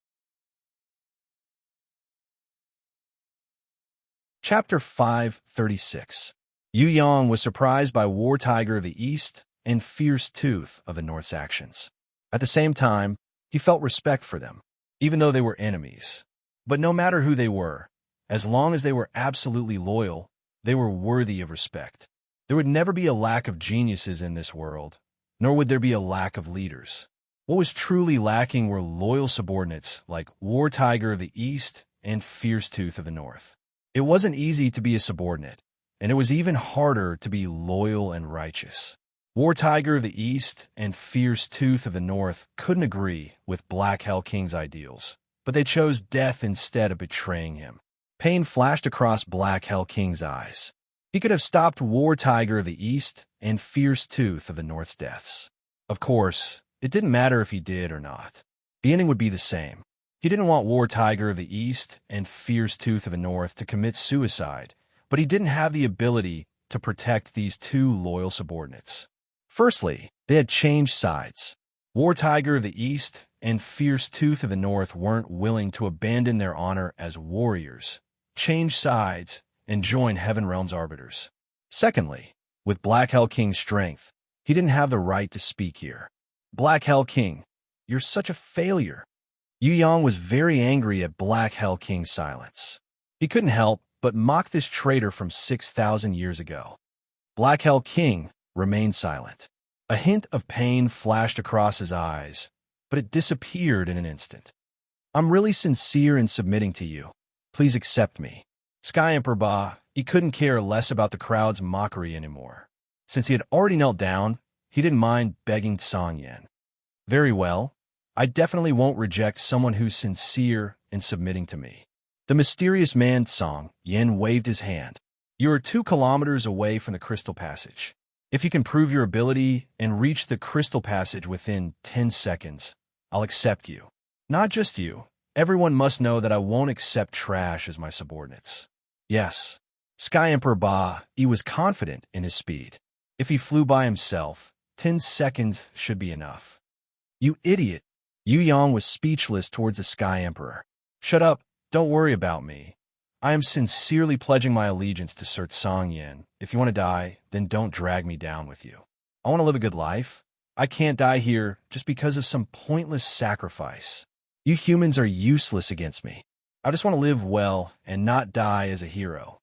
Chapter 536. Yu Yang was surprised by War Tiger of the East and Fierce Tooth of the North's actions. At the same time, he felt respect for them, even though they were enemies. But no matter who they were, as long as they were absolutely loyal, they were worthy of respect. There would never be a lack of geniuses in this world, nor would there be a lack of leaders. What was truly lacking were loyal subordinates like War Tiger of the East and Fierce Tooth of the North. It wasn't easy to be a subordinate, and it was even harder to be loyal and righteous. War Tiger of the East and Fierce Tooth of the North couldn't agree with Black Hell King's ideals, but they chose death instead of betraying him. Pain flashed across Black Hell King's eyes. He could have stopped War Tiger of the East and Fierce Tooth of the North's deaths. Of course, it didn't matter if he did or not. The ending would be the same. He didn't want War Tiger of the East and Fierce Tooth of the North to commit suicide, but he didn't have the ability to protect these two loyal subordinates. Firstly, they had changed sides. War Tiger of the East and Fierce Tooth of the North weren't willing to abandon their honor as warriors, change sides, and join Heaven Realm's arbiters. Secondly, with Black Hell King's strength, he didn't have the right to speak here. Black Hell King, you're such a failure. Yu Yang was very angry at Black Hell King's silence. He couldn't help but mock this traitor from 6,000 years ago. Black Hell King remained silent. A hint of pain flashed across his eyes, but it disappeared in an instant. I'm really sincere in submitting to you. Please accept me. Sky Emperor Ba, he couldn't care less about the crowd's mockery anymore. Since he had already knelt down, he didn't mind begging Song Yan. Very well. I definitely won't reject someone who's sincere in submitting to me. The mysterious man Song Yan waved his hand. You are 2 kilometers away from the Crystal Passage. If you can prove your ability and reach the Crystal Passage within 10 seconds, I'll accept you. Not just you. Everyone must know that I won't accept trash as my subordinates. Yes. Sky Emperor Ba, he was confident in his speed. If he flew by himself, 10 seconds should be enough. You idiot. Yu Yang was speechless towards the Sky Emperor. Shut up. Don't worry about me. I am sincerely pledging my allegiance to Sir Song Yan. If you want to die, then don't drag me down with you. I want to live a good life. I can't die here just because of some pointless sacrifice. You humans are useless against me. I just want to live well and not die as a hero.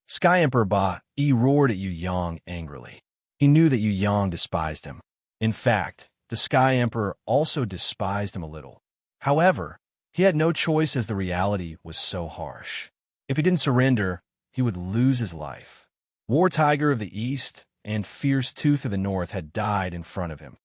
Sky Emperor Ba Yi roared at Yu Yang angrily. He knew that Yu Yang despised him. In fact, the Sky Emperor also despised him a little. However, he had no choice as the reality was so harsh. If he didn't surrender, he would lose his life. War Tiger of the East and Fierce Tooth of the North had died in front of him.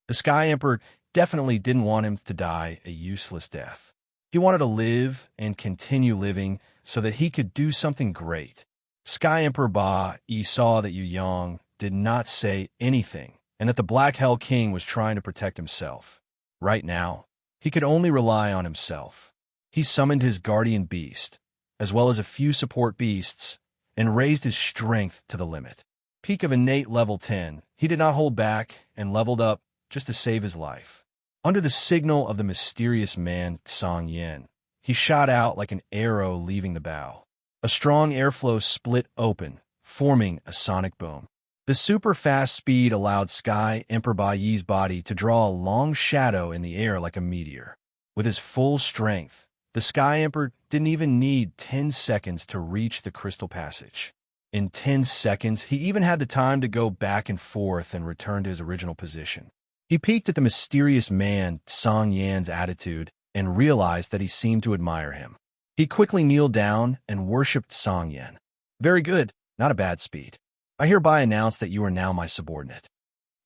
The Sky Emperor definitely didn't want him to die a useless death. He wanted to live and continue living so that he could do something great. Sky Emperor Ba Yi saw that Yu Yang did not say anything and that the Black Hell King was trying to protect himself. Right now, he could only rely on himself. He summoned his guardian beast, as well as a few support beasts, and raised his strength to the limit. Peak of innate level 10, he did not hold back and leveled up just to save his life. Under the signal of the mysterious man Song Yin, he shot out like an arrow leaving the bow. A strong airflow split open, forming a sonic boom. The super-fast speed allowed Sky Emperor Ba Yi's body to draw a long shadow in the air like a meteor. With his full strength, the Sky Emperor didn't even need 10 seconds to reach the crystal passage. In 10 seconds, he even had the time to go back and forth and return to his original position. He peeked at the mysterious man Song Yan's attitude and realized that he seemed to admire him. He quickly kneeled down and worshipped Song Yan. Very good, not a bad speed. I hereby announce that you are now my subordinate.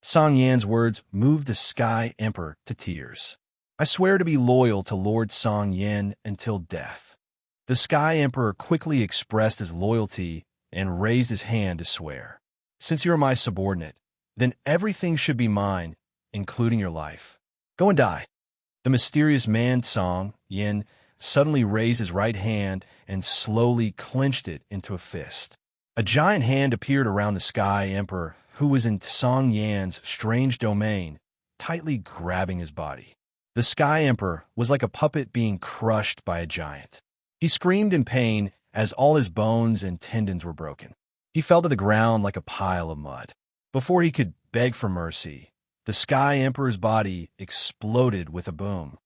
Song Yan's words moved the Sky Emperor to tears. I swear to be loyal to Lord Song Yan until death. The Sky Emperor quickly expressed his loyalty and raised his hand to swear. Since you are my subordinate, then everything should be mine, including your life. Go and die. The mysterious man Song Yan suddenly raised his right hand and slowly clenched it into a fist. A giant hand appeared around the Sky Emperor, who was in Song Yan's strange domain, tightly grabbing his body. The Sky Emperor was like a puppet being crushed by a giant. He screamed in pain as all his bones and tendons were broken. He fell to the ground like a pile of mud. Before he could beg for mercy, the Sky Emperor's body exploded with a boom.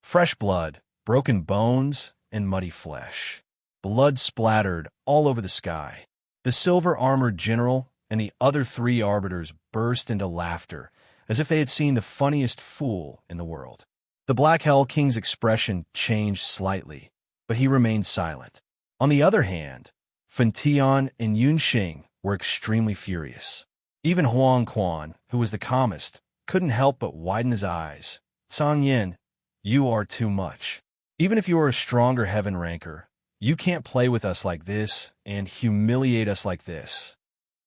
Fresh blood, broken bones, and muddy flesh. Blood splattered all over the sky. The silver-armored general and the other 3 arbiters burst into laughter, as if they had seen the funniest fool in the world. The Black Hell King's expression changed slightly, but he remained silent. On the other hand, Fen Tian and Yun Xing were extremely furious. Even Huang Quan, who was the calmest, couldn't help but widen his eyes. Song Yin, you are too much. Even if you are a stronger heaven ranker, you can't play with us like this and humiliate us like this.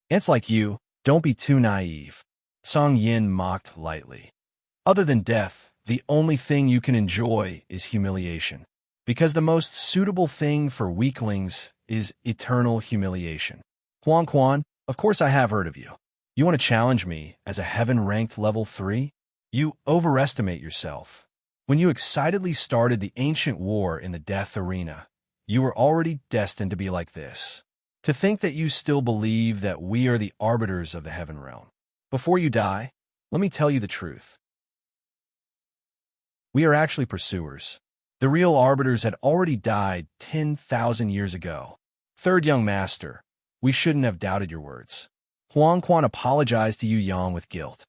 Ants like you, don't be too naive. Song Yin mocked lightly. Other than death, the only thing you can enjoy is humiliation. Because the most suitable thing for weaklings is eternal humiliation. Huang Quan, of course I have heard of you. You want to challenge me as a heaven-ranked level 3? You overestimate yourself. When you excitedly started the ancient war in the death arena, you were already destined to be like this. To think that you still believe that we are the arbiters of the heaven realm. Before you die, let me tell you the truth. We are actually pursuers. The real arbiters had already died 10,000 years ago. Third young master, we shouldn't have doubted your words. Huang Quan apologized to Yu Yang with guilt.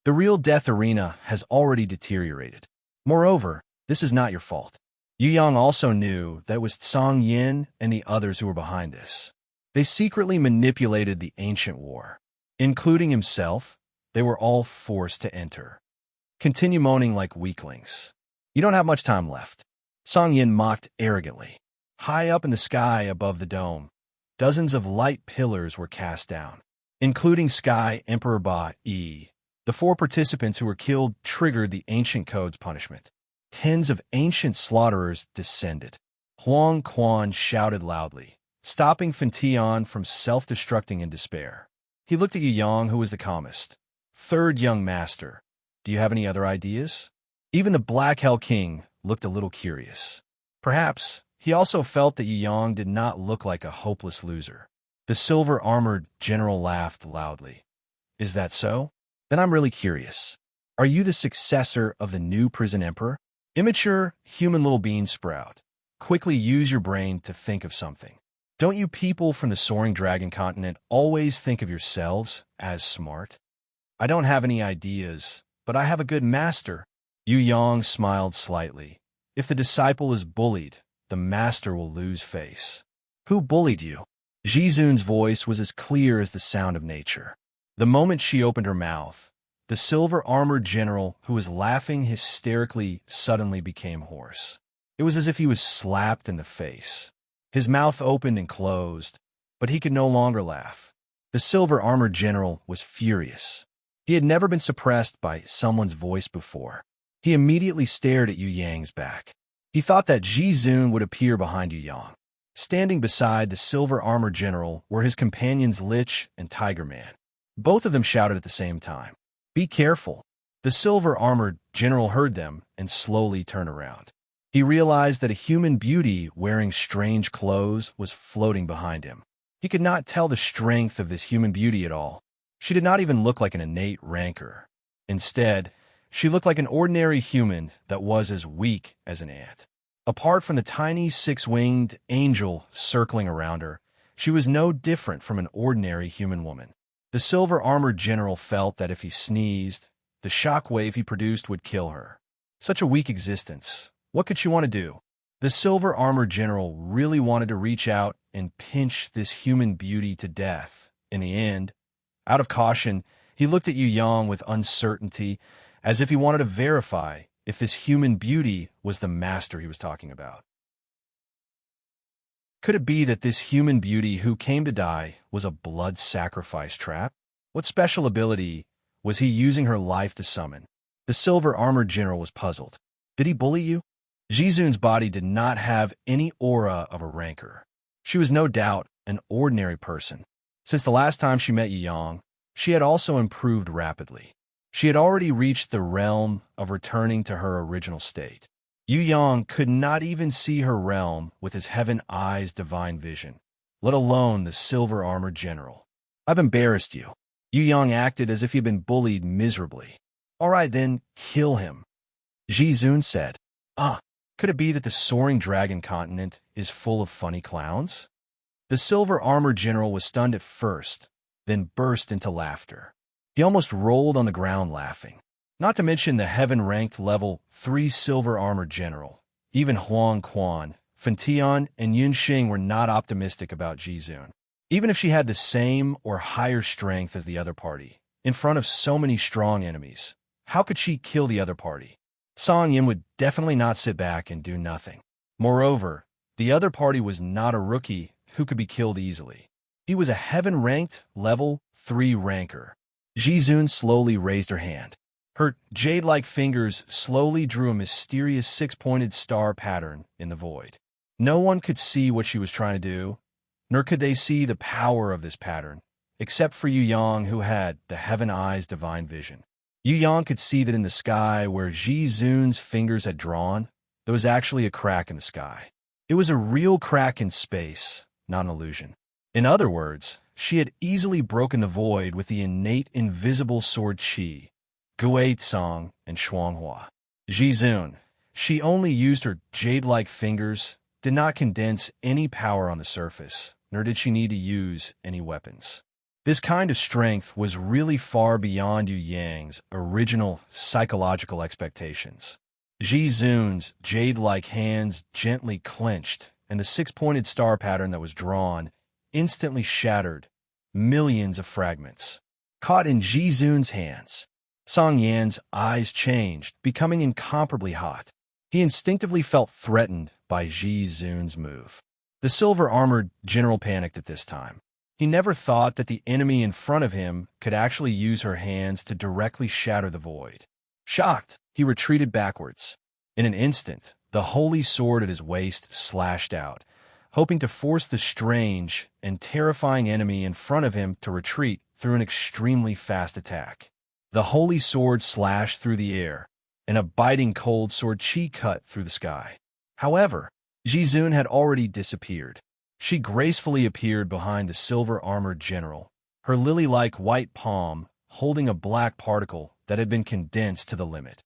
The real death arena has already deteriorated. Moreover, this is not your fault. Yu Yang also knew that it was Song Yin and the others who were behind this. They secretly manipulated the ancient war. Including himself, they were all forced to enter. Continue moaning like weaklings. You don't have much time left. Song Yin mocked arrogantly. High up in the sky above the dome, dozens of light pillars were cast down, including Sky Emperor Ba Yi. The 4 participants who were killed triggered the ancient code's punishment. Tens of ancient slaughterers descended. Huang Quan shouted loudly, stopping Fen Tian from self-destructing in despair. He looked at Yu Yang, who was the calmest. Third young master, do you have any other ideas? Even the Black Hell King looked a little curious. Perhaps he also felt that Yu Yang did not look like a hopeless loser. The silver-armored general laughed loudly. Is that so? Then I'm really curious. Are you the successor of the new prison emperor? Immature, human little bean sprout. Quickly use your brain to think of something. Don't you people from the soaring dragon continent always think of yourselves as smart? I don't have any ideas, but I have a good master. Yu Yang smiled slightly. If the disciple is bullied, the master will lose face. Who bullied you? Jizun's voice was as clear as the sound of nature. The moment she opened her mouth, the silver-armored general, who was laughing hysterically, suddenly became hoarse. It was as if he was slapped in the face. His mouth opened and closed, but he could no longer laugh. The silver-armored general was furious. He had never been suppressed by someone's voice before. He immediately stared at Yu Yang's back. He thought that Jizun would appear behind Yu Yang. Standing beside the silver-armored general were his companions Lich and Tiger Man. Both of them shouted at the same time, "Be careful!" The silver-armored general heard them and slowly turned around. He realized that a human beauty wearing strange clothes was floating behind him. He could not tell the strength of this human beauty at all. She did not even look like an innate rancor. Instead, she looked like an ordinary human that was as weak as an ant. Apart from the tiny six-winged angel circling around her, she was no different from an ordinary human woman. The silver-armored general felt that if he sneezed, the shockwave he produced would kill her. Such a weak existence. What could she want to do? The silver-armored general really wanted to reach out and pinch this human beauty to death. In the end, out of caution, he looked at Yu Yang with uncertainty, as if he wanted to verify if this human beauty was the master he was talking about. Could it be that this human beauty who came to die was a blood sacrifice trap? What special ability was he using her life to summon? The silver-armored general was puzzled. Did he bully you? Jizun's body did not have any aura of a rancor. She was no doubt an ordinary person. Since the last time she met Yu Yang, she had also improved rapidly. She had already reached the realm of returning to her original state. Yu Yang could not even see her realm with his heaven eyes divine vision, let alone the silver-armored general. I've embarrassed you. Yu Yang acted as if he had been bullied miserably. All right, then, kill him. Jizun said. Could it be that the soaring dragon continent is full of funny clowns? The silver-armored general was stunned at first, then burst into laughter. He almost rolled on the ground laughing. Not to mention the heaven-ranked level 3 silver-armored general. Even Huang Quan, Fentian, and Yunxing were not optimistic about Jizun. Even if she had the same or higher strength as the other party, in front of so many strong enemies, how could she kill the other party? Song Yin would definitely not sit back and do nothing. Moreover, the other party was not a rookie who could be killed easily. He was a heaven-ranked level 3 rancor. Jizun slowly raised her hand. Her jade-like fingers slowly drew a mysterious 6-pointed star pattern in the void. No one could see what she was trying to do, nor could they see the power of this pattern, except for Yu Yang, who had the heaven eyes divine vision. Yu Yang could see that in the sky where Jizun's fingers had drawn, there was actually a crack in the sky. It was a real crack in space, not an illusion. In other words, she had easily broken the void with the innate invisible sword Qi, Gui Tsang, and Shuanghua. Jizun, she only used her jade-like fingers, did not condense any power on the surface, nor did she need to use any weapons. This kind of strength was really far beyond Yu Yang's original psychological expectations. Jizun's jade-like hands gently clenched, and the 6-pointed star pattern that was drawn instantly shattered, millions of fragments. Caught in Jizun's hands, Song Yan's eyes changed, becoming incomparably hot. He instinctively felt threatened by Jizun's move. The silver-armored general panicked at this time. He never thought that the enemy in front of him could actually use her hands to directly shatter the void. Shocked, he retreated backwards. In an instant, the holy sword at his waist slashed out, hoping to force the strange and terrifying enemy in front of him to retreat through an extremely fast attack. The holy sword slashed through the air, and a biting cold sword Qi cut through the sky. However, Jizun had already disappeared. She gracefully appeared behind the silver-armored general, her lily-like white palm holding a black particle that had been condensed to the limit.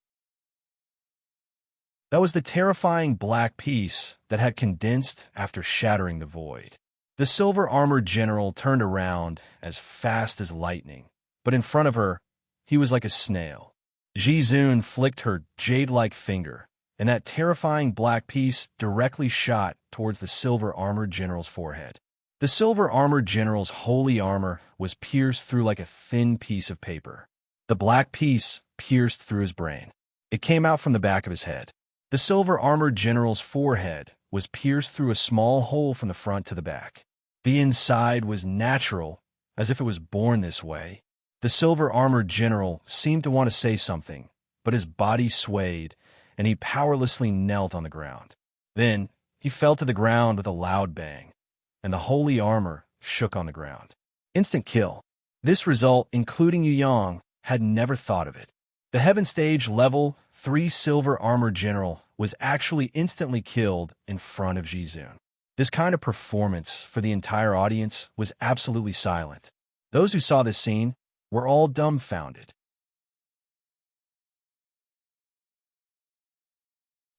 That was the terrifying black piece that had condensed after shattering the void. The silver-armored general turned around as fast as lightning, but in front of her, he was like a snail. Jizun flicked her jade-like finger, and that terrifying black piece directly shot towards the silver-armored general's forehead. The silver-armored general's holy armor was pierced through like a thin piece of paper. The black piece pierced through his brain. It came out from the back of his head. The silver-armored general's forehead was pierced through a small hole from the front to the back. The inside was natural, as if it was born this way. The silver-armored general seemed to want to say something, but his body swayed, and he powerlessly knelt on the ground. Then he fell to the ground with a loud bang, and the holy armor shook on the ground. Instant kill. This result, including Yu Yang, had never thought of it. The Heaven Stage Level 3 silver-armored general was actually instantly killed in front of Jizun. This kind of performance for the entire audience was absolutely silent. Those who saw this scene were all dumbfounded.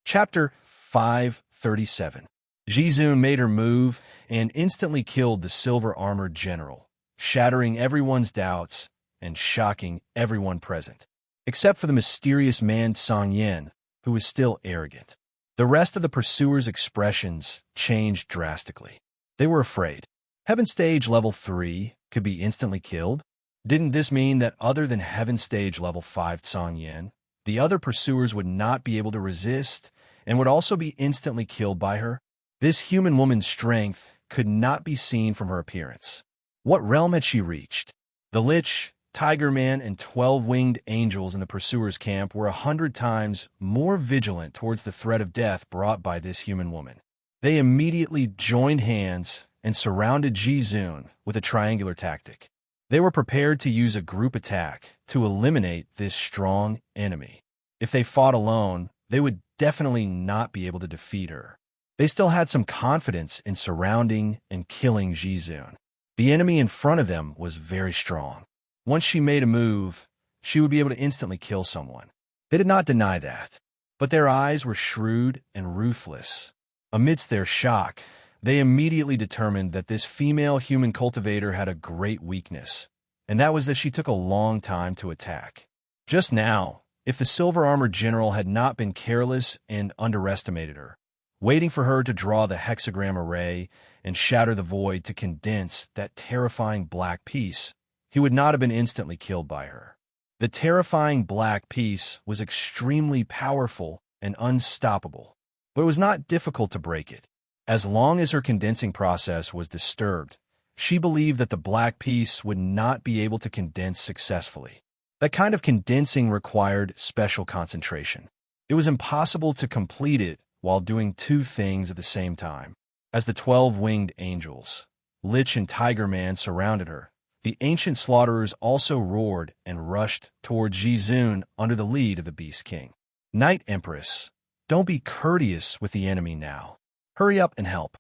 Chapter 537. Jizun made her move and instantly killed the silver-armored general, shattering everyone's doubts and shocking everyone present, except for the mysterious man Song Yin, who was still arrogant. The rest of the pursuers' expressions changed drastically. They were afraid. Heaven Stage Level 3 could be instantly killed? Didn't this mean that other than Heaven Stage Level 5 Song Yin, the other pursuers would not be able to resist and would also be instantly killed by her? This human woman's strength could not be seen from her appearance. What realm had she reached? The Lich, Tiger Man, and 12-winged angels in the pursuers' camp were 100 times more vigilant towards the threat of death brought by this human woman. They immediately joined hands and surrounded Jizun with a triangular tactic. They were prepared to use a group attack to eliminate this strong enemy. If they fought alone, they would definitely not be able to defeat her. They still had some confidence in surrounding and killing Jizun. The enemy in front of them was very strong. Once she made a move, she would be able to instantly kill someone. They did not deny that, but their eyes were shrewd and ruthless. Amidst their shock, they immediately determined that this female human cultivator had a great weakness, and that was that she took a long time to attack. Just now, if the silver-armored general had not been careless and underestimated her, waiting for her to draw the hexagram array and shatter the void to condense that terrifying black piece, he would not have been instantly killed by her. The terrifying black piece was extremely powerful and unstoppable, but it was not difficult to break it. As long as her condensing process was disturbed, she believed that the black piece would not be able to condense successfully. That kind of condensing required special concentration. It was impossible to complete it while doing two things at the same time. As the 12-winged angels, Lich and Tiger Man, surrounded her, the ancient slaughterers also roared and rushed toward Jizun under the lead of the Beast King. Night Empress, don't be courteous with the enemy now. Hurry up and help.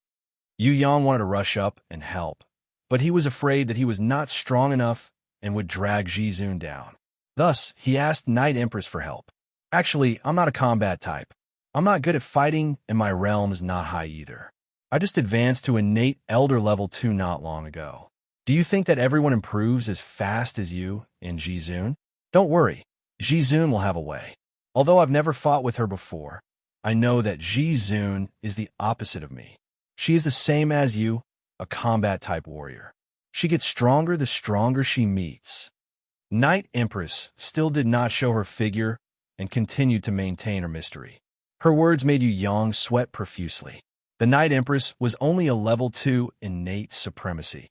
Yu Yang wanted to rush up and help, but he was afraid that he was not strong enough and would drag Jizun down. Thus, he asked Night Empress for help. Actually, I'm not a combat type. I'm not good at fighting, and my realm is not high either. I just advanced to innate Elder Level 2 not long ago. Do you think that everyone improves as fast as you in Jizun? Don't worry, Jizun will have a way. Although I've never fought with her before, I know that Jizun is the opposite of me. She is the same as you, a combat-type warrior. She gets stronger the stronger she meets. Night Empress still did not show her figure and continued to maintain her mystery. Her words made Yu Yang sweat profusely. The Night Empress was only a level 2 innate supremacy.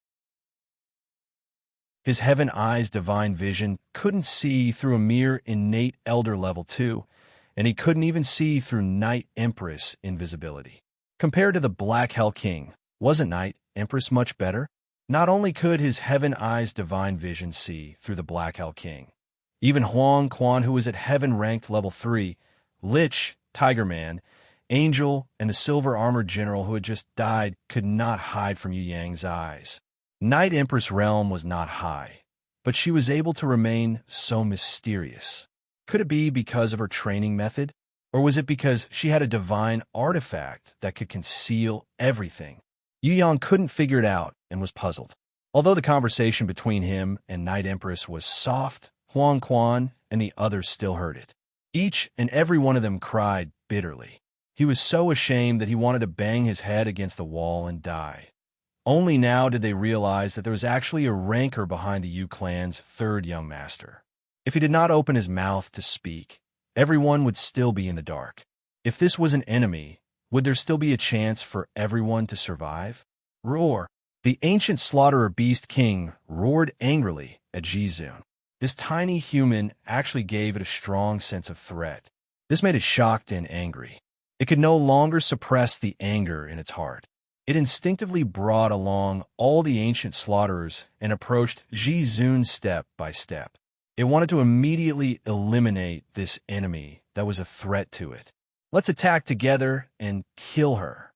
His heaven eyes divine vision couldn't see through a mere innate elder level 2, and he couldn't even see through Night Empress invisibility. Compared to the Black Hell King, wasn't Night Empress much better? Not only could his heaven eyes divine vision see through the Black Hell King, even Huang Quan, who was at heaven ranked level 3, Lich, Tiger Man, Angel, and the silver-armored general who had just died could not hide from Yu Yang's eyes. Night Empress' realm was not high, but she was able to remain so mysterious. Could it be because of her training method? Or was it because she had a divine artifact that could conceal everything? Yu Yang couldn't figure it out and was puzzled. Although the conversation between him and Night Empress was soft, Huang Quan and the others still heard it. Each and every one of them cried bitterly. He was so ashamed that he wanted to bang his head against the wall and die. Only now did they realize that there was actually a rancor behind the Yu clan's third young master. If he did not open his mouth to speak, everyone would still be in the dark. If this was an enemy, would there still be a chance for everyone to survive? Roar! The ancient slaughterer beast king roared angrily at Jizun. This tiny human actually gave it a strong sense of threat. This made it shocked and angry. It could no longer suppress the anger in its heart. It instinctively brought along all the ancient slaughterers and approached Jizun step by step. It wanted to immediately eliminate this enemy that was a threat to it. Let's attack together and kill her.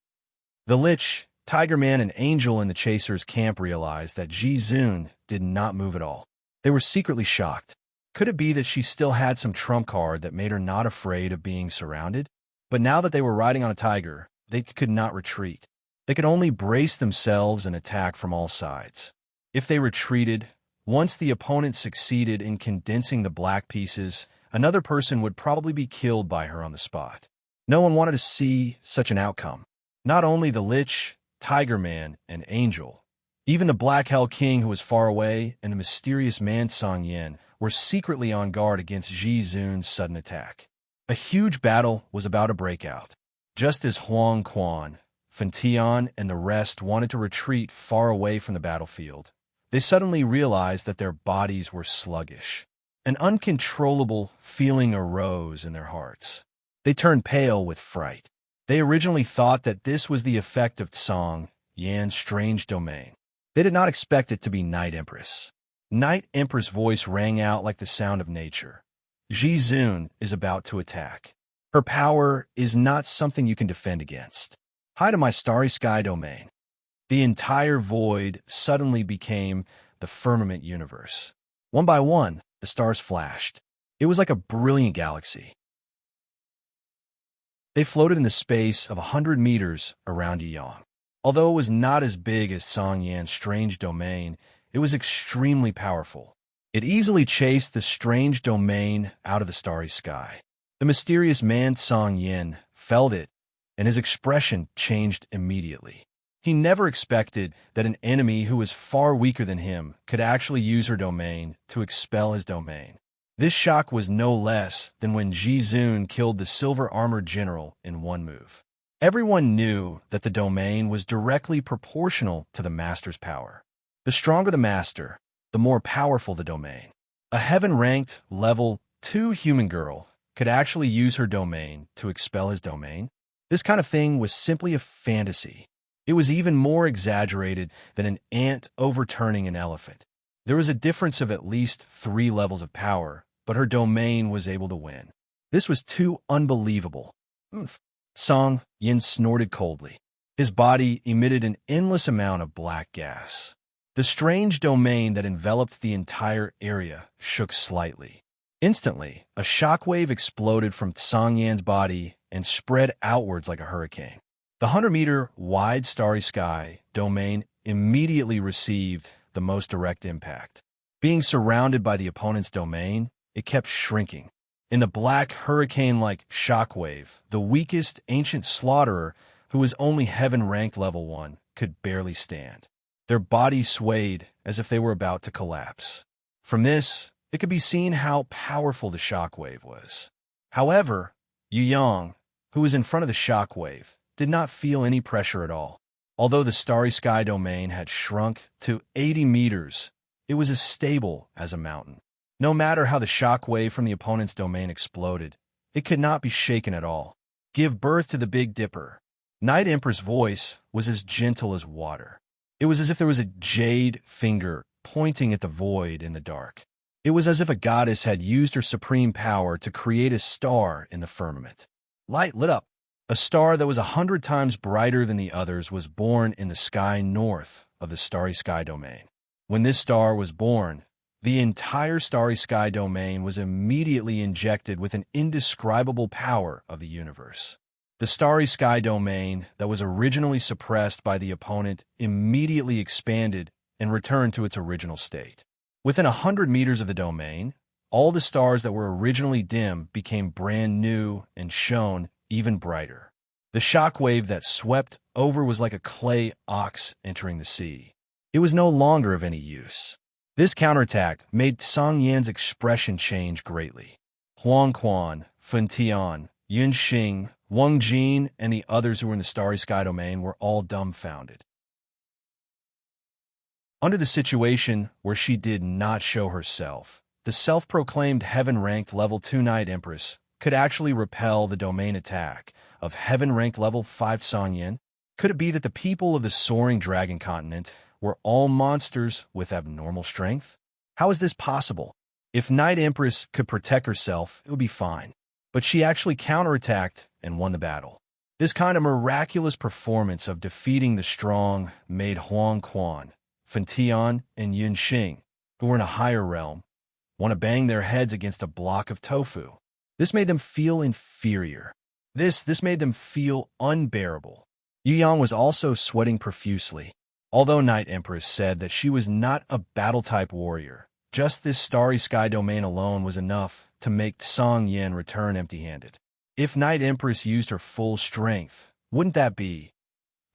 The Lich, Tiger Man, and Angel in the Chaser's camp realized that Jizun did not move at all. They were secretly shocked. Could it be that she still had some trump card that made her not afraid of being surrounded? But now that they were riding on a tiger, they could not retreat. They could only brace themselves and attack from all sides. If they retreated, once the opponent succeeded in condensing the black pieces, another person would probably be killed by her on the spot. No one wanted to see such an outcome. Not only the Lich, Tiger Man, and Angel, even the Black Hell King who was far away and the mysterious man Song Yin were secretly on guard against Jizun's sudden attack. A huge battle was about to break out. Just as Huang Quan, Fentian, and the rest wanted to retreat far away from the battlefield, they suddenly realized that their bodies were sluggish. An uncontrollable feeling arose in their hearts. They turned pale with fright. They originally thought that this was the effect of Song Yan's strange domain. They did not expect it to be Night Empress. Night Empress' voice rang out like the sound of nature. Jizun is about to attack. Her power is not something you can defend against. Hide in my starry sky domain. The entire void suddenly became the firmament universe. One by one, the stars flashed. It was like a brilliant galaxy. They floated in the space of 100 meters around Yang. Although it was not as big as Song Yan's strange domain, it was extremely powerful. It easily chased the strange domain out of the starry sky. The mysterious man Song Yin felt it, and his expression changed immediately. He never expected that an enemy who was far weaker than him could actually use her domain to expel his domain. This shock was no less than when Jizun killed the silver-armored general in one move. Everyone knew that the domain was directly proportional to the master's power. The stronger the master, the more powerful the domain. A heaven-ranked level 2 human girl could actually use her domain to expel his domain. This kind of thing was simply a fantasy. It was even more exaggerated than an ant overturning an elephant. There was a difference of at least 3 levels of power, but her domain was able to win. This was too unbelievable. Song Yin snorted coldly. His body emitted an endless amount of black gas. The strange domain that enveloped the entire area shook slightly. Instantly, a shockwave exploded from Song Yan's body and spread outwards like a hurricane. The 100-meter wide starry sky domain immediately received the most direct impact. Being surrounded by the opponent's domain, it kept shrinking. In the black hurricane-like shockwave, the weakest ancient slaughterer, who was only heaven-ranked level 1, could barely stand. Their bodies swayed as if they were about to collapse. From this, it could be seen how powerful the shockwave was. However, Yu Yang, who was in front of the shockwave, did not feel any pressure at all. Although the starry sky domain had shrunk to 80 meters, it was as stable as a mountain. No matter how the shockwave from the opponent's domain exploded, it could not be shaken at all. Give birth to the Big Dipper. Night Emperor's voice was as gentle as water. It was as if there was a jade finger pointing at the void in the dark. It was as if a goddess had used her supreme power to create a star in the firmament. Light lit up. A star that was 100 times brighter than the others was born in the sky north of the starry sky domain. When this star was born, the entire starry sky domain was immediately injected with an indescribable power of the universe. The starry sky domain that was originally suppressed by the opponent immediately expanded and returned to its original state. Within 100 meters of the domain, all the stars that were originally dim became brand new and shone even brighter. The shock wave that swept over was like a clay ox entering the sea. It was no longer of any use. This counterattack made Song Yan's expression change greatly. Huang Quan, Fen Tian, Yun Xing, Wang Jin, and the others who were in the starry sky domain were all dumbfounded. Under the situation where she did not show herself, the self-proclaimed heaven-ranked level 2 Night Empress could actually repel the domain attack of heaven-ranked level 5 Song Yan. Could it be that the people of the soaring dragon continent were all monsters with abnormal strength? How is this possible? If Night Empress could protect herself, it would be fine. But she actually counterattacked and won the battle. This kind of miraculous performance of defeating the strong made Huang Quan, Fen Tian, and Yun Xing, who were in a higher realm, want to bang their heads against a block of tofu. This made them feel inferior. This made them feel unbearable. Yu Yang was also sweating profusely. Although Night Empress said that she was not a battle-type warrior, just this starry sky domain alone was enough to make Song Yan return empty-handed. If Night Empress used her full strength, wouldn't that be?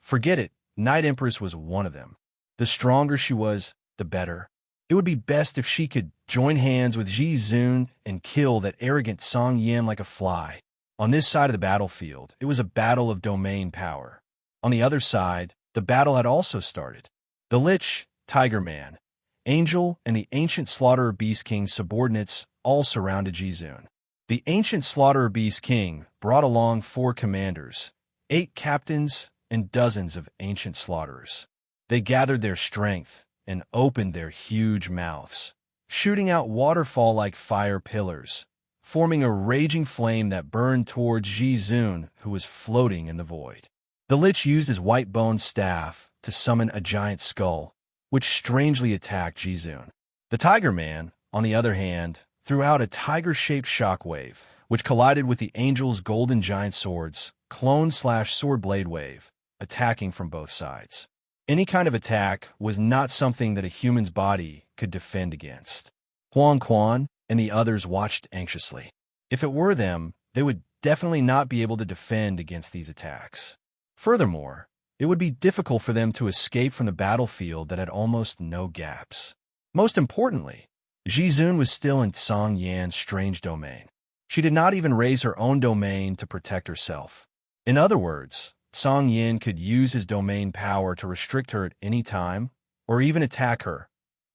Forget it, Night Empress was one of them. The stronger she was, the better. It would be best if she could join hands with Ji Zun and kill that arrogant Song Yan like a fly. On this side of the battlefield, it was a battle of domain power. On the other side, the battle had also started. The Lich, Tiger Man, Angel, and the Ancient Slaughterer Beast King's subordinates all surrounded Ji Zun. The Ancient Slaughterer Beast King brought along 4 commanders, 8 captains, and dozens of ancient slaughterers. They gathered their strength and opened their huge mouths, shooting out waterfall-like fire pillars, forming a raging flame that burned towards Ji Zun, who was floating in the void. The Lich used his white-boned staff to summon a giant skull, which strangely attacked Ji Zun. The Tiger Man, on the other hand, threw out a tiger-shaped shockwave, which collided with the Angel's golden giant swords, clone/sword blade wave, attacking from both sides. Any kind of attack was not something that a human's body could defend against. Huang Quan and the others watched anxiously. If it were them, they would definitely not be able to defend against these attacks. Furthermore, it would be difficult for them to escape from the battlefield that had almost no gaps. Most importantly, Ji Zun was still in Song Yan's strange domain. She did not even raise her own domain to protect herself. In other words, Song Yan could use his domain power to restrict her at any time, or even attack her.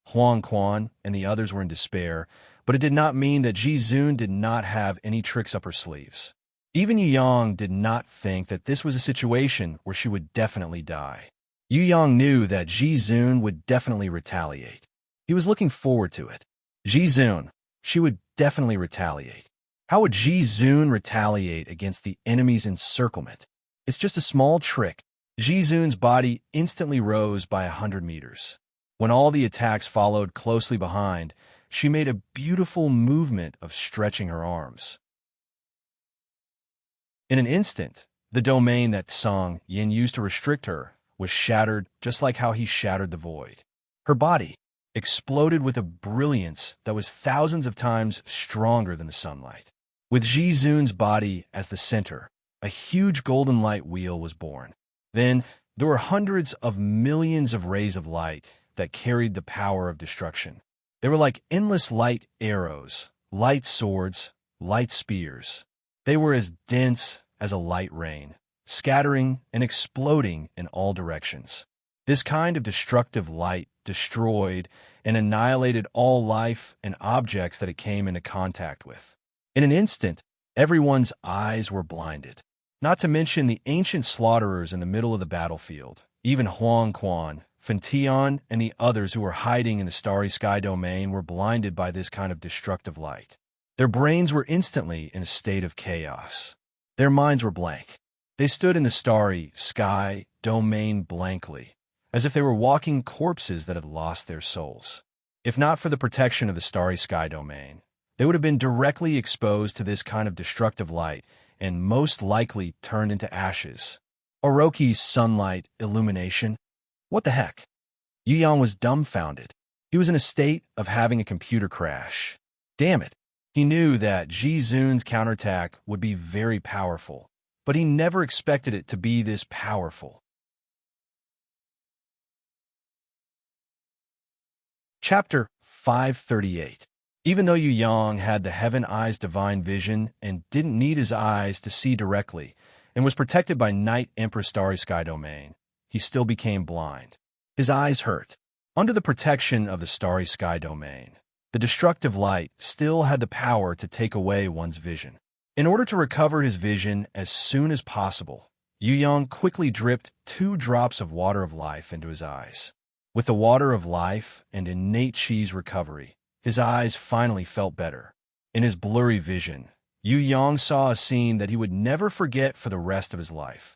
Huang Quan and the others were in despair, but it did not mean that Ji Zun did not have any tricks up her sleeves. Even Yu Yang did not think that this was a situation where she would definitely die. Yu Yang knew that Ji Zun would definitely retaliate. He was looking forward to it. Ji Zun, she would definitely retaliate. How would Ji Zun retaliate against the enemy's encirclement? It's just a small trick. Ji Zun's body instantly rose by 100 meters. When all the attacks followed closely behind, she made a beautiful movement of stretching her arms. In an instant, the domain that Song Yan used to restrict her was shattered just like how he shattered the void. Her body exploded with a brilliance that was thousands of times stronger than the sunlight. With Ji Zun's body as the center, a huge golden light wheel was born. Then, there were hundreds of millions of rays of light that carried the power of destruction. They were like endless light arrows, light swords, light spears. They were as dense as a light rain, scattering and exploding in all directions. This kind of destructive light destroyed and annihilated all life and objects that it came into contact with. In an instant, everyone's eyes were blinded. Not to mention the ancient slaughterers in the middle of the battlefield, even Huang Quan, Fen Tian, and the others who were hiding in the starry sky domain were blinded by this kind of destructive light. Their brains were instantly in a state of chaos. Their minds were blank. They stood in the starry sky domain blankly, as if they were walking corpses that had lost their souls. If not for the protection of the starry sky domain, they would have been directly exposed to this kind of destructive light and most likely turned into ashes. Orochi's sunlight illumination? What the heck? Yu Yang was dumbfounded. He was in a state of having a computer crash. Damn it. He knew that Ji Zun's counterattack would be very powerful, but he never expected it to be this powerful. Chapter 538. Even though Yu Yang had the Heaven Eye's divine vision and didn't need his eyes to see directly, and was protected by Night Emperor Starry Sky Domain, he still became blind. His eyes hurt. Under the protection of the Starry Sky Domain, the destructive light still had the power to take away one's vision. In order to recover his vision as soon as possible, Yu Yang quickly dripped 2 drops of water of life into his eyes. With the water of life and innate Chi's recovery, his eyes finally felt better. In his blurry vision, Yu Yang saw a scene that he would never forget for the rest of his life.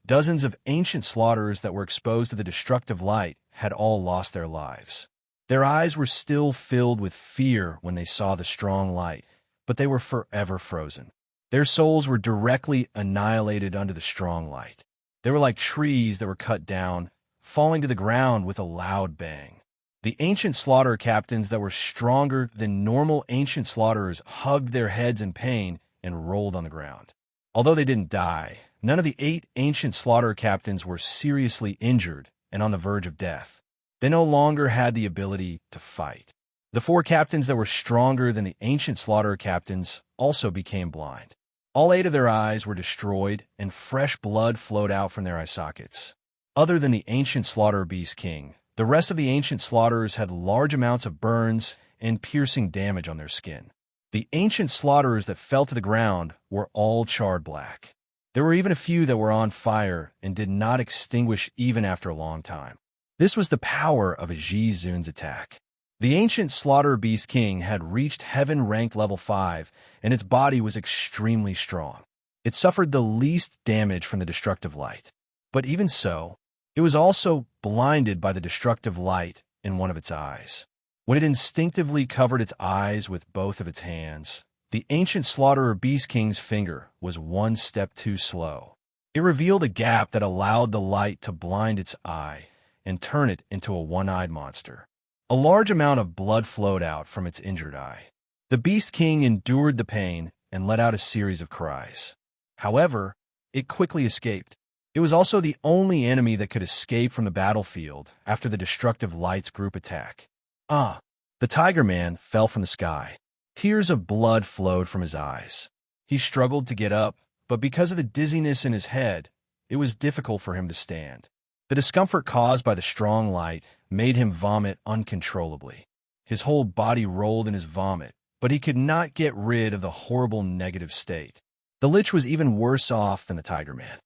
Dozens of ancient slaughterers that were exposed to the destructive light had all lost their lives. Their eyes were still filled with fear when they saw the strong light, but they were forever frozen. Their souls were directly annihilated under the strong light. They were like trees that were cut down, falling to the ground with a loud bang. The ancient slaughter captains that were stronger than normal ancient slaughterers hugged their heads in pain and rolled on the ground. Although they didn't die, none of the 8 ancient slaughter captains were seriously injured and on the verge of death. They no longer had the ability to fight. The 4 captains that were stronger than the ancient slaughter captains also became blind. All 8 of their eyes were destroyed, and fresh blood flowed out from their eye sockets. Other than the ancient slaughter beast king, the rest of the ancient slaughterers had large amounts of burns and piercing damage on their skin. The ancient slaughterers that fell to the ground were all charred black. There were even a few that were on fire and did not extinguish even after a long time. This was the power of a Ji Zun's attack. The ancient slaughter beast king had reached heaven ranked level 5, and its body was extremely strong. It suffered the least damage from the destructive light. But even so, it was also blinded by the destructive light in one of its eyes. When it instinctively covered its eyes with both of its hands, the ancient slaughterer beast king's finger was one step too slow. It revealed a gap that allowed the light to blind its eye and turn it into a one-eyed monster. A large amount of blood flowed out from its injured eye. The beast king endured the pain and let out a series of cries. However, it quickly escaped. It was also the only enemy that could escape from the battlefield after the destructive light's group attack. The Tiger Man fell from the sky. Tears of blood flowed from his eyes. He struggled to get up, but because of the dizziness in his head, it was difficult for him to stand. The discomfort caused by the strong light made him vomit uncontrollably. His whole body rolled in his vomit, but he could not get rid of the horrible negative state. The Lich was even worse off than the Tiger Man.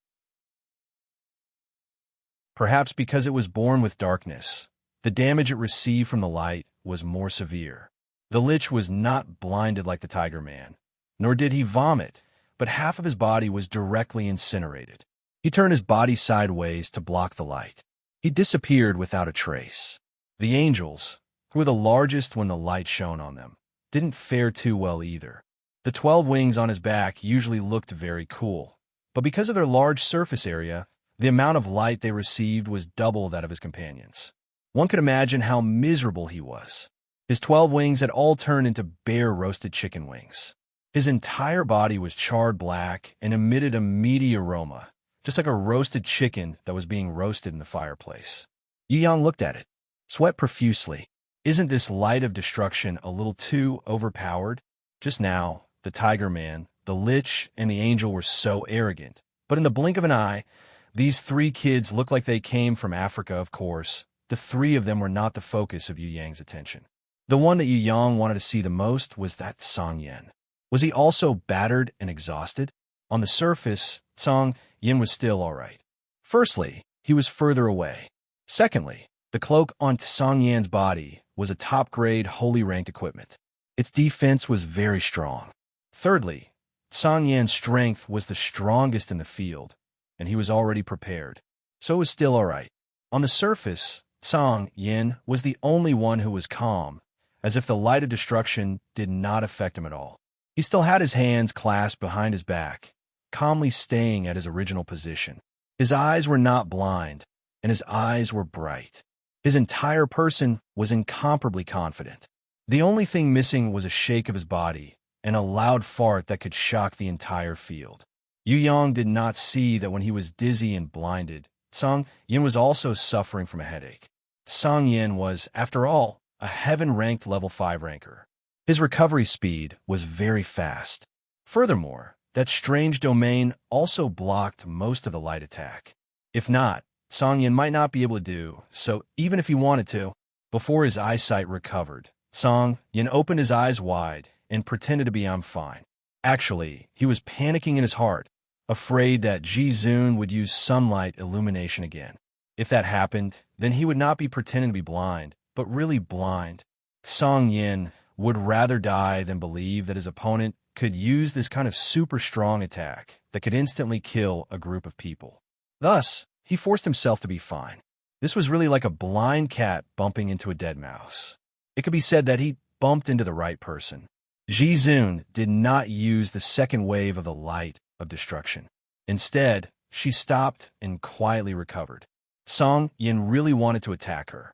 Perhaps because it was born with darkness, the damage it received from the light was more severe. The Lich was not blinded like the Tiger Man, nor did he vomit, but half of his body was directly incinerated. He turned his body sideways to block the light. He disappeared without a trace. The angels, who were the largest when the light shone on them, didn't fare too well either. The 12 wings on his back usually looked very cool, but because of their large surface area, the amount of light they received was double that of his companions. One could imagine how miserable he was. His 12 wings had all turned into bare roasted chicken wings. His entire body was charred black and emitted a meaty aroma, just like a roasted chicken that was being roasted in the fireplace. Yu Yang looked at it, sweat profusely. Isn't this light of destruction a little too overpowered? Just now, the Tiger Man, the Lich, and the Angel were so arrogant. But in the blink of an eye, these 3 kids looked like they came from Africa, of course. The 3 of them were not the focus of Yu Yang's attention. The one that Yu Yang wanted to see the most was that Song Yen. Was he also battered and exhausted? On the surface, Song Yen was still all right. Firstly, he was further away. Secondly, the cloak on Song Yan's body was a top-grade, holy ranked equipment. Its defense was very strong. Thirdly, Song Yan's strength was the strongest in the field, and he was already prepared, so it was still all right. On the surface, Song Yen was the only one who was calm, as if the light of destruction did not affect him at all. He still had his hands clasped behind his back, calmly staying at his original position. His eyes were not blind, and his eyes were bright. His entire person was incomparably confident. The only thing missing was a shake of his body and a loud fart that could shock the entire field. Yu Yang did not see that when he was dizzy and blinded, Song Yin was also suffering from a headache. Song Yin was, after all, a heaven-ranked level 5 ranker. His recovery speed was very fast. Furthermore, that strange domain also blocked most of the light attack. If not, Song Yin might not be able to do so even if he wanted to. Before his eyesight recovered, Song Yin opened his eyes wide and pretended to be "I'm fine." Actually, he was panicking in his heart, afraid that Ji Zun would use sunlight illumination again. If that happened, then he would not be pretending to be blind, but really blind. Song Yin would rather die than believe that his opponent could use this kind of super strong attack that could instantly kill a group of people. Thus, he forced himself to be fine. This was really like a blind cat bumping into a dead mouse. It could be said that he bumped into the right person. Ji Zun did not use the second wave of the light of destruction. Instead, she stopped and quietly recovered. Song Yin really wanted to attack her.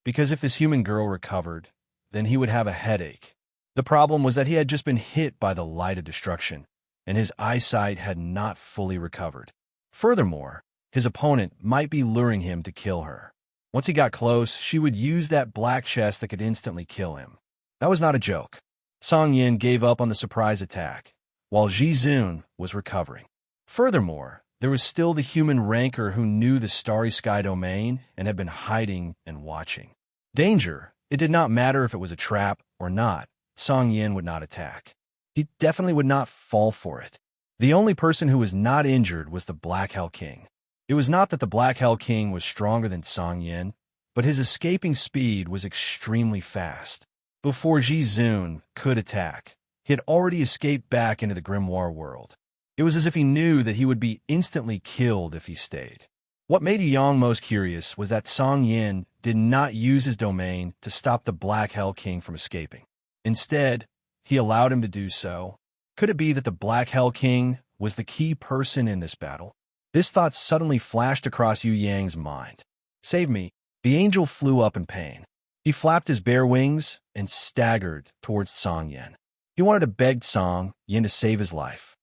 Because if this human girl recovered, then he would have a headache. The problem was that he had just been hit by the light of destruction, and his eyesight had not fully recovered. Furthermore, his opponent might be luring him to kill her. Once he got close, she would use that black chest that could instantly kill him. That was not a joke. Song Yin gave up on the surprise attack, while Ji Zun was recovering. Furthermore, there was still the human ranker who knew the Starry Sky domain and had been hiding and watching. Danger. It did not matter if it was a trap or not. Song Yin would not attack. He definitely would not fall for it. The only person who was not injured was the Black Hell King. It was not that the Black Hell King was stronger than Song Yin, but his escaping speed was extremely fast. Before Ji Zun could attack, he had already escaped back into the Grimoire world. It was as if he knew that he would be instantly killed if he stayed. What made Yu Yang most curious was that Song Yin did not use his domain to stop the Black Hell King from escaping. Instead, he allowed him to do so. Could it be that the Black Hell King was the key person in this battle? This thought suddenly flashed across Yu Yang's mind. Save me. The angel flew up in pain. He flapped his bare wings and staggered towards Song Yin. He wanted to beg Song Yin to save his life.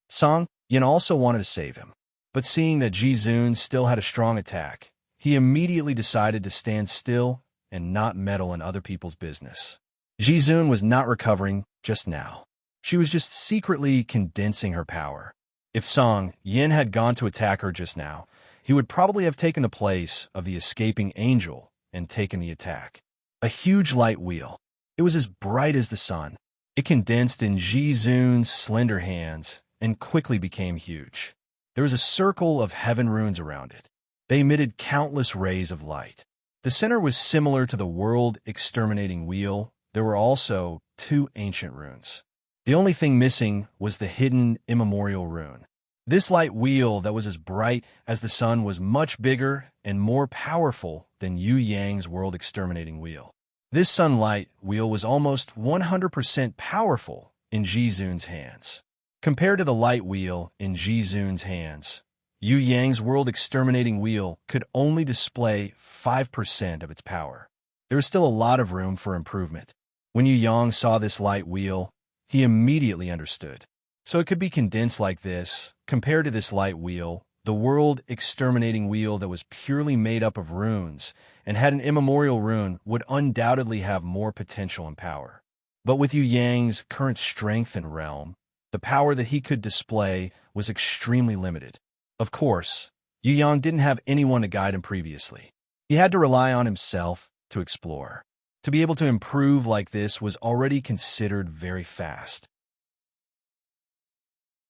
Song Yin also wanted to save him, but seeing that Ji Zun still had a strong attack, he immediately decided to stand still and not meddle in other people's business. Ji Zun was not recovering just now. She was just secretly condensing her power. If Song Yin had gone to attack her just now, he would probably have taken the place of the escaping angel and taken the attack. A huge light wheel. It was as bright as the sun. It condensed in Ji Zun's slender hands and quickly became huge. There was a circle of heaven runes around it. They emitted countless rays of light. The center was similar to the world-exterminating wheel. There were also 2 ancient runes. The only thing missing was the hidden immemorial rune. This light wheel that was as bright as the sun was much bigger and more powerful than Yu Yang's world-exterminating wheel. This sunlight wheel was almost 100% powerful in Ji Zun's hands. Compared to the light wheel in Ji Zun's hands, Yu Yang's world-exterminating wheel could only display 5% of its power. There was still a lot of room for improvement. When Yu Yang saw this light wheel, he immediately understood. So it could be condensed like this. Compared to this light wheel, the world-exterminating wheel that was purely made up of runes and had an immemorial rune would undoubtedly have more potential and power. But with Yu Yang's current strength and realm, the power that he could display was extremely limited. Of course, Yu Yang didn't have anyone to guide him previously. He had to rely on himself to explore. To be able to improve like this was already considered very fast.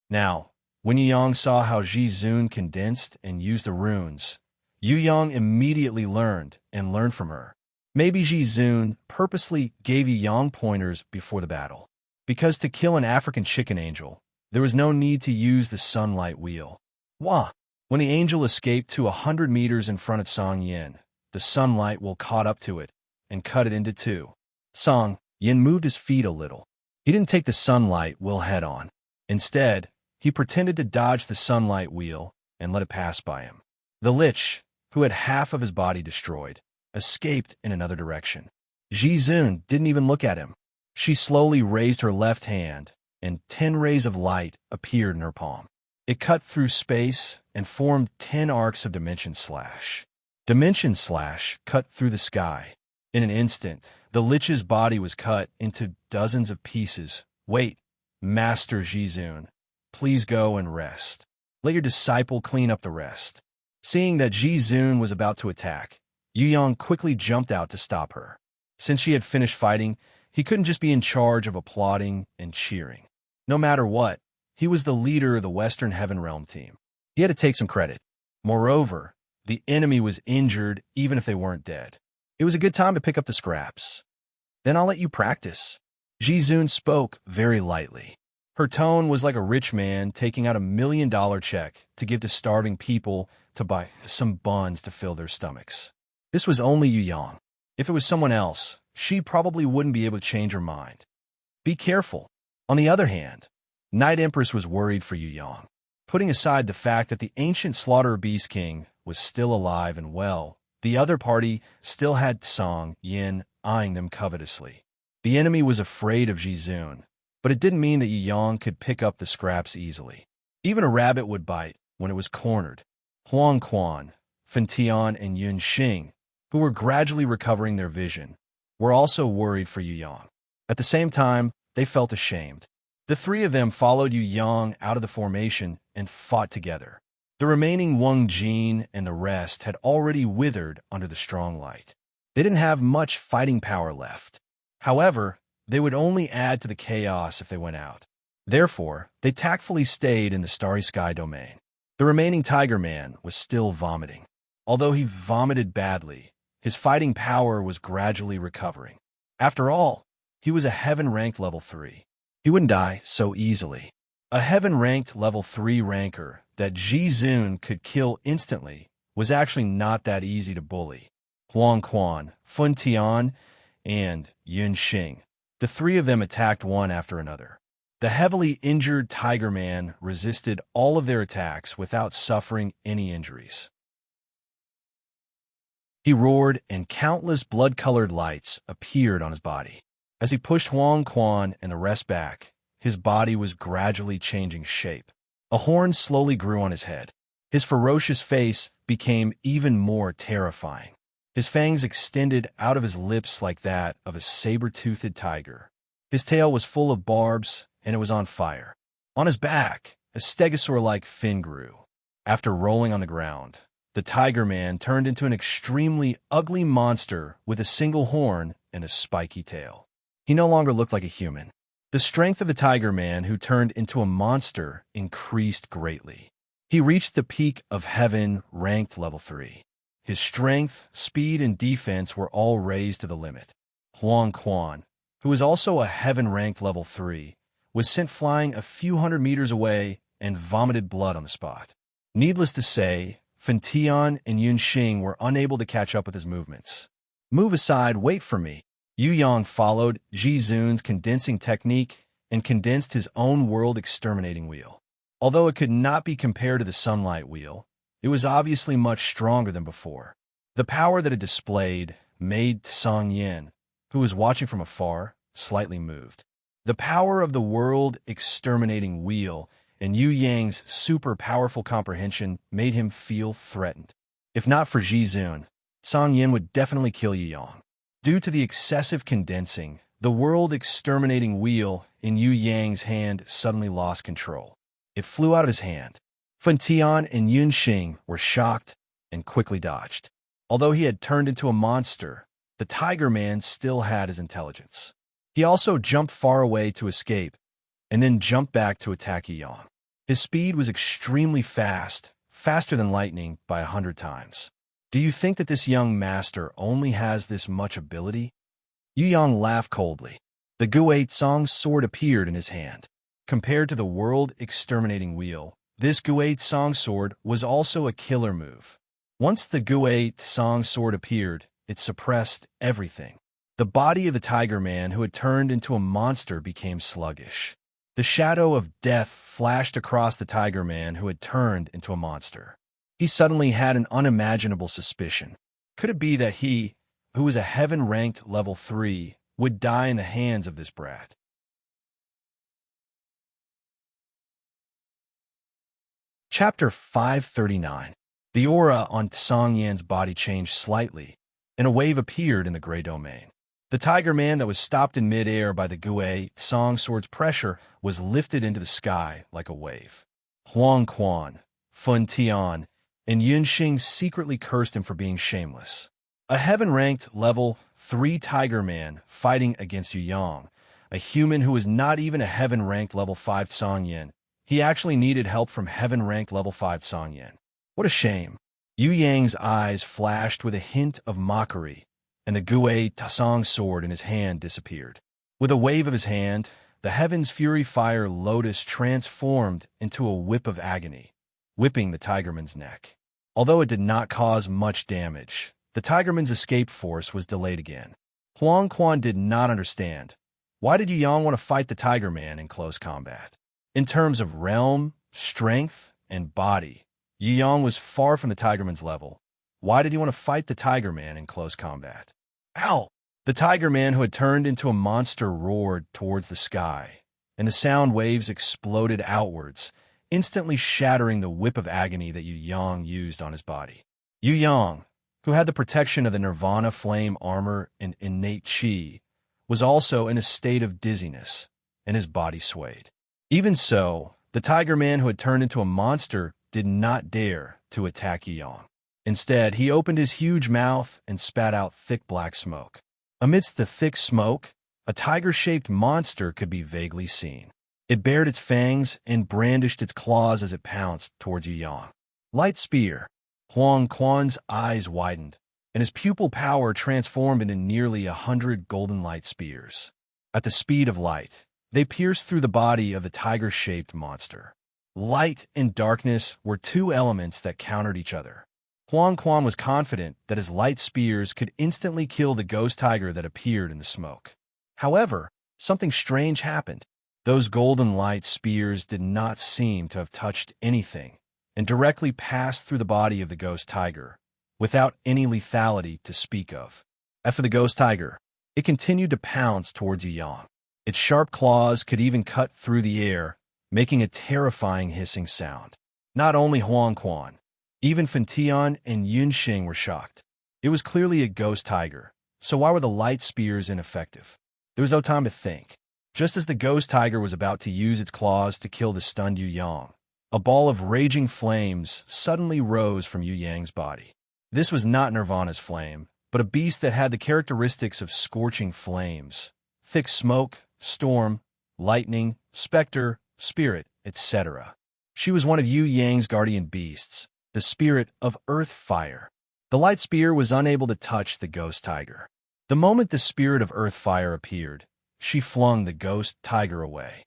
Now, when Yu Yang saw how Ji Zun condensed and used the runes, Yu Yang immediately learned from her. Maybe Ji Zun purposely gave Yu Yang pointers before the battle. Because to kill an African chicken angel, there was no need to use the sunlight wheel. Wah! When the angel escaped to 100 meters in front of Song Yin, the sunlight will caught up to it and cut it into 2. Song Yin moved his feet a little. He didn't take the sunlight wheel head-on. Instead, he pretended to dodge the sunlight wheel and let it pass by him. The Lich, who had half of his body destroyed, escaped in another direction. Ji-Zun didn't even look at him. She slowly raised her left hand, and 10 rays of light appeared in her palm. It cut through space and formed 10 arcs of Dimension Slash. Dimension Slash cut through the sky. In an instant, the Lich's body was cut into dozens of pieces. Wait, Master Ji-Zun, please go and rest. Let your disciple clean up the rest. Seeing that Ji-Zun was about to attack, Yu-Yang quickly jumped out to stop her. Since she had finished fighting, he couldn't just be in charge of applauding and cheering. No matter what, he was the leader of the Western Heaven Realm team. He had to take some credit. Moreover, the enemy was injured even if they weren't dead. It was a good time to pick up the scraps. Then I'll let you practice. Ji-Zun spoke very lightly. Her tone was like a rich man taking out $1 million check to give to starving people to buy some buns to fill their stomachs. This was only Yu-Yang. If it was someone else, she probably wouldn't be able to change her mind. Be careful. On the other hand, Night Empress was worried for Yu-Yang. Putting aside the fact that the ancient Slaughterer Beast King was still alive and well, the other party still had Song Yin eyeing them covetously. The enemy was afraid of Ji-Zun, but it didn't mean that Yu-Yang could pick up the scraps easily. Even a rabbit would bite when it was cornered. Huang Quan, Fan Tian, and Yun Xing, who were gradually recovering their vision, were also worried for Yu-Yang. At the same time, they felt ashamed. The three of them followed Yu-Yang out of the formation and fought together. The remaining Wang Jin and the rest had already withered under the strong light. They didn't have much fighting power left. However, they would only add to the chaos if they went out. Therefore, they tactfully stayed in the Starry Sky domain. The remaining Tiger Man was still vomiting. Although he vomited badly, his fighting power was gradually recovering. After all, he was a Heaven-ranked level 3. He wouldn't die so easily. A Heaven-ranked level 3 ranker that Ji-Zun could kill instantly was actually not that easy to bully. Huang Quan, Fan Tian, and Yun Xing. The three of them attacked one after another. The heavily injured Tiger Man resisted all of their attacks without suffering any injuries. He roared, and countless blood-colored lights appeared on his body. As he pushed Huang Quan and the rest back, his body was gradually changing shape. A horn slowly grew on his head. His ferocious face became even more terrifying. His fangs extended out of his lips like that of a saber-toothed tiger. His tail was full of barbs, and it was on fire. On his back, a stegosaur-like fin grew. After rolling on the ground, the Tiger Man turned into an extremely ugly monster with a single horn and a spiky tail. He no longer looked like a human. The strength of the Tiger Man who turned into a monster increased greatly. He reached the peak of Heaven, ranked level 3. His strength, speed, and defense were all raised to the limit. Huang Quan, who was also a Heaven-ranked level 3, was sent flying a few hundred meters away and vomited blood on the spot. Needless to say, Fan Tian and Yun Xing were unable to catch up with his movements. Move aside, wait for me. Yu-Yang followed Ji-Zun's condensing technique and condensed his own world exterminating wheel. Although it could not be compared to the sunlight wheel, it was obviously much stronger than before. The power that it displayed made Song Yin, who was watching from afar, slightly moved. The power of the world exterminating wheel and Yu Yang's super powerful comprehension made him feel threatened. If not for Ji-Zun, Song Yin would definitely kill Yu Yang. Due to the excessive condensing, the world exterminating wheel in Yu Yang's hand suddenly lost control. It flew out of his hand. Fan Tian and Yun Xing were shocked and quickly dodged. Although he had turned into a monster, the Tiger Man still had his intelligence. He also jumped far away to escape, and then jumped back to attack Yu Yang. His speed was extremely fast, faster than lightning by 100 times. Do you think that this young master only has this much ability? Yu Yang laughed coldly. The Gu-8 Song sword appeared in his hand. Compared to the world exterminating wheel, this Gu-8 Song sword was also a killer move. Once the Gu-8 Song sword appeared, it suppressed everything. The body of the tiger man who had turned into a monster became sluggish. The shadow of death flashed across the tiger man who had turned into a monster. He suddenly had an unimaginable suspicion. Could it be that he, who was a heaven-ranked level 3, would die in the hands of this brat? Chapter 539. The aura on Song Yan's body changed slightly, and a wave appeared in the gray domain. The tiger man that was stopped in midair by the Gui Song sword's pressure was lifted into the sky like a wave. Huang Quan, Fun Tian, and Yunxing secretly cursed him for being shameless. A heaven-ranked level 3 tiger man fighting against Yu Yang, a human who was not even a heaven-ranked level 5 Song Yan. He actually needed help from heaven-ranked level 5 Song Yan. What a shame. Yu Yang's eyes flashed with a hint of mockery, and the Gui Song sword in his hand disappeared. With a wave of his hand, the Heaven's Fury Fire Lotus transformed into a whip of agony, whipping the tigerman's neck. Although it did not cause much damage, the tigerman's escape force was delayed again. Huang Quan did not understand. Why did Yu Yang want to fight the tigerman in close combat? In terms of realm, strength, and body, Yu Yang was far from the tigerman's level. Why did he want to fight the tigerman in close combat? Ow! The tigerman who had turned into a monster roared towards the sky, and the sound waves exploded outwards, instantly shattering the whip of agony that Yu Yang used on his body. Yu Yang, who had the protection of the Nirvana flame armor and innate chi, was also in a state of dizziness, and his body swayed. Even so, the tiger man who had turned into a monster did not dare to attack Yu Yang. Instead, he opened his huge mouth and spat out thick black smoke. Amidst the thick smoke, a tiger-shaped monster could be vaguely seen. It bared its fangs and brandished its claws as it pounced towards Yu Yang. Light spear. Huang Quan's eyes widened, and his pupil power transformed into nearly 100 golden light spears. At the speed of light, they pierced through the body of the tiger-shaped monster. Light and darkness were two elements that countered each other. Huang Quan was confident that his light spears could instantly kill the ghost tiger that appeared in the smoke. However, something strange happened. Those golden light spears did not seem to have touched anything and directly passed through the body of the ghost tiger, without any lethality to speak of. As for the ghost tiger, it continued to pounce towards Yu Yang. Its sharp claws could even cut through the air, making a terrifying hissing sound. Not only Huang Quan, even Fentian and Yunxing were shocked. It was clearly a ghost tiger, so why were the light spears ineffective? There was no time to think. Just as the ghost tiger was about to use its claws to kill the stunned Yu Yang, a ball of raging flames suddenly rose from Yu Yang's body. This was not Nirvana's flame, but a beast that had the characteristics of scorching flames, thick smoke, storm, lightning, specter, spirit, etc. She was one of Yu Yang's guardian beasts, the spirit of earth fire. The light spear was unable to touch the ghost tiger. The moment the spirit of earth fire appeared, she flung the ghost tiger away.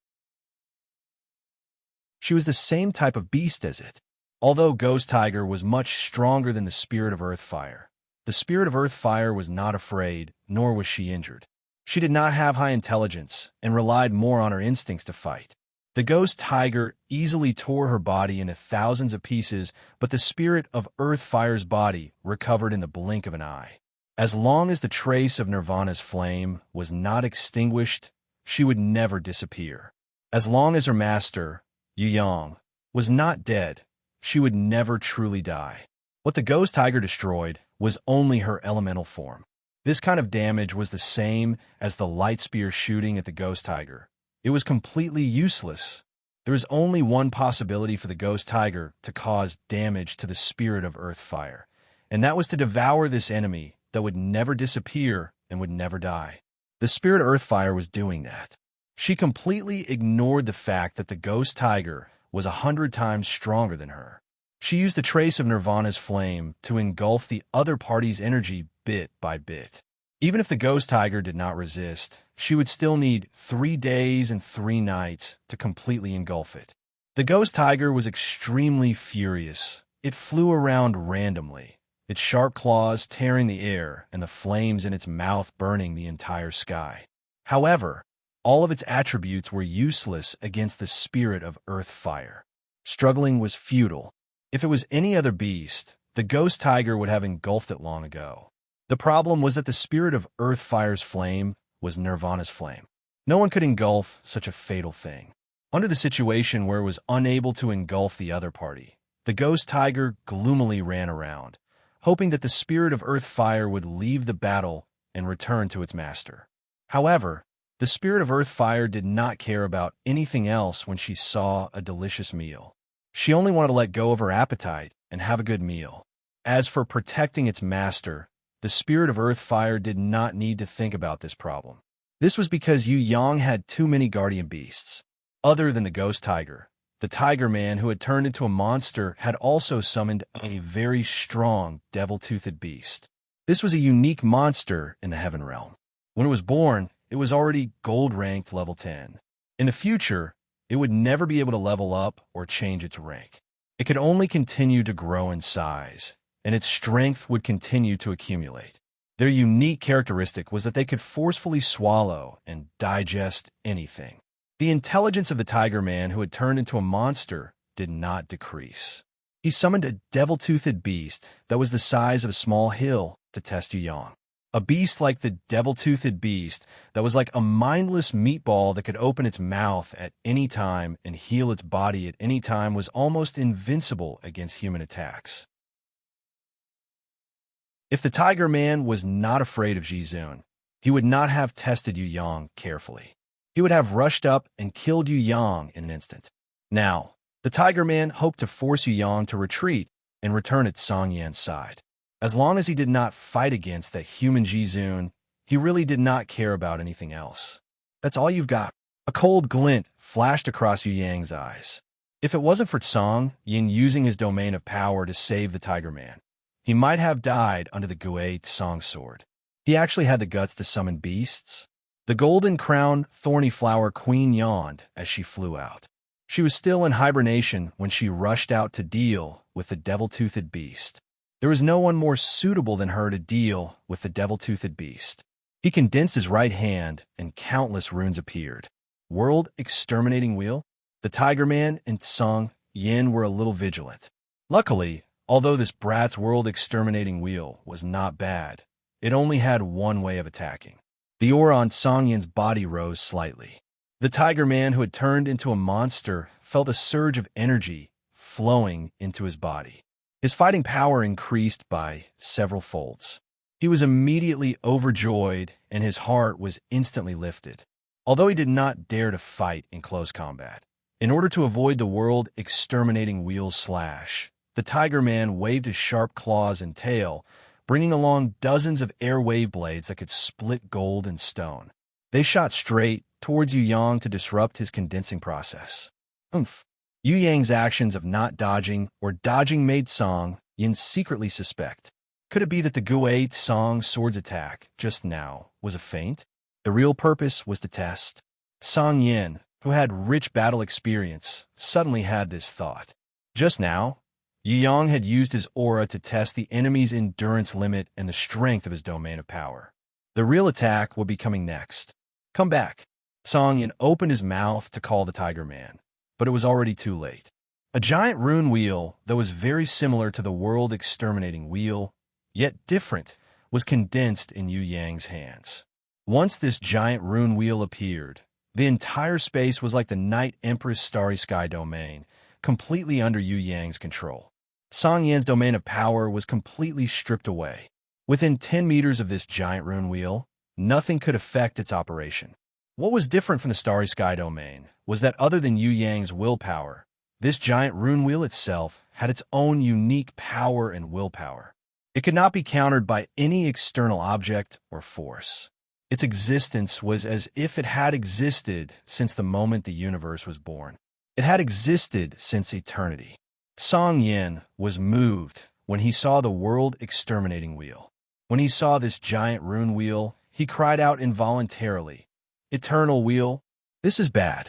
She was the same type of beast as it. Although Ghost Tiger was much stronger than the spirit of earth fire, the spirit of earth fire was not afraid, nor was she injured. She did not have high intelligence and relied more on her instincts to fight. The ghost tiger easily tore her body into thousands of pieces, but the spirit of earth fire's body recovered in the blink of an eye. As long as the trace of Nirvana's flame was not extinguished, she would never disappear. As long as her master, Yu Yang, was not dead, she would never truly die. What the ghost tiger destroyed was only her elemental form. This kind of damage was the same as the light spear shooting at the ghost tiger. It was completely useless. There is only one possibility for the ghost tiger to cause damage to the spirit of earth fire, and that was to devour this enemy that would never disappear and would never die. The spirit of earth fire was doing that. She completely ignored the fact that the ghost tiger was 100 times stronger than her. She used the trace of Nirvana's flame to engulf the other party's energy bit by bit. Even if the ghost tiger did not resist, she would still need 3 days and 3 nights to completely engulf it. The ghost tiger was extremely furious. It flew around randomly, its sharp claws tearing the air and the flames in its mouth burning the entire sky. However, all of its attributes were useless against the spirit of earth fire. Struggling was futile. If it was any other beast, the ghost tiger would have engulfed it long ago. The problem was that the spirit of earth fire's flame was Nirvana's flame. No one could engulf such a fatal thing. Under the situation where it was unable to engulf the other party, the ghost tiger gloomily ran around, hoping that the spirit of earth fire would leave the battle and return to its master. However, the spirit of earth fire did not care about anything else when she saw a delicious meal. She only wanted to let go of her appetite and have a good meal. As for protecting its master, the spirit of earth fire did not need to think about this problem. This was because Yu Yang had too many guardian beasts. Other than the ghost tiger, the tiger man who had turned into a monster had also summoned a very strong devil-toothed beast. This was a unique monster in the heaven realm. When it was born, it was already gold-ranked level 10. In the future, it would never be able to level up or change its rank. It could only continue to grow in size, and its strength would continue to accumulate. Their unique characteristic was that they could forcefully swallow and digest anything. The intelligence of the tiger man who had turned into a monster did not decrease. He summoned a devil-toothed beast that was the size of a small hill to test Yu Yang. A beast like the devil-toothed beast that was like a mindless meatball that could open its mouth at any time and heal its body at any time was almost invincible against human attacks. If the tiger man was not afraid of Jizun, he would not have tested Yu Yang carefully. He would have rushed up and killed Yu Yang in an instant. Now, the tiger man hoped to force Yu Yang to retreat and return at Song Yan's side. As long as he did not fight against that human Jizun, he really did not care about anything else. That's all you've got. A cold glint flashed across Yu Yang's eyes. If it wasn't for Song Yin using his domain of power to save the tiger man, he might have died under the Gui Tsong's sword. He actually had the guts to summon beasts. The golden-crowned, thorny flower queen yawned as she flew out. She was still in hibernation when she rushed out to deal with the devil-toothed beast. There was no one more suitable than her to deal with the devil-toothed beast. He condensed his right hand, and countless runes appeared. World Exterminating Wheel? The Tiger Man and Song Yin were a little vigilant. Luckily, although this brat's World Exterminating Wheel was not bad, it only had one way of attacking. The aura on Song Yin's body rose slightly. The Tiger Man who had turned into a monster felt a surge of energy flowing into his body. His fighting power increased by several folds. He was immediately overjoyed, and his heart was instantly lifted, although he did not dare to fight in close combat. In order to avoid the World Exterminating Wheel's slash, the Tiger Man waved his sharp claws and tail, bringing along dozens of air wave blades that could split gold and stone. They shot straight towards Yu Yang to disrupt his condensing process. Oomph! Yu Yang's actions of not dodging or dodging made Song Yin secretly suspect. Could it be that the Gui Tsong's sword's attack just now was a feint? The real purpose was to test. Song Yin, who had rich battle experience, suddenly had this thought. Just now, Yu Yang had used his aura to test the enemy's endurance limit and the strength of his domain of power. The real attack would be coming next. Come back. Song Yin opened his mouth to call the Tiger Man, but it was already too late. A giant rune wheel that was very similar to the World Exterminating Wheel, yet different, was condensed in Yu Yang's hands. Once this giant rune wheel appeared, the entire space was like the Night Empress Starry Sky domain, completely under Yu Yang's control. Song Yan's domain of power was completely stripped away. Within 10 meters of this giant rune wheel, nothing could affect its operation. What was different from the Starry Sky domain was that other than Yu Yang's willpower, this giant rune wheel itself had its own unique power and willpower. It could not be countered by any external object or force. Its existence was as if it had existed since the moment the universe was born. It had existed since eternity. Song Yin was moved when he saw the World Exterminating Wheel. When he saw this giant rune wheel, he cried out involuntarily, "Eternal Wheel, this is bad."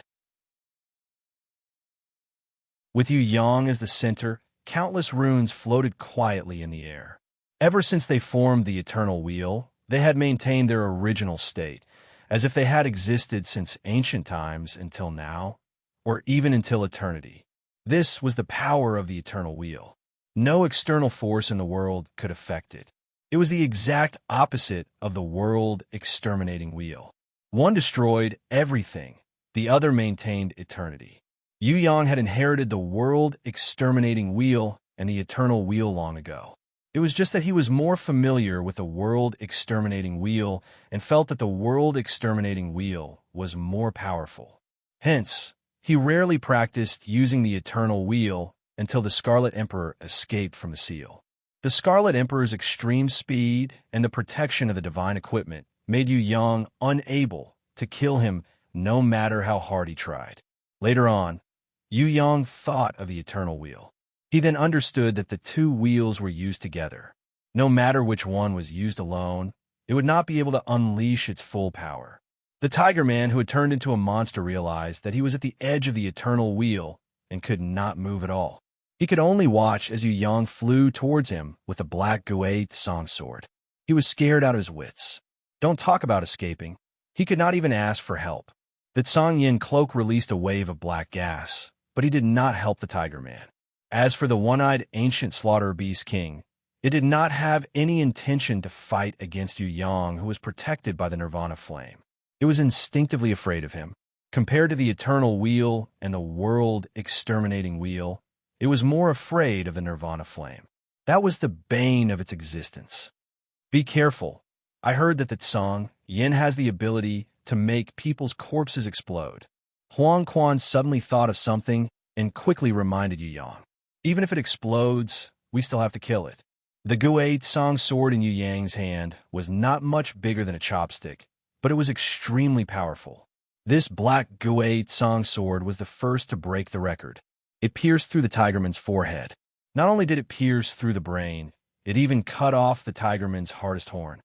With Yu Yang as the center, countless runes floated quietly in the air. Ever since they formed the eternal wheel, they had maintained their original state, as if they had existed since ancient times until now, or even until eternity. This was the power of the eternal wheel. No external force in the world could affect it. It was the exact opposite of the world-exterminating wheel. One destroyed everything, the other maintained eternity. Yu Yang had inherited the world-exterminating wheel and the eternal wheel long ago. It was just that he was more familiar with the world-exterminating wheel and felt that the world-exterminating wheel was more powerful. Hence, he rarely practiced using the eternal wheel until the Scarlet Emperor escaped from the seal. The Scarlet Emperor's extreme speed and the protection of the divine equipment made Yu Yang unable to kill him no matter how hard he tried. Later on, Yu Yang thought of the eternal wheel. He then understood that the two wheels were used together. No matter which one was used alone, it would not be able to unleash its full power. The Tiger Man, who had turned into a monster, realized that he was at the edge of the eternal wheel and could not move at all. He could only watch as Yu Yang flew towards him with a black Gui Song sword. He was scared out of his wits. Don't talk about escaping. He could not even ask for help. The Song Yin cloak released a wave of black gas, but he did not help the Tiger Man. As for the one-eyed ancient slaughter beast king, it did not have any intention to fight against Yu Yang, who was protected by the Nirvana flame. It was instinctively afraid of him. Compared to the eternal wheel and the world-exterminating wheel, it was more afraid of the Nirvana flame. That was the bane of its existence. Be careful. I heard that the Tsang Yin has the ability to make people's corpses explode. Huang Quan suddenly thought of something and quickly reminded Yu Yang. Even if it explodes, we still have to kill it. The Gui Tsang sword in Yu Yang's hand was not much bigger than a chopstick, but it was extremely powerful. This black Gui Tsang sword was the first to break the record. It pierced through the Tigerman's forehead. Not only did it pierce through the brain, it even cut off the Tigerman's hardest horn.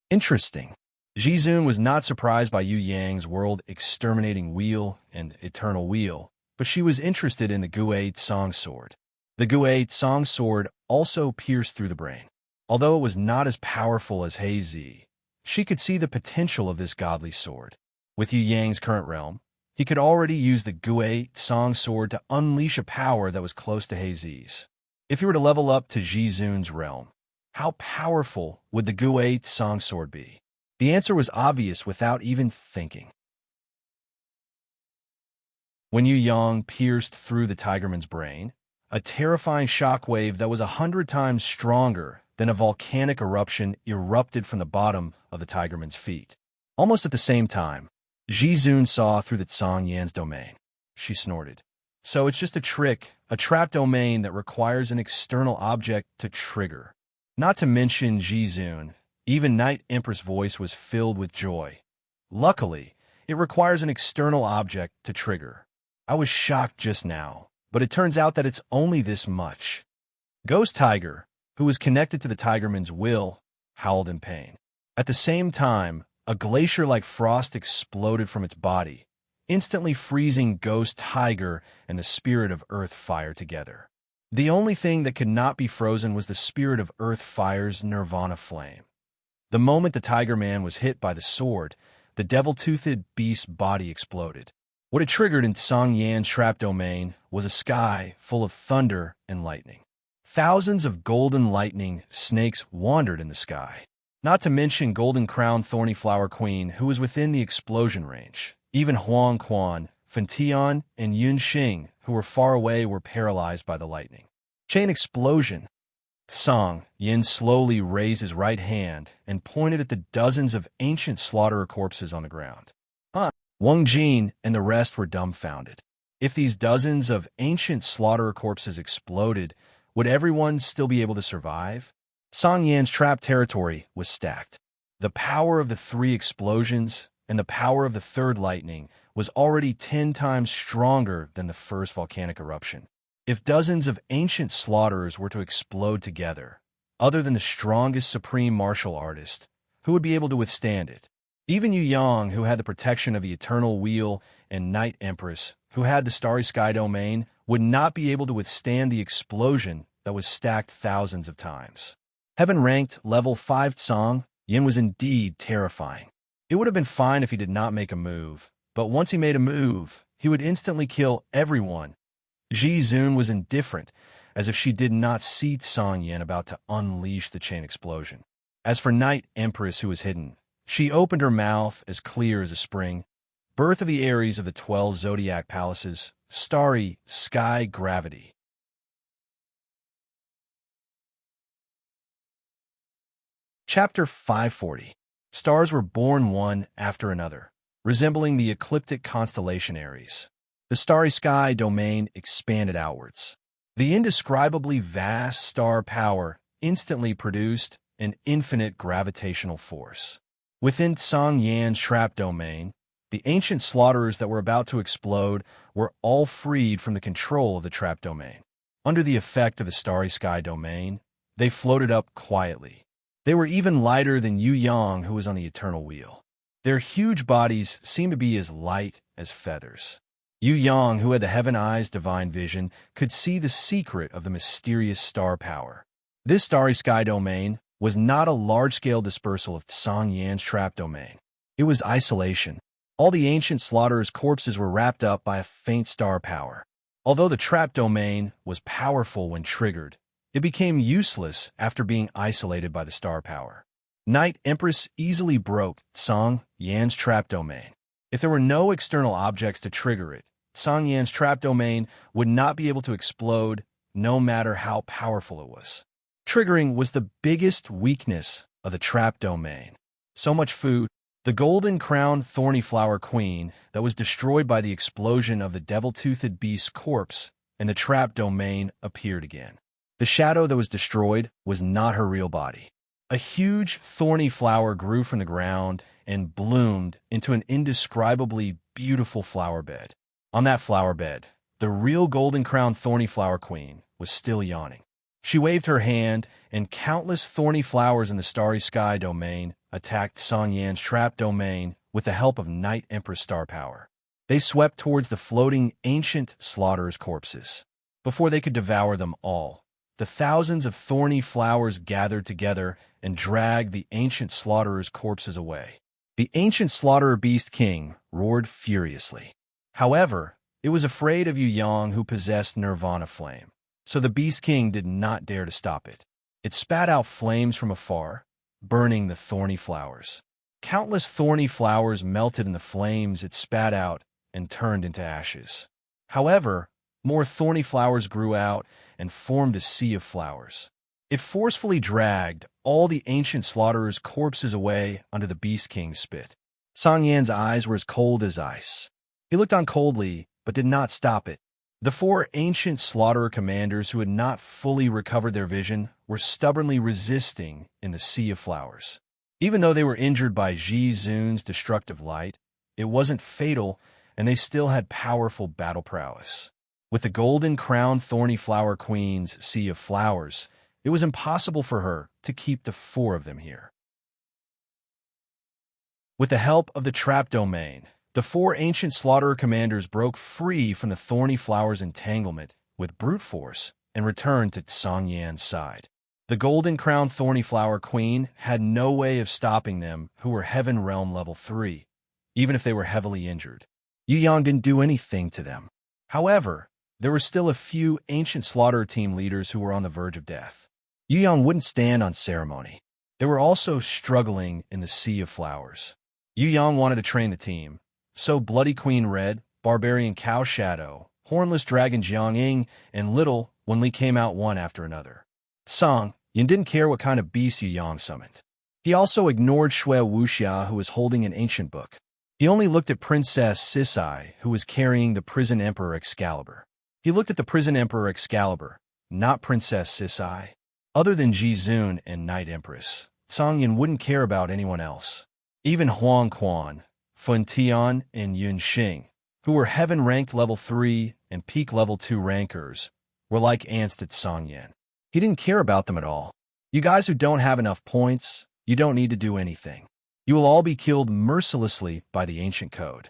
Interesting. Jizun was not surprised by Yu Yang's world-exterminating wheel and eternal wheel, but she was interested in the Gui Tsang sword. The Gui Tsang sword also pierced through the brain. Although it was not as powerful as Heizi, she could see the potential of this godly sword. With Yu Yang's current realm, he could already use the Gui Tsang sword to unleash a power that was close to Heizi's. If he were to level up to Jizun's realm, how powerful would the Gui Tsang sword be? The answer was obvious without even thinking. When Yu Yang pierced through the Tigerman's brain, a terrifying shockwave that was 100 times stronger than a volcanic eruption erupted from the bottom of the Tigerman's feet. Almost at the same time, Jizun saw through the Tsang Yan's domain. She snorted. So it's just a trick, a trap domain that requires an external object to trigger. Not to mention Jizun, even Night Empress' voice was filled with joy. Luckily, it requires an external object to trigger. I was shocked just now, but it turns out that it's only this much. Ghost Tiger, who was connected to the Tigerman's will, howled in pain. At the same time, a glacier-like frost exploded from its body, instantly freezing Ghost Tiger and the Spirit of Earth Fire together. The only thing that could not be frozen was the Spirit of Earth Fire's Nirvana flame. The moment the Tiger Man was hit by the sword, the devil-toothed beast's body exploded. What it triggered in Tsang Yan's trap domain was a sky full of thunder and lightning. Thousands of golden lightning snakes wandered in the sky. Not to mention Golden Crown Thorny Flower Queen, who was within the explosion range. Even Huang Quan, Fentian, and Yun Xing, who were far away, were paralyzed by the lightning. Chain explosion. Tsang Yin slowly raised his right hand and pointed at the dozens of ancient slaughterer corpses on the ground. Wang Jin and the rest were dumbfounded. If these dozens of ancient slaughterer corpses exploded, would everyone still be able to survive? Tsang Yan's trap territory was stacked. The power of the 3 explosions and the power of the 3rd lightning was already 10 times stronger than the first volcanic eruption. If dozens of ancient slaughterers were to explode together, other than the strongest supreme martial artist, who would be able to withstand it? Even Yu Yang, who had the protection of the Eternal Wheel, and Night Empress, who had the Starry Sky domain, would not be able to withstand the explosion that was stacked thousands of times. Heaven-ranked level 5 Tsang Yin was indeed terrifying. It would have been fine if he did not make a move, but once he made a move, he would instantly kill everyone. Ji Zun was indifferent, as if she did not see Tsang Yin about to unleash the chain explosion. As for Night Empress, who was hidden, she opened her mouth as clear as a spring. Birth of the Aries of the 12 zodiac palaces, starry sky gravity. Chapter 540. Stars were born one after another, resembling the ecliptic constellation Aries. The starry sky domain expanded outwards. The indescribably vast star power instantly produced an infinite gravitational force. Within Tsang Yan's trap domain, the ancient slaughterers that were about to explode were all freed from the control of the trap domain. Under the effect of the starry sky domain, they floated up quietly. They were even lighter than Yu Yang, who was on the eternal wheel. Their huge bodies seemed to be as light as feathers. Yu Yang, who had the heaven eyes divine vision, could see the secret of the mysterious star power. This starry sky domain was not a large-scale dispersal of Tsang Yan's trap domain. It was isolation. All the ancient slaughterers' corpses were wrapped up by a faint star power. Although the trap domain was powerful when triggered, it became useless after being isolated by the star power. Night Empress easily broke Tsang Yan's trap domain. If there were no external objects to trigger it, Tsang Yan's trap domain would not be able to explode, no matter how powerful it was. Triggering was the biggest weakness of the trap domain. So much food. The golden-crowned thorny flower queen that was destroyed by the explosion of the devil-toothed beast's corpse and the trap domain appeared again. The shadow that was destroyed was not her real body. A huge thorny flower grew from the ground and bloomed into an indescribably beautiful flower bed. On that flower bed, the real golden-crowned thorny flower queen was still yawning. She waved her hand, and countless thorny flowers in the starry sky domain attacked Tsang Yan's trap domain with the help of Night Empress star power. They swept towards the floating ancient slaughterers' corpses. Before they could devour them all, the thousands of thorny flowers gathered together and dragged the ancient slaughterers' corpses away. The ancient slaughterer beast king roared furiously. However, it was afraid of Yu Yang, who possessed Nirvana flame, so the beast king did not dare to stop it. It spat out flames from afar, burning the thorny flowers. Countless thorny flowers melted in the flames it spat out and turned into ashes. However, more thorny flowers grew out and formed a sea of flowers. It forcefully dragged all the ancient slaughterers' corpses away under the Beast King's spit. Tsang Yan's eyes were as cold as ice. He looked on coldly, but did not stop it. The 4 ancient slaughterer commanders who had not fully recovered their vision were stubbornly resisting in the sea of flowers. Even though they were injured by Ji Zun's destructive light, it wasn't fatal, and they still had powerful battle prowess. With the golden-crowned thorny flower queen's sea of flowers, it was impossible for her to keep the 4 of them here. With the help of the trap domain, the 4 ancient slaughterer commanders broke free from the thorny flower's entanglement with brute force and returned to Tsang Yan's side. The golden-crowned thorny flower queen had no way of stopping them, who were Heaven Realm level 3, even if they were heavily injured. Yu Yang didn't do anything to them. However, there were still a few ancient slaughterer team leaders who were on the verge of death. Yu Yang wouldn't stand on ceremony. They were also struggling in the sea of flowers. Yu Yang wanted to train the team, so Bloody Queen Red, Barbarian Cow Shadow, Hornless Dragon Jiang Ying, and Little Wenli came out one after another. Tsang Yin didn't care what kind of beast Yu Yang summoned. He also ignored Shui Wuxia, who was holding an ancient book. He only looked at Princess Sisai, who was carrying the Prison Emperor Excalibur. He looked at the Prison Emperor Excalibur, not Princess Sisai. Other than Ji Zun and Night Empress, Tsang Yin wouldn't care about anyone else. Even Huang Quan, Fun Tian, and Yun Xing, who were heaven-ranked level 3 and peak level 2 rankers, were like ants to Tsang Yin. He didn't care about them at all. You guys who don't have enough points, you don't need to do anything. You will all be killed mercilessly by the ancient code.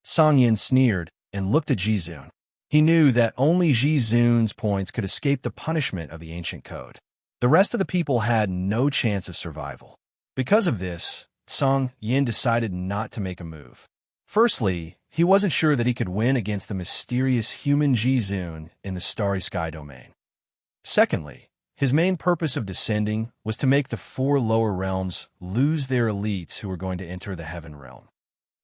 Tsang Yin sneered and looked at Ji Zun. He knew that only Ji Zun's points could escape the punishment of the ancient code. The rest of the people had no chance of survival. Because of this, Song Yin decided not to make a move. Firstly, he wasn't sure that he could win against the mysterious human Ji-Zun in the Starry Sky domain. Secondly, his main purpose of descending was to make the 4 lower realms lose their elites who were going to enter the Heaven Realm.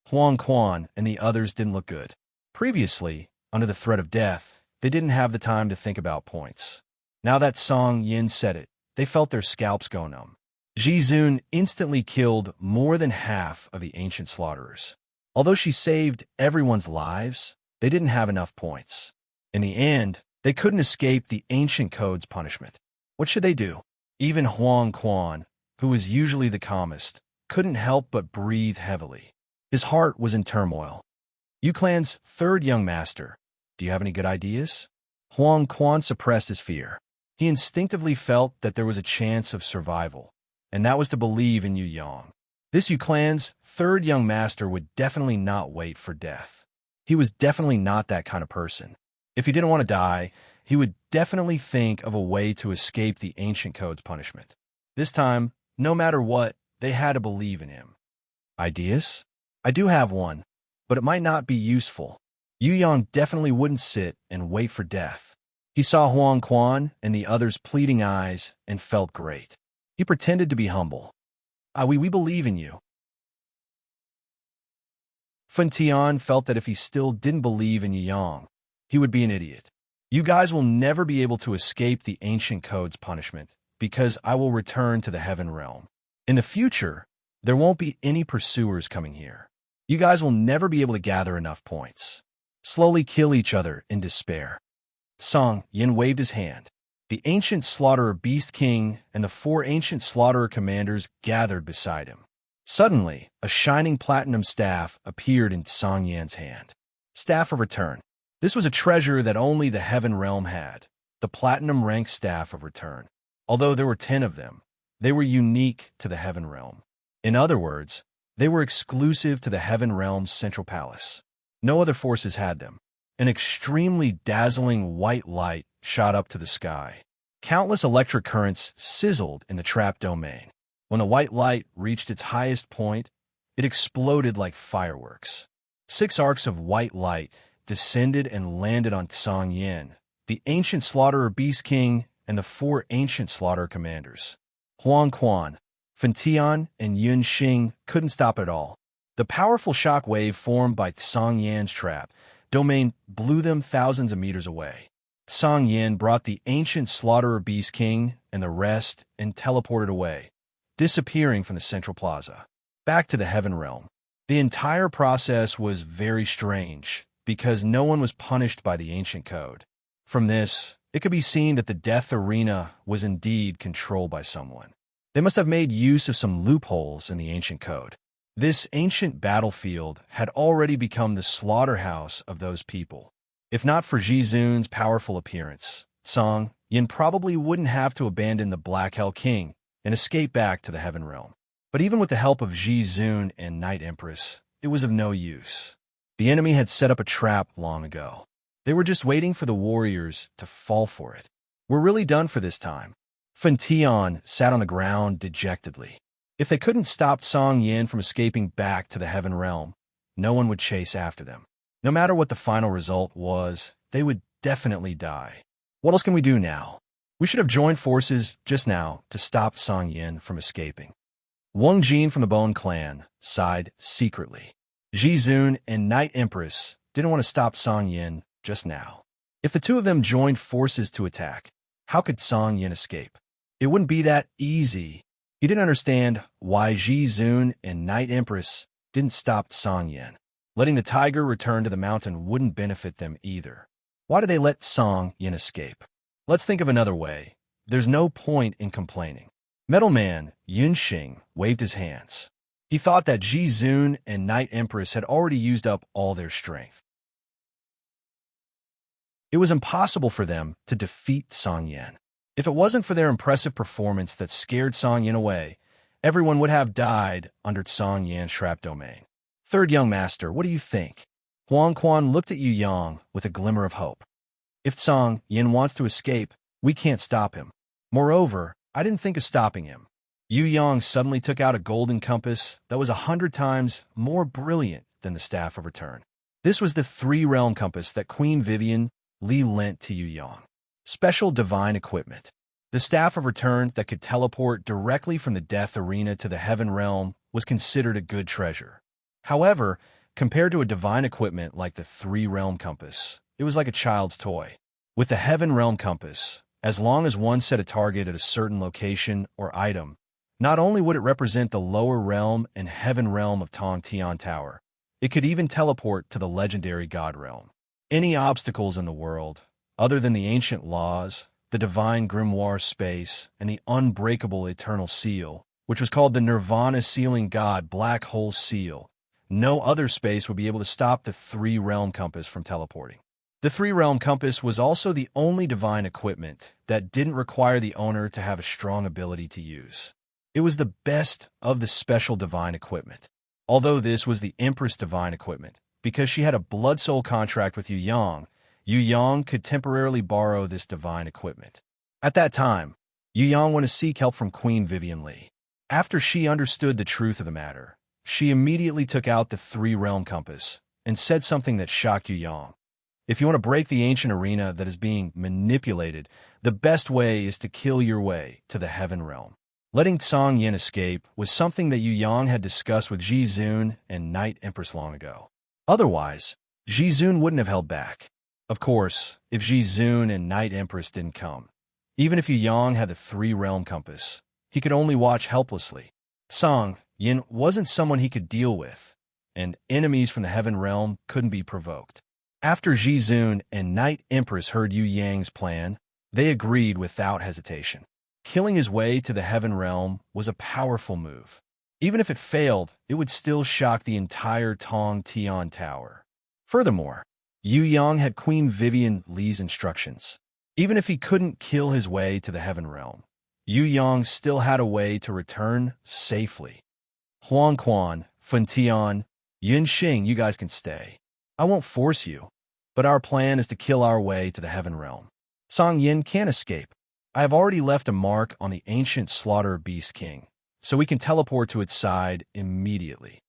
Huang Quan and the others didn't look good. Previously, under the threat of death, they didn't have the time to think about points. Now that Song Yin said it, they felt their scalps go numb. Ji-Zun instantly killed more than half of the ancient slaughterers. Although she saved everyone's lives, they didn't have enough points. In the end, they couldn't escape the ancient code's punishment. What should they do? Even Huang Quan, who was usually the calmest, couldn't help but breathe heavily. His heart was in turmoil. Yu Clan's 3rd young master, do you have any good ideas? Huang Quan suppressed his fear. He instinctively felt that there was a chance of survival, and that was to believe in Yu Yang. This Yu Clan's 3rd young master would definitely not wait for death. He was definitely not that kind of person. If he didn't want to die, he would definitely think of a way to escape the ancient code's punishment. This time, no matter what, they had to believe in him. Ideas? I do have one, but it might not be useful. Yu Yang definitely wouldn't sit and wait for death. He saw Huang Quan and the others' pleading eyes and felt great. He pretended to be humble. We believe in you. Fen Tian felt that if he still didn't believe in Yu Yang, he would be an idiot. You guys will never be able to escape the ancient code's punishment, because I will return to the Heaven Realm. In the future, there won't be any pursuers coming here. You guys will never be able to gather enough points. Slowly kill each other in despair. Song Yin waved his hand. The ancient slaughterer Beast King and the 4 ancient slaughterer commanders gathered beside him. Suddenly, a shining platinum staff appeared in Song Yin's hand. Staff of Return. This was a treasure that only the Heaven Realm had, the platinum-ranked Staff of Return. Although there were 10 of them, they were unique to the Heaven Realm. In other words, they were exclusive to the Heaven Realm's central palace. No other forces had them. An extremely dazzling white light shot up to the sky. Countless electric currents sizzled in the trapped domain. When the white light reached its highest point, it exploded like fireworks. 6 arcs of white light descended and landed on Song Yin, the ancient slaughterer Beast King, and the 4 ancient slaughterer commanders. Huang Quan, Fen Tian, and Yun Xing couldn't stop it all. The powerful shock wave formed by Song Yan's trap domain blew them thousands of meters away. Song Yin brought the ancient slaughterer Beast King and the rest and teleported away, disappearing from the central plaza. Back to the Heaven Realm. The entire process was very strange, because no one was punished by the ancient code. From this, it could be seen that the death arena was indeed controlled by someone. They must have made use of some loopholes in the ancient code. This ancient battlefield had already become the slaughterhouse of those people. If not for Ji-Zun's powerful appearance, Song Yin probably wouldn't have to abandon the Black Hell King and escape back to the Heaven Realm. But even with the help of Ji-Zun and Night Empress, it was of no use. The enemy had set up a trap long ago. They were just waiting for the warriors to fall for it. We're really done for this time. Fen Tian sat on the ground dejectedly. If they couldn't stop Song Yin from escaping back to the Heaven Realm, no one would chase after them. No matter what the final result was, they would definitely die. What else can we do now? We should have joined forces just now to stop Song Yin from escaping. Wang Jin from the Bone Clan sighed secretly. Ji-Zun and Night Empress didn't want to stop Song Yin just now. If the 2 of them joined forces to attack, how could Song Yin escape? It wouldn't be that easy. He didn't understand why Ji-Zun and Night Empress didn't stop Song Yin. Letting the tiger return to the mountain wouldn't benefit them either. Why did they let Song Yin escape? Let's think of another way. There's no point in complaining. Metal Man Yun Xing waved his hands. He thought that Ji-Zun and Night Empress had already used up all their strength. It was impossible for them to defeat Song Yin. If it wasn't for their impressive performance that scared Song Yin away, everyone would have died under Song Yan's trap domain. 3rd young master, what do you think? Huang Quan looked at Yu Yang with a glimmer of hope. If Song Yin wants to escape, we can't stop him. Moreover, I didn't think of stopping him. Yu Yang suddenly took out a golden compass that was 100 times more brilliant than the Staff of Return. This was the three-realm compass that Queen Vivian Li lent to Yu Yang. Special divine equipment. The Staff of Return that could teleport directly from the death arena to the heaven realm was considered a good treasure. However, compared to a divine equipment like the three-realm compass, it was like a child's toy. With the heaven realm compass, as long as one set a target at a certain location or item, not only would it represent the lower realm and heaven realm of Tong Tian Tower, it could even teleport to the legendary God realm. Any obstacles in the world, other than the ancient laws, the divine grimoire space, and the unbreakable eternal seal, which was called the Nirvana Sealing God Black Hole Seal, no other space would be able to stop the three-realm compass from teleporting. The three-realm compass was also the only divine equipment that didn't require the owner to have a strong ability to use. It was the best of the special divine equipment. Although this was the Empress divine equipment, because she had a blood soul contract with Yu Yang could temporarily borrow this divine equipment. At that time, Yu Yang went to seek help from Queen Vivian Li. After she understood the truth of the matter, she immediately took out the three-realm compass and said something that shocked Yu Yang. If you want to break the ancient arena that is being manipulated, the best way is to kill your way to the heaven realm. Letting Song Yin escape was something that Yu Yang had discussed with Ji Zun and Night Empress long ago. Otherwise, Ji Zun wouldn't have held back. Of course, if Ji Zun and Night Empress didn't come, even if Yu Yang had the three-realm compass, he could only watch helplessly. Song Yin wasn't someone he could deal with, and enemies from the heaven realm couldn't be provoked. After Ji Zun and Night Empress heard Yu Yang's plan, they agreed without hesitation. Killing his way to the heaven realm was a powerful move. Even if it failed, it would still shock the entire Tong Tian Tower. Furthermore, Yu Yang had Queen Vivian Li's instructions. Even if he couldn't kill his way to the heaven realm, Yu Yang still had a way to return safely. Huang Quan, Fen Tian, Yun Xing, you guys can stay. I won't force you, but our plan is to kill our way to the heaven realm. Song Yin can't escape. I have already left a mark on the ancient Slaughter Beast King, so we can teleport to its side immediately.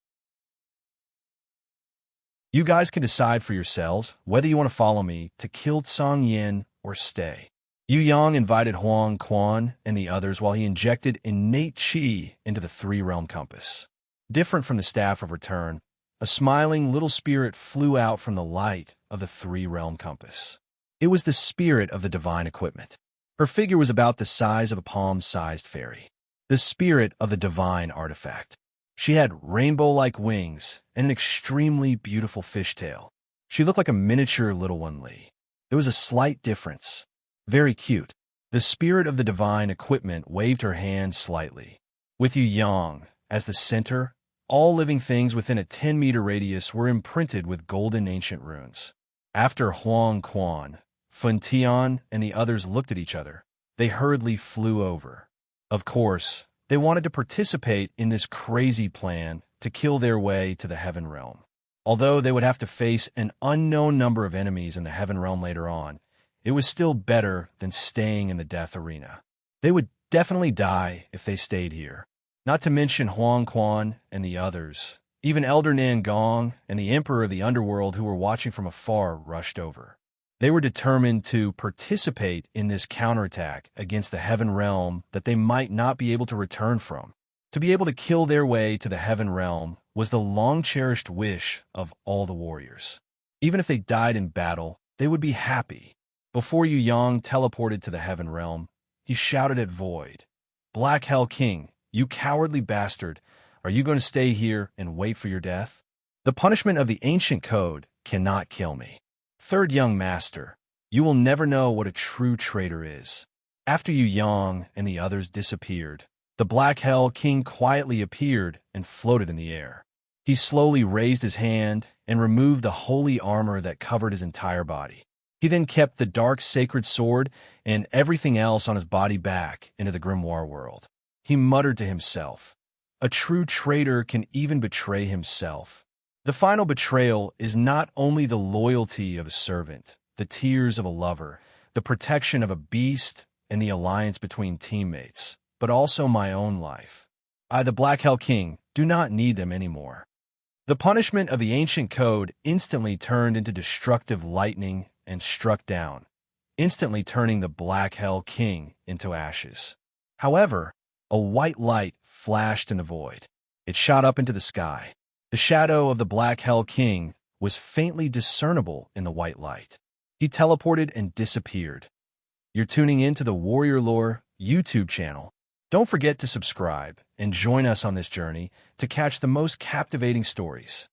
You guys can decide for yourselves whether you want to follow me to kill Song Yin or stay. Yu Yang invited Huang Quan and the others while he injected innate qi into the three-realm compass. Different from the Staff of Return, a smiling little spirit flew out from the light of the three-realm compass. It was the spirit of the divine equipment. Her figure was about the size of a palm-sized fairy, the spirit of the divine artifact. She had rainbow-like wings and an extremely beautiful fishtail. She looked like a miniature little one Li. There was a slight difference. Very cute. The spirit of the divine equipment waved her hand slightly. With Yu Yang as the center, all living things within a 10-meter radius were imprinted with golden ancient runes. After Huang Quan, Fen Tian, and the others looked at each other, they hurriedly flew over. Of course, they wanted to participate in this crazy plan to kill their way to the heaven realm. Although they would have to face an unknown number of enemies in the heaven realm later on, it was still better than staying in the death arena. They would definitely die if they stayed here. Not to mention Huang Quan and the others. Even Elder Nan Gong and the Emperor of the Underworld who were watching from afar rushed over. They were determined to participate in this counterattack against the heaven realm that they might not be able to return from. To be able to kill their way to the heaven realm was the long-cherished wish of all the warriors. Even if they died in battle, they would be happy. Before Yu Yang teleported to the heaven realm, he shouted at Void, "Black Hell King, you cowardly bastard, are you going to stay here and wait for your death? The punishment of the ancient code cannot kill me. Third young master, you will never know what a true traitor is." After Yu Yang and the others disappeared, the Black Hell King quietly appeared and floated in the air. He slowly raised his hand and removed the holy armor that covered his entire body. He then kept the dark sacred sword and everything else on his body back into the grimoire world. He muttered to himself, "A true traitor can even betray himself." The final betrayal is not only the loyalty of a servant, the tears of a lover, the protection of a beast, and the alliance between teammates, but also my own life. I, the Black Hell King, do not need them anymore. The punishment of the ancient code instantly turned into destructive lightning and struck down, instantly turning the Black Hell King into ashes. However, a white light flashed in the void. It shot up into the sky. The shadow of the Black Hell King was faintly discernible in the white light. He teleported and disappeared. You're tuning in to the Warrior Lore YouTube channel. Don't forget to subscribe and join us on this journey to catch the most captivating stories.